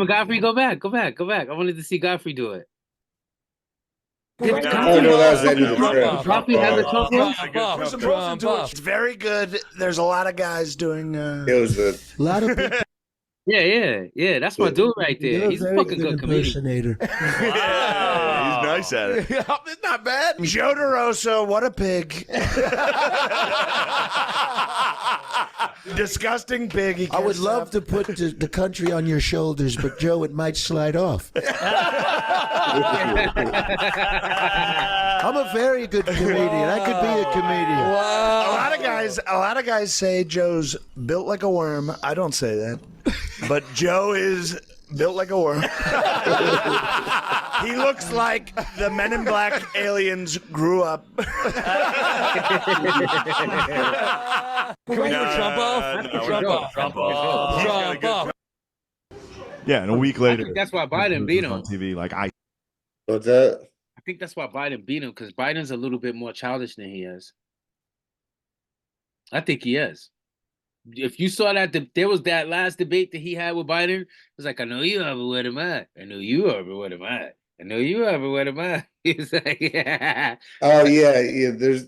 B: Godfrey, go back. I wanted to see Godfrey do it.
A: Oh no, that was the end of the trip.
B: Godfrey has a Trump off?
R: It's very good. There's a lot of guys doing.
A: It was a
S: lot of people.
B: Yeah. That's my dude right there. He's a fucking good comedian.
S: Impersonator.
I: Yeah, he's I said it.
N: It's not bad.
S: Joe DeRosa, what a pig. Disgusting pig. He I would love to put the country on your shoulders, but Joe, it might slide off. I'm a very good comedian. I could be a comedian.
N: Wow. A lot of guys say Joe's built like a worm. I don't say that. But Joe is built like a worm. He looks like the Men in Black aliens grew up.
K: Can we do a Trump off? Trump off.
I: Yeah, and a week later.
B: I think that's why Biden beat him
I: on TV. Like
A: What's that?
B: I think that's why Biden beat him, because Biden's a little bit more childish than he is. I think he is. If you saw that, there was that last debate that he had with Biden. It was like, I know you are, but what am I? I know you are, but what am I? I know you are, but what am I? He's like, yeah.
A: Oh yeah.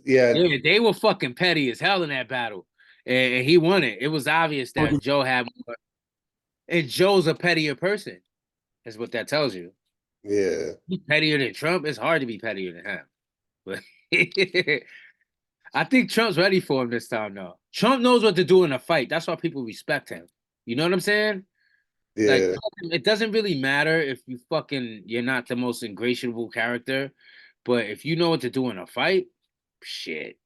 A: Yeah,
B: they were fucking petty as hell in that battle, and he won it. It was obvious that Joe had more, and Joe's a pettier person. Is what that tells you.
A: Yeah.
B: He's pettier than Trump. It's hard to be pettier than him, but I think Trump's ready for him this time, though. Trump knows what to do in a fight. That's why people respect him. You know what I'm saying?
A: Yeah.
B: Like, it doesn't really matter if you're not the most ingratiable character, but if you know what to do in a fight, shit.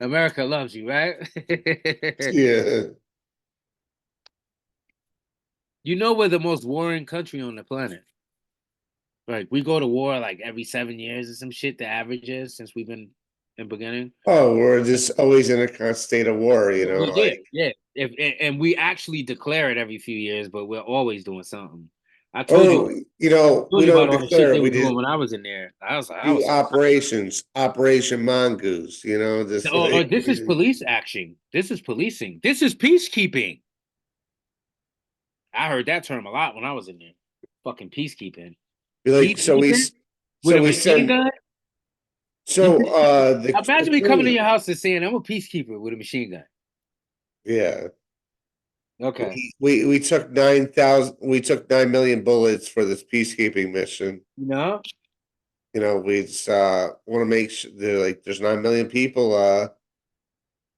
B: America loves you, right?
A: Yeah.
B: You know we're the most warring country on the planet. Like, we go to war like every 7 years or some shit, the average is, since we've been in beginning.
A: Oh, we're just always in a constant state of war, you know.
B: Yeah. And we actually declare it every few years, but we're always doing something. I told you,
A: we don't declare. We just
B: when I was in there. I was
A: operations, Operation Mongoose. You know, this.
B: This is police action. This is policing. This is peacekeeping. I heard that term a lot when I was in there. Fucking peacekeeping.
A: Like, so we
B: machine gun.
A: So
B: imagine me coming to your house and saying I'm a peacekeeper with a machine gun.
A: Yeah.
B: Okay.
A: We took 9,000. We took 9 million bullets for this peacekeeping mission.
B: No.
A: You know, we just want to make sure there's 9 million people.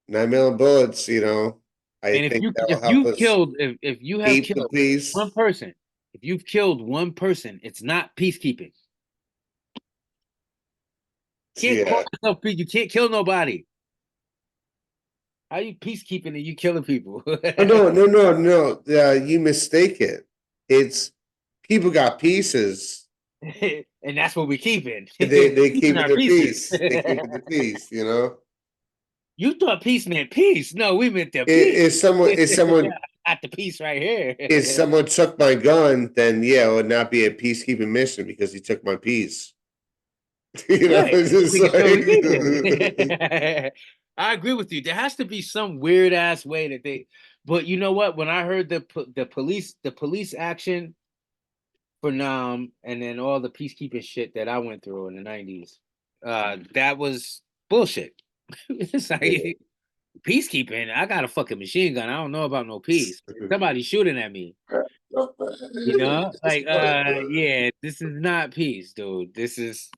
A: 9 million bullets. You know,
B: if you've killed one person, if you've killed one person, it's not peacekeeping. You can't kill nobody. How are you peacekeeping and you killing people?
A: No. You mistake it. It's people got pieces,
B: and that's what we keeping.
A: They keep the peace. They keep the peace. You know.
B: You thought peace meant peace. No, we meant the peace.
A: If someone
B: at the peace right here.
A: If someone took my gun, then yeah, it would not be a peacekeeping mission because he took my piece. You know, it's just
B: like... I agree with you. There has to be some weird ass way that they. But you know what? When I heard the police action for Nam, and then all the peacekeeping shit that I went through in the 90s, that was bullshit. It's like peacekeeping. I got a fucking machine gun. I don't know about no peace. Somebody shooting at me. You know, like yeah, this is not peace, dude. This is.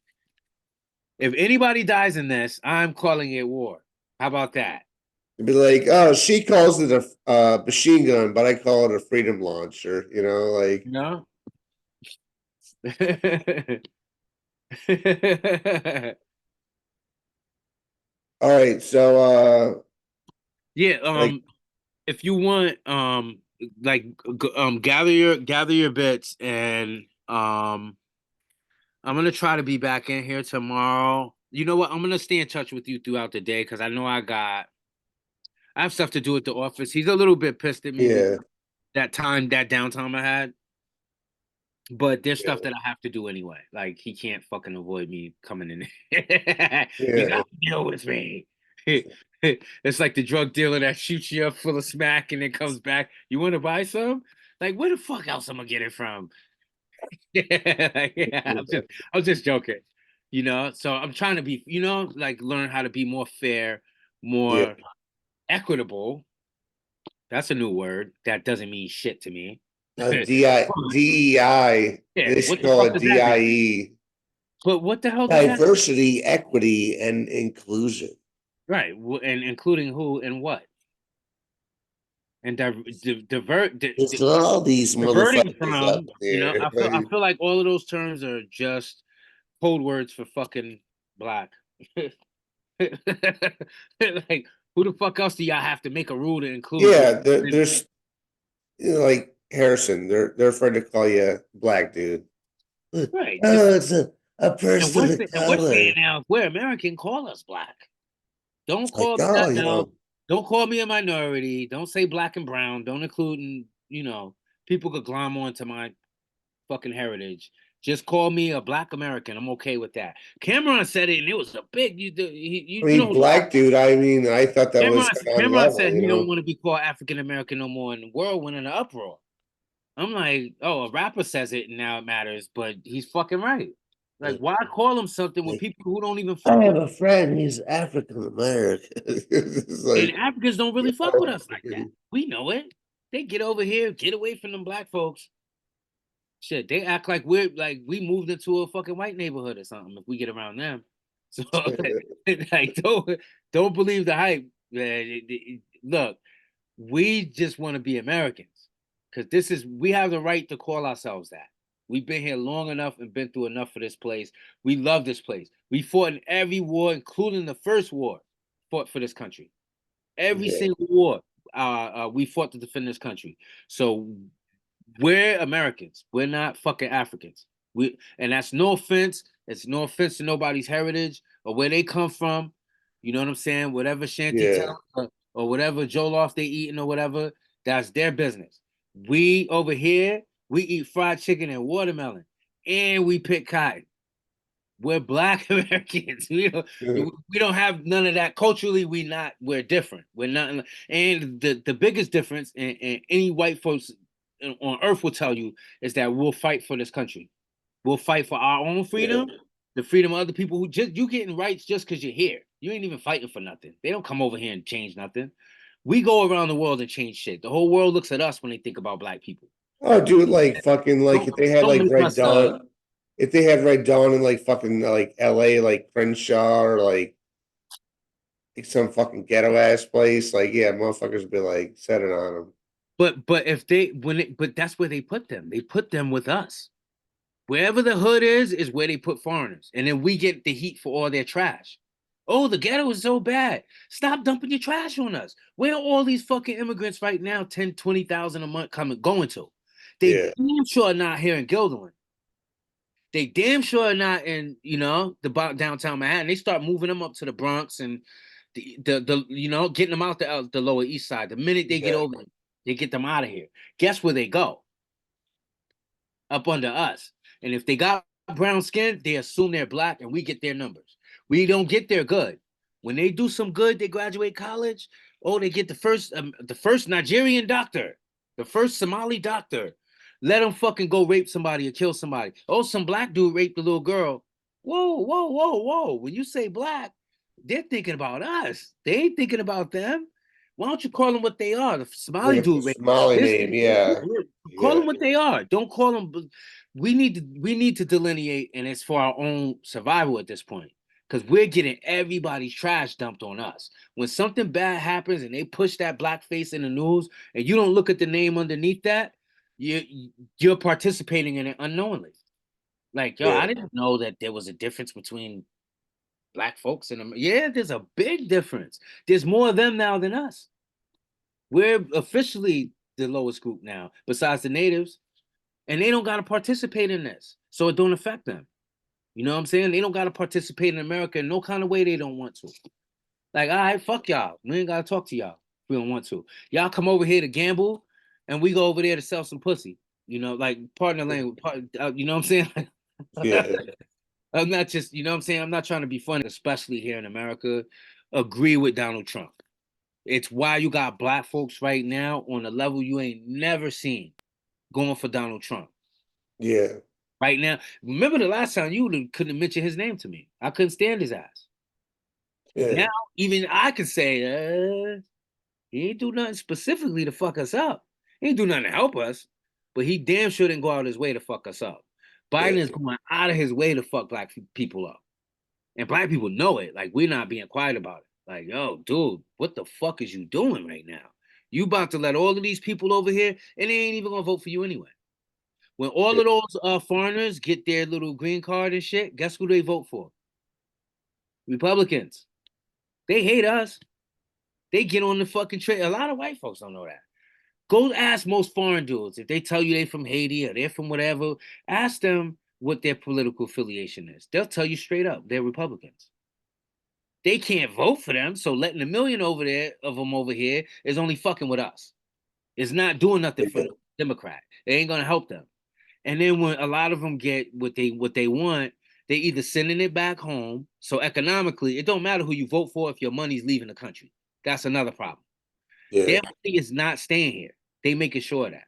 B: If anybody dies in this, I'm calling it war. How about that?
A: It'd be like, oh, she calls it a machine gun, but I call it a freedom launcher. You know, like
B: no.
A: All right, so
B: yeah, if you want, gather your bits, and I'm gonna try to be back in here tomorrow. You know what? I'm gonna stay in touch with you throughout the day because I know I have stuff to do at the office. He's a little bit pissed at me.
A: Yeah. that
B: downtime I had. But there's stuff that I have to do anyway. Like, he can't fucking avoid me coming in. You gotta deal with me. It's like the drug dealer that shoots you up full of smack and then comes back. You want to buy some? Like, where the fuck else am I get it from? I'm just joking. You know, so I'm trying to be, learn how to be more fair, more equitable. That's a new word. That doesn't mean shit to me.
A: DEI.
B: Yeah,
A: They should
B: what the
A: call
B: fuck
A: it
B: does that mean?
A: DIE.
B: But what the hell does that?
A: Diversity, equity, and inclusion.
B: Right, and including who and what, and
A: It's all these
B: diverting
A: motherfuckers up
B: from. You know,
A: there.
B: I feel like all of those terms are just code words for fucking black. Like, who the fuck else do y'all have to make a rule to include?
A: Yeah, there's like Harrison. They're afraid to call you black dude.
B: Right.
A: Oh, it's a
B: And
A: person of
B: we're
A: color.
B: saying now, if we're American, call us black. Don't call me
A: oh,
B: that
A: you
B: now.
A: know.
B: Don't call me a minority. Don't say black and brown. Don't include, people could glom onto my fucking heritage. Just call me a black American. I'm okay with that. Cameron said it, and it was a big.
A: I mean, black dude. I mean, I thought that was on
B: Cameron
A: level.
B: said he
A: You
B: don't
A: know?
B: want to be called African American no more, and the world went in an uproar. I'm like, oh, a rapper says it, and now it matters, but he's fucking right. Like, why call him something with people who don't even fuck
A: I
B: with
A: have
B: him?
A: a friend. He's African American.
B: And Africans don't really fuck with us like that. We know it. They get over here, get away from them black folks. Shit, they act like we moved into a fucking white neighborhood or something if we get around them. So like, don't believe the hype. Look, we just want to be Americans because we have the right to call ourselves that. We've been here long enough and been through enough for this place. We love this place. We fought in every war, including the first war, fought for this country. Every single war, we fought to defend this country. So we're Americans. We're not fucking Africans. And that's no offense. It's no offense to nobody's heritage or where they come from. You know what I'm saying? Whatever shanty town or whatever jollof they eating or whatever, that's their business. We over here, we eat fried chicken and watermelon, and we pick cotton. We're black Americans. We don't have none of that. Culturally, we're different. We're not. And the biggest difference, and any white folks on earth will tell you, is that we'll fight for this country. We'll fight for our own freedom, the freedom of other people who you getting rights just because you're here. You ain't even fighting for nothing. They don't come over here and change nothing. We go around the world and change shit. The whole world looks at us when they think about black people.
A: Oh, dude, like fucking like if they had like Red Dawn, if they had Red Dawn in like fucking like LA, like Crenshaw or like some fucking ghetto ass place, like yeah, motherfuckers would be like set it on them.
B: But if but that's where they put them. They put them with us. Wherever the hood is where they put foreigners, and then we get the heat for all their trash. Oh, the ghetto is so bad. Stop dumping your trash on us. Where are all these fucking immigrants right now? 10, 20,000 a month going to? They damn sure not here in Guilderland. They damn sure not in the downtown Manhattan. They start moving them up to the Bronx and the getting them out the Lower East Side. The minute they get over, they get them out of here. Guess where they go? Up under us. And if they got brown skin, they assume they're black, and we get their numbers. We don't get their good. When they do some good, they graduate college. Oh, they get the first Nigerian doctor, the first Somali doctor. Let them fucking go rape somebody or kill somebody. Oh, some black dude raped a little girl. Whoa, whoa, whoa, whoa. When you say black, they're thinking about us. They ain't thinking about them. Why don't you call them what they are? The Somali dude raped.
A: Somali name, yeah.
B: Call them what they are. Don't call them. We need to delineate, and it's for our own survival at this point. Because we're getting everybody's trash dumped on us. When something bad happens and they push that black face in the news and you don't look at the name underneath that, you're participating in it unknowingly. Like, yo, I didn't know that there was a difference between black folks and them. Yeah, there's a big difference. There's more of them now than us. We're officially the lowest group now, besides the natives. And they don't got to participate in this. So it don't affect them. You know what I'm saying? They don't got to participate in America in no kind of way they don't want to. Like, all right, fuck y'all. We ain't got to talk to y'all if we don't want to. Y'all come over here to gamble, and we go over there to sell some pussy. You know, like partner language. You know what I'm saying?
A: Yeah.
B: I'm not just, you know what I'm saying? I'm not trying to be funny, especially here in America. Agree with Donald Trump. It's why you got black folks right now on a level you ain't never seen going for Donald Trump.
A: Yeah.
B: Right now, remember the last time you couldn't mention his name to me. I couldn't stand his ass.
A: Yeah.
B: Now, even I can say, he ain't do nothing specifically to fuck us up. He ain't do nothing to help us. but he damn sure didn't go out his way to fuck us up. Biden is going out of his way to fuck black people up. And black people know it. Like, we're not being quiet about it. Like, yo, dude, what the fuck is you doing right now? You about to let all of these people over here, and they ain't even gonna vote for you anyway. When all of those foreigners get their little green card and shit, guess who they vote for? Republicans. They hate us. They get on the fucking train. A lot of white folks don't know that. Go ask most foreign dudes. If they tell you they from Haiti or they're from whatever, ask them what their political affiliation is. They'll tell you straight up, they're Republicans. They can't vote for them, so letting a million over there of them over here is only fucking with us. It's not doing nothing for the Democrat. It ain't gonna help them. And then when a lot of them get what they want, they either sending it back home. So economically, it don't matter who you vote for if your money's leaving the country. That's another problem. Their money is not staying here. They making sure of that.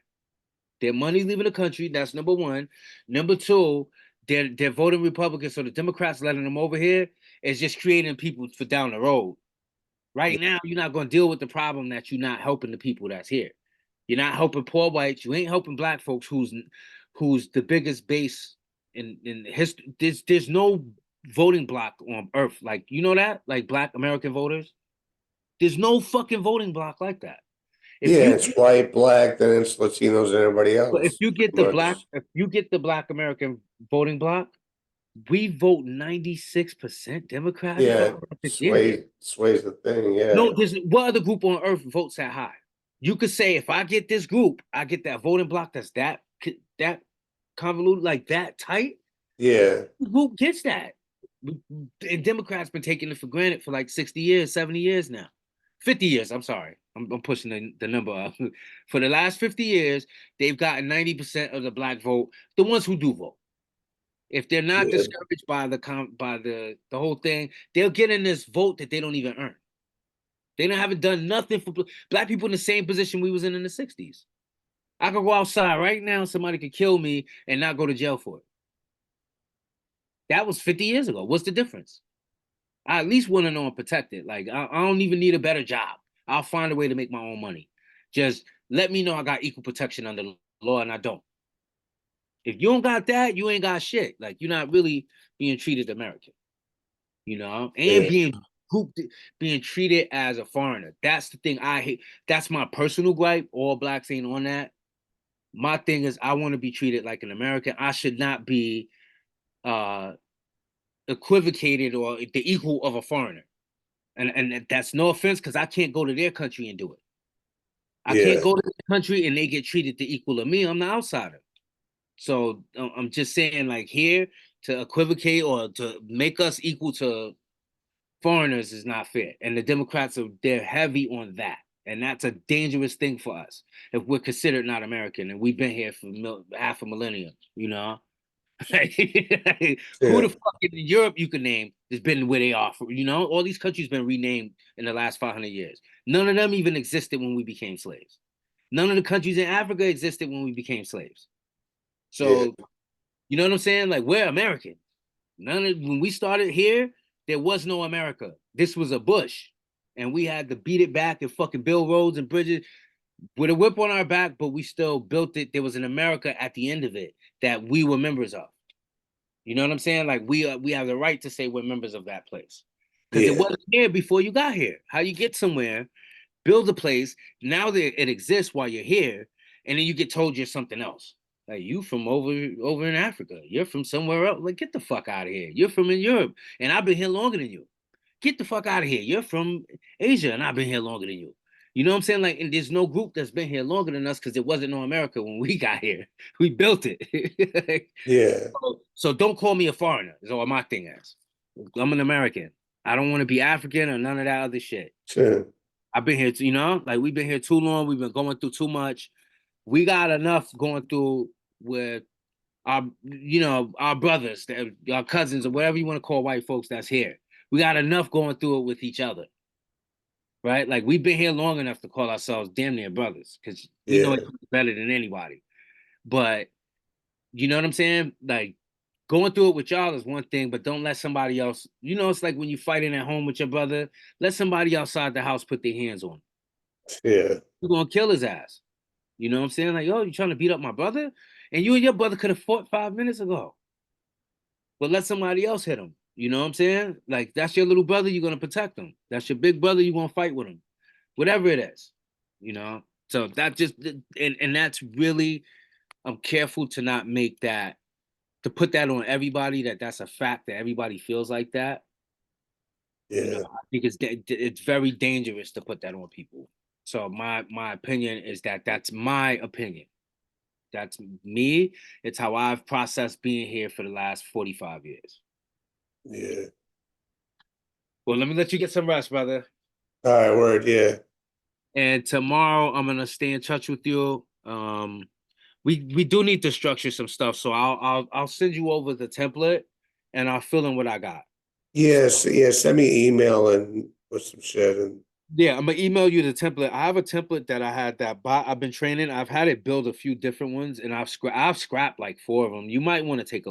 B: Their money leaving the country, that's number one. Number two, they're voting Republican, so the Democrats letting them over here is just creating people for down the road. Right now, you're not going to deal with the problem that you're not helping the people that's here. You're not helping poor whites. You ain't helping black folks who's the biggest base in history. There's no voting block on earth. Like, you know that? Like black American voters? There's no fucking voting block like that.
A: It's white, black, then it's Latinos and everybody else.
B: But if you get the black American voting block, we vote 96% Democrat.
A: Yeah, sways the thing. Yeah.
B: No, what other group on earth votes that high? You could say if I get this group, I get that voting block that's that convoluted, like that tight.
A: Yeah.
B: Who gets that? And Democrats been taking it for granted for like 60 years, 70 years now. 50 years, I'm sorry. I'm pushing the number up. For the last 50 years, they've gotten 90% of the black vote, the ones who do vote. If they're not discouraged by the whole thing, they'll get in this vote that they don't even earn. They haven't done nothing for black people in the same position we was in the 60s. I could go outside right now, somebody could kill me and not go to jail for it. That was 50 years ago. What's the difference? I at least want to know I'm protected. Like, I don't even need a better job. I'll find a way to make my own money. Just let me know I got equal protection under the law, and I don't. If you don't got that, you ain't got shit. Like, you're not really being treated American, you know? And being treated as a foreigner. That's the thing I hate. That's my personal gripe. All blacks ain't on that. My thing is I want to be treated like an American. I should not be equivocated or the equal of a foreigner. And that's no offense, because I can't go to their country and do it. I can't go to the country and they get treated the equal of me. I'm the outsider. So I'm just saying, like, here to equivocate or to make us equal to foreigners is not fair. And the Democrats they're heavy on that. And that's a dangerous thing for us if we're considered not American and we've been here for half a millennium, you know? Who the fuck in Europe you can name has been where they are? You know, all these countries been renamed in the last 500 years. None of them even existed when we became slaves. None of the countries in Africa existed when we became slaves. So, you know what I'm saying? Like, we're American. When we started here, there was no America. This was a bush. And we had to beat it back and fucking build roads and bridges with a whip on our back, but we still built it. There was an America at the end of it that we were members of. You know what I'm saying? Like, we have the right to say we're members of that place. Because it wasn't here before you got here. How you get somewhere, build a place, now that it exists while you're here, and then you get told you're something else. Like, you from over in Africa. You're from somewhere else. Like, get the fuck out of here. You're from in Europe, and I've been here longer than you. Get the fuck out of here. You're from Asia, and I've been here longer than you. You know what I'm saying? Like, and there's no group that's been here longer than us because there wasn't no America when we got here. We built it. So don't call me a foreigner, is all my thing is. I'm an American. I don't want to be African or none of that other shit.
A: Sure.
B: I've been here, you know? Like, we've been here too long. We've been going through too much. We got enough going through with our brothers, our cousins, or whatever you want to call white folks that's here. We got enough going through it with each other, right? Like, we've been here long enough to call ourselves damn near brothers because we know it better than anybody. But you know what I'm saying? Like, going through it with y'all is one thing, but don't let somebody else, you know, it's like when you're fighting at home with your brother, let somebody outside the house put their hands on him.
A: Yeah.
B: You're going to kill his ass. You know what I'm saying? Like, yo, you trying to beat up my brother? And you and your brother could have fought 5 minutes ago. But let somebody else hit him. You know what I'm saying? Like, that's your little brother, you're going to protect him. That's your big brother, you're going to fight with him. Whatever it is, you know? So that just, and that's really, I'm careful to not make that, to put that on everybody, that's a fact that everybody feels like that.
A: Yeah.
B: You know, I think it's very dangerous to put that on people. So my opinion is that's my opinion. That's me. It's how I've processed being here for the last 45 years.
A: Yeah.
B: Well, let me let you get some rest, brother.
A: All right, word, yeah.
B: And tomorrow I'm gonna stay in touch with you. We do need to structure some stuff, so I'll send you over the template, and I'll fill in what I got.
A: Yes, yeah. Send me an email and with some shit and.
B: Yeah, I'm gonna email you the template. I have a template that I had I've been training. I've had it build a few different ones, and I've scrapped like 4 of them. You might want to take a